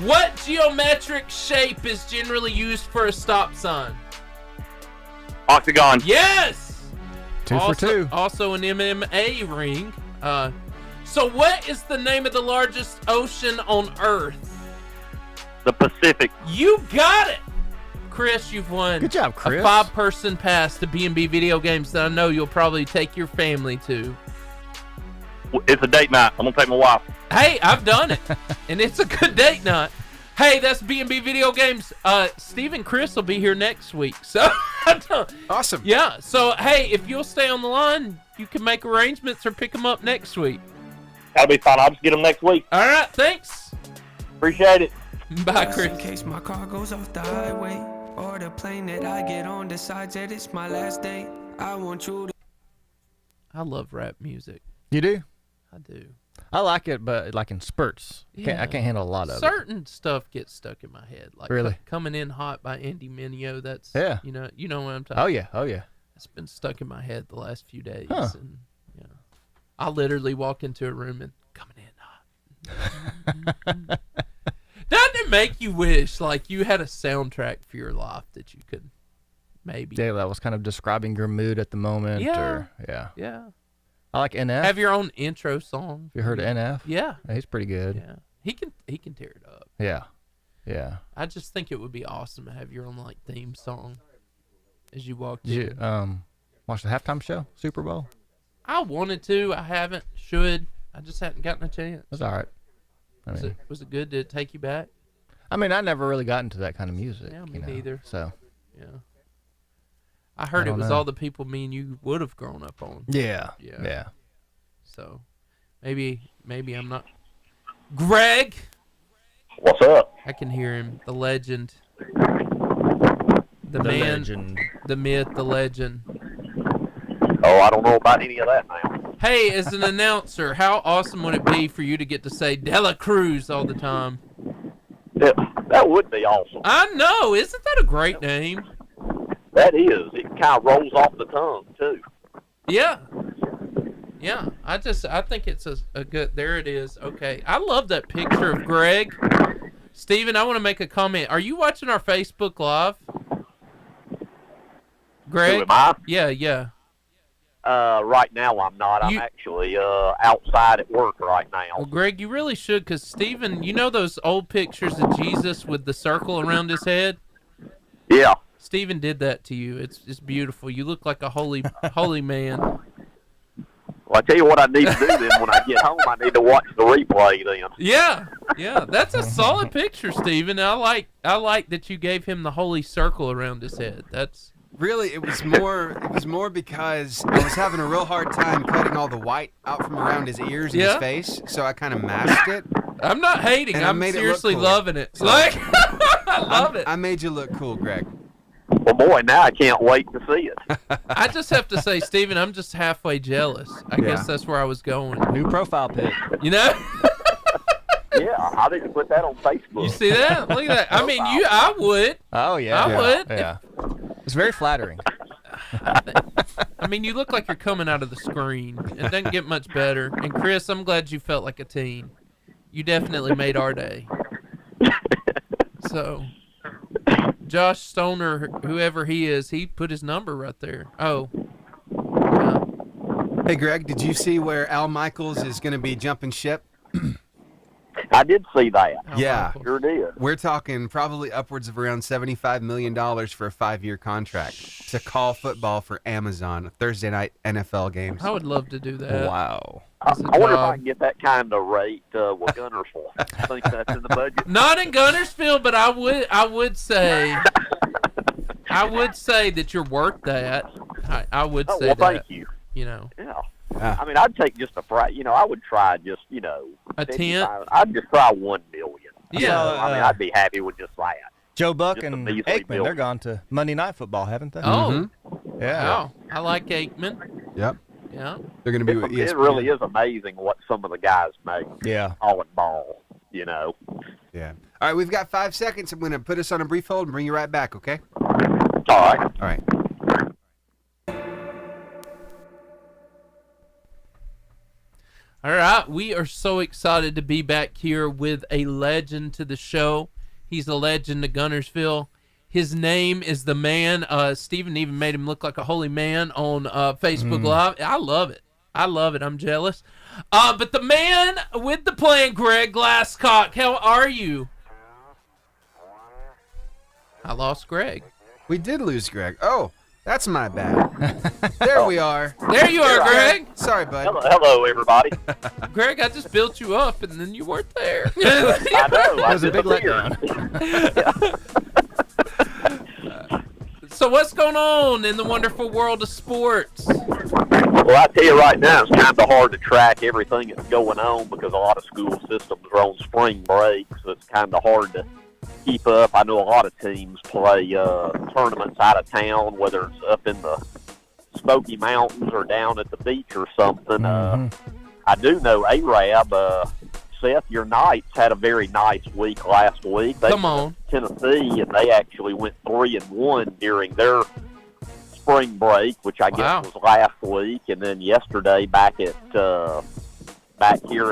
What geometric shape is generally used for a stop sign? Octagon. Yes! Two for two. Also an MMA ring. So what is the name of the largest ocean on Earth? The Pacific. You got it! Chris, you've won. Good job, Chris. A 5-person pass to B&B Video Games that I know you'll probably take your family to. It's a date night. I'm going to take my wife. Hey, I've done it, and it's a good date night. Hey, that's B&B Video Games. Steve and Chris will be here next week. So awesome. Yeah. So hey, if you'll stay on the line, you can make arrangements or pick them up next week. That'll be fine. I'll just get them next week. All right. Thanks. Appreciate it. Bye, Chris. In case my car goes off the highway or the plane that I get on decides that it's my last day, I want you to. I love rap music. You do? I do. I like it, but like in spurts. Yeah. I can't handle a lot of it. Certain stuff gets stuck in my head. Like Really? Coming In Hot by Andy Mineo. That's Yeah. You know what I'm talking. Oh yeah, oh yeah. It's been stuck in my head the last few days. Huh. And yeah, I literally walk into a room and Coming In Hot. Doesn't it make you wish like you had a soundtrack for your life that you could maybe? Yeah, that was kind of describing your mood at the moment. Yeah. Or, yeah. Yeah. I like NF. Have your own intro song. You heard of NF? Yeah. He's pretty good. Yeah. He can tear it up. Yeah. Yeah. I just think it would be awesome to have your own like theme song as you walk Did you in. watch the halftime show, Super Bowl? I wanted to. I haven't. Should. I just hadn't gotten a chance. That's all right. Was it good? Did it take you back? I mean, I never really got into that kind of music. Yeah, me neither. So. Yeah. I heard I it don't was know. all the people me and you would have grown up on. Yeah. Yeah. Yeah. So, maybe I'm not. Greg. What's up? I can hear him. The legend. The man. Legend. The myth. The legend. Oh, I don't know about any of that now. Hey, as an announcer, how awesome would it be for you to get to say Dela Cruz all the time? Yeah, that would be awesome. I know. Isn't that a great name? That is. It kind of rolls off the tongue, too. Yeah. Yeah. I think it's a good. There it is. Okay. I love that picture of Greg. Steven, I want to make a comment. Are you watching our Facebook Live? Greg? Who am I? Yeah. Right now I'm not. I'm actually outside at work right now. Well, Greg, you really should, because Steven, you know those old pictures of Jesus with the circle around his head? Yeah. Steven did that to you. It's beautiful. You look like a holy man. Well, I tell you what I need to do then when I get home. I need to watch the replay then. Yeah. That's a solid picture, Steven. I like that you gave him the holy circle around his head. That's really it was more because I was having a real hard time cutting all the white out from around his ears and his face, so I kind of masked it. I'm not hating. And I'm made it look seriously cool. loving it. So, like I love it. I made you look cool, Greg. Well, boy, now I can't wait to see it. I just have to say, Steven, I'm just halfway jealous. I guess that's where I was going. New profile pic. You know? Yeah, I need to put that on Facebook. You see that? Look at that. I mean, I would. Oh, yeah. I would. Yeah. It's very flattering. I mean, you look like you're coming out of the screen. It doesn't get much better. And, Chris, I'm glad you felt like a teen. You definitely made our day. So, Josh Stoner, whoever he is, he put his number right there. Oh. Hey, Greg, did you see where Al Michaels is going to be jumping ship? I did see that. Yeah. Sure did. We're talking probably upwards of around $75 million for a 5-year contract to call football for Amazon, Thursday night NFL games. I would love to do that. Wow. I wonder if I can get that kind of rate with Gunnersville. I think that's in the budget. Not in Gunnersville, but I would say that you're worth that. I would say that. Thank you. You know. Yeah. I mean, I'd take just I would try just, a tenth. I'd just try $1 million. Yeah. I mean, I'd be happy with just that. Joe Buck Just and a measly Aikman, bill. they're gone to Monday Night Football, haven't they? Oh. Yeah. Wow. I like Aikman. Yep. Yeah. They're going to be with ESPN. It really is amazing what some of the guys make. Yeah. All in ball, Yeah. All right, we've got 5 seconds. I'm going to put us on a brief hold and bring you right back, okay? All right. All right. All right, we are so excited to be back here with a legend to the show. He's a legend to Gunnersville. His name is the man. Steven even made him look like a holy man on Facebook Live. I love it. I'm jealous. But the man with the plan, Greg Glasscock, how are you? I lost Greg. We did lose Greg. Oh, that's my bad. There we are. There you are, Greg. Sorry, bud. Hello, everybody. Greg, I just built you up, and then you weren't there. I know. That was a big letdown. So what's going on in the wonderful world of sports? Well, I tell you right now, it's kind of hard to track everything that's going on because a lot of school systems are on spring break, so it's kind of hard to keep up. I know a lot of teams play tournaments out of town, whether it's up in the Smoky Mountains or down at the beach or something. I do know Arab, Seth, your Knights had a very nice week last week. They Come on. Tennessee, and they actually went 3-1 during their spring break, which I guess was last week, and then yesterday back here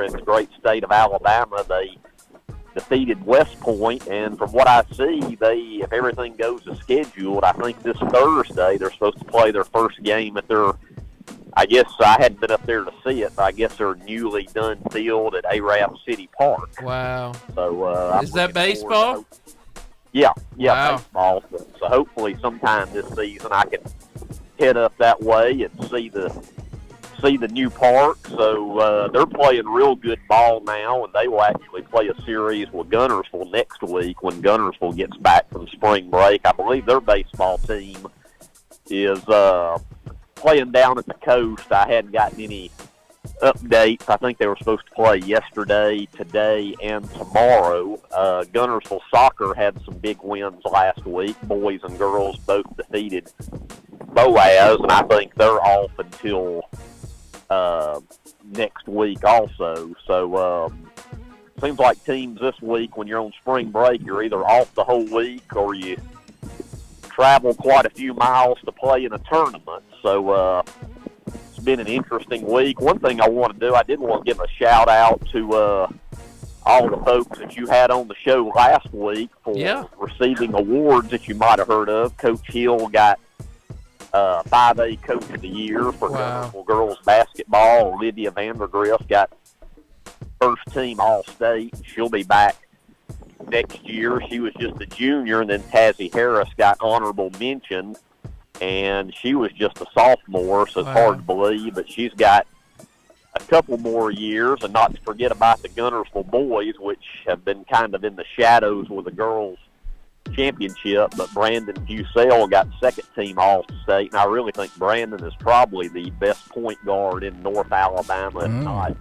in the great state of Alabama, they defeated West Point, and from what I see, if everything goes as scheduled, I think this Thursday they're supposed to play their first game at their, I guess I hadn't been up there to see it, but I guess their newly done field at Arab City Park. Wow. So is that baseball? Yeah, Wow. baseball. So hopefully sometime this season I can head up that way and see the new park. So they're playing real good ball now, and they will actually play a series with Gunnersville next week when Gunnersville gets back from spring break. I believe their baseball team is playing down at the coast. I hadn't gotten any updates. I think they were supposed to play yesterday, today, and tomorrow. Gunnersville Soccer had some big wins last week. Boys and girls both defeated Boaz, and I think they're off until next week also. So seems like teams this week, when you're on spring break, you're either off the whole week or you travel quite a few miles to play in a tournament. So it's been an interesting week. One thing I want to do, I did want to give a shout out to all the folks that you had on the show last week for receiving awards that you might have heard of. Coach Hill got 5A Coach of the Year for Gunnersville girls basketball. Lydia Vandergrift got first team All-State. She'll be back next year. She was just a junior, and then Tazzy Harris got honorable mention, and she was just a sophomore, so it's hard to believe, but she's got a couple more years. And not to forget about the Gunnersville boys, which have been kind of in the shadows with the girls championship, but Brandon Bucell got second team All-State, and I really think Brandon is probably the best point guard in North Alabama, if not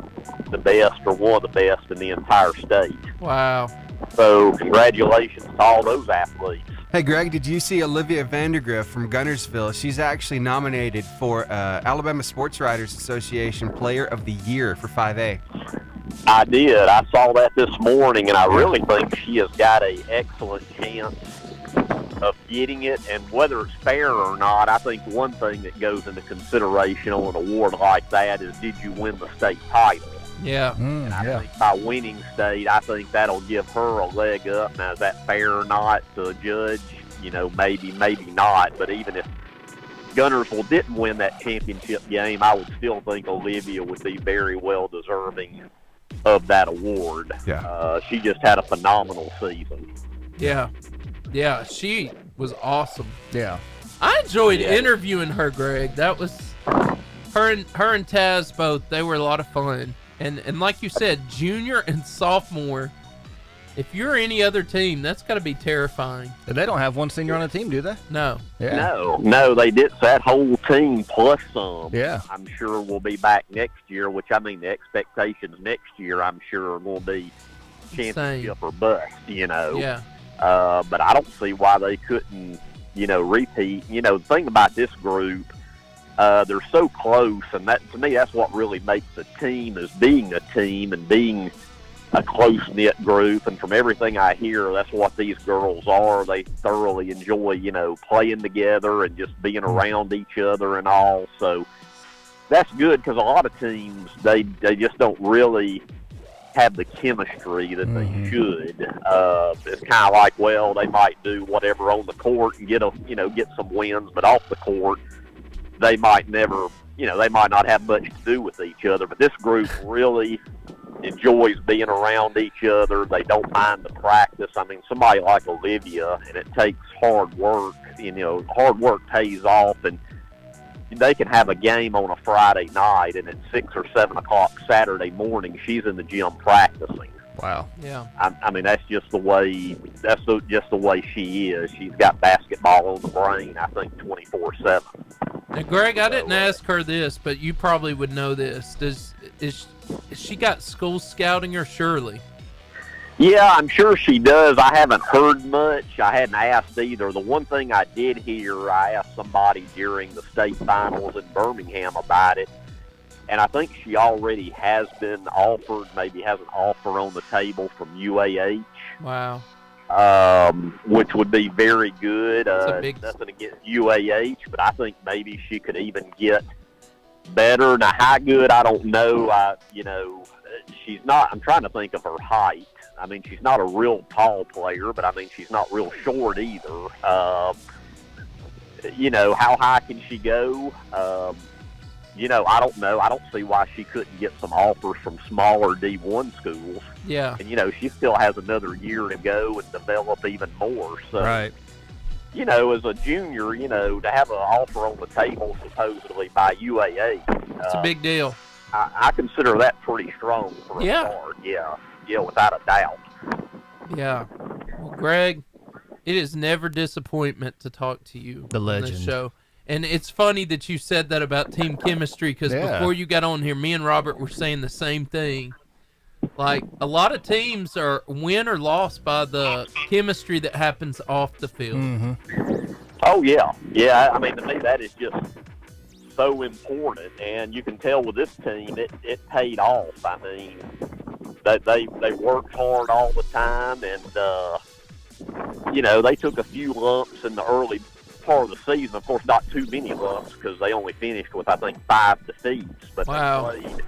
the best or one of the best in the entire state. Wow. So congratulations to all those athletes. Hey, Greg, did you see Olivia Vandergriff from Guntersville? She's actually nominated for Alabama Sports Writers Association Player of the Year for 5A. I did. I saw that this morning, and I really think she has got an excellent chance of getting it. And whether it's fair or not, I think one thing that goes into consideration on an award like that is, did you win the state title? Yeah. And I think by winning state, I think that'll give her a leg up. Now, is that fair or not to judge? You know, maybe not. But even if Guntersville didn't win that championship game, I would still think Olivia would be very well deserving of that award. Yeah. She just had a phenomenal season. Yeah. Yeah, she was awesome. Yeah. I enjoyed interviewing her, Greg. That was her and Taz both. They were a lot of fun. And like you said, junior and sophomore, if you're any other team, that's got to be terrifying. They don't have one senior on the team, do they? No. Yeah. No, they did. That whole team plus some. Yeah. I'm sure will be back next year, which, I mean, the expectations next year, I'm sure, are going to be championship or bust, you know. Yeah. But I don't see why they couldn't, you know, repeat. You know, the thing about this group, they're so close, and that, to me, that's what really makes a team, is being a team and being a close-knit group. And from everything I hear, that's what these girls are. They thoroughly enjoy, you know, playing together and just being around each other and all. So that's good, because a lot of teams, they just don't really have the chemistry that they should. It's kind of like, well, they might do whatever on the court and get some wins, but off the court, they might never, you know, they might not have much to do with each other. But this group really enjoys being around each other. They don't mind the practice. I mean, somebody like Olivia, and it takes hard work, you know, hard work pays off, and they can have a game on a Friday night, and at 6 or 7 o'clock Saturday morning, she's in the gym practicing. Wow. Yeah. I mean, that's just the way. Just the way she is. She's got basketball on the brain, I think, 24/7. Now, Greg, I didn't ask her this, but you probably would know this. Is she got school scouting or Shirley? Yeah, I'm sure she does. I haven't heard much. I hadn't asked either. The one thing I did hear, I asked somebody during the state finals in Birmingham about it, and I think she already has been offered, maybe has an offer on the table from UAH. Wow. Which would be very good. Nothing against UAH, but I think maybe she could even get better. Now, how good, I don't know. She's not, I'm trying to think of her height. I mean, she's not a real tall player, but I mean, she's not real short either. You know, how high can she go? You know, I don't know. I don't see why she couldn't get some offers from smaller D1 schools. Yeah. And, you know, she still has another year to go and develop even more. So, right. You know, as a junior, you know, to have an offer on the table supposedly by UAA. It's a big deal. I consider that pretty strong for a start. Yeah, without a doubt. Yeah. Well, Greg, it is never disappointment to talk to you the legend. On this show. And it's funny that you said that about team chemistry, because before you got on here, me and Robert were saying the same thing. Like, a lot of teams are win or lost by the chemistry that happens off the field. Mm-hmm. Oh, yeah. Yeah, I mean, to me, that is just so important. And you can tell with this team, it paid off. I mean, they worked hard all the time, and, you know, they took a few lumps in the early part of the season. Of course, not too many lumps, because they only finished with, I think, 5 defeats. But they played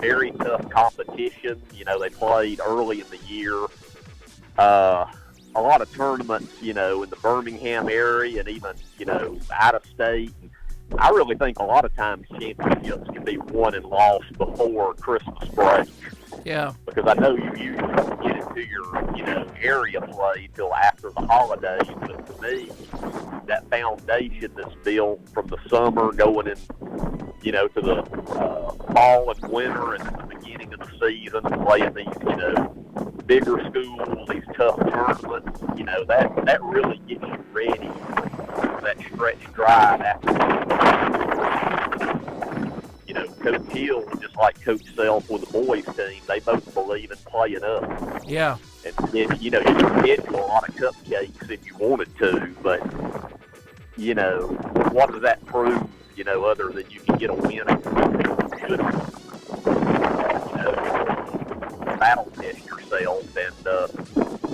very tough competition. You know, they played early in the year. A lot of tournaments, you know, in the Birmingham area and even, you know, out of state. I really think a lot of times championships can be won and lost before Christmas break. Yeah. Because I know you usually don't get into your, you know, area play till after the holidays. But to me, that foundation that's built from the summer going in, you know, to the fall and winter and the beginning of the season, playing these, you know, bigger schools, these tough tournaments, you know, that really gets you ready for that stretch drive after, you know, Coach Hill, just like Coach Self with the boys team, they both believe in playing up. Yeah. And you know, you can get a lot of cupcakes if you wanted to, but you know, what does that prove? You know, other than you can get a win and good, you know, battle test yourself, and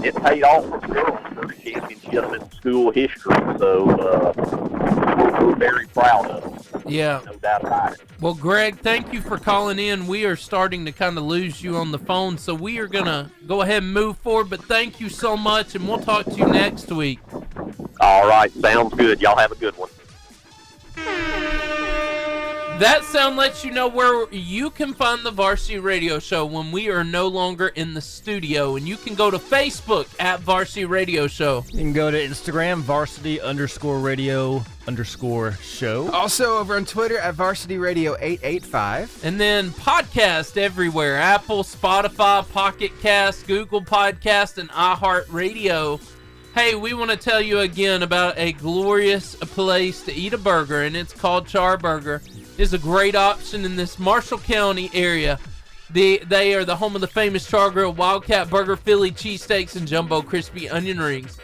it paid off for the girls' first championship in school history. So we're very proud of them. Yeah. No doubt about it. Well, Greg, thank you for calling in. We are starting to kind of lose you on the phone, so we are going to go ahead and move forward, but thank you so much, and we'll talk to you next week. All right, sounds good. Y'all have a good one. That sound lets you know where you can find the Varsity Radio Show when we are no longer in the studio. And you can go to Facebook at Varsity Radio Show. You can go to Instagram, varsity_radio_show. Also over on Twitter at Varsity Radio 885. And then podcast everywhere. Apple, Spotify, Pocket Cast, Google Podcast, and iHeartRadio. Hey, we want to tell you again about a glorious place to eat a burger, and it's called Charburger. It's a great option in this Marshall County area. They are the home of the famous Char Grill, Wildcat Burger, Philly cheesesteaks, and jumbo crispy onion rings.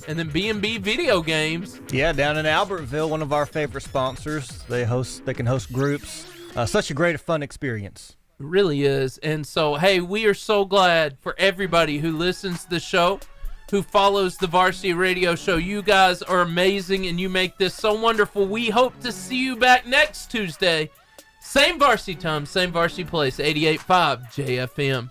And then B&B Video Games. Yeah, down in Albertville, one of our favorite sponsors. They can host groups. Such a great fun experience. It really is. And so, hey, we are so glad for everybody who listens to the show, who follows the Varsity Radio Show. You guys are amazing, and you make this so wonderful. We hope to see you back next Tuesday. Same Varsity time, same Varsity place, 88.5 JFM.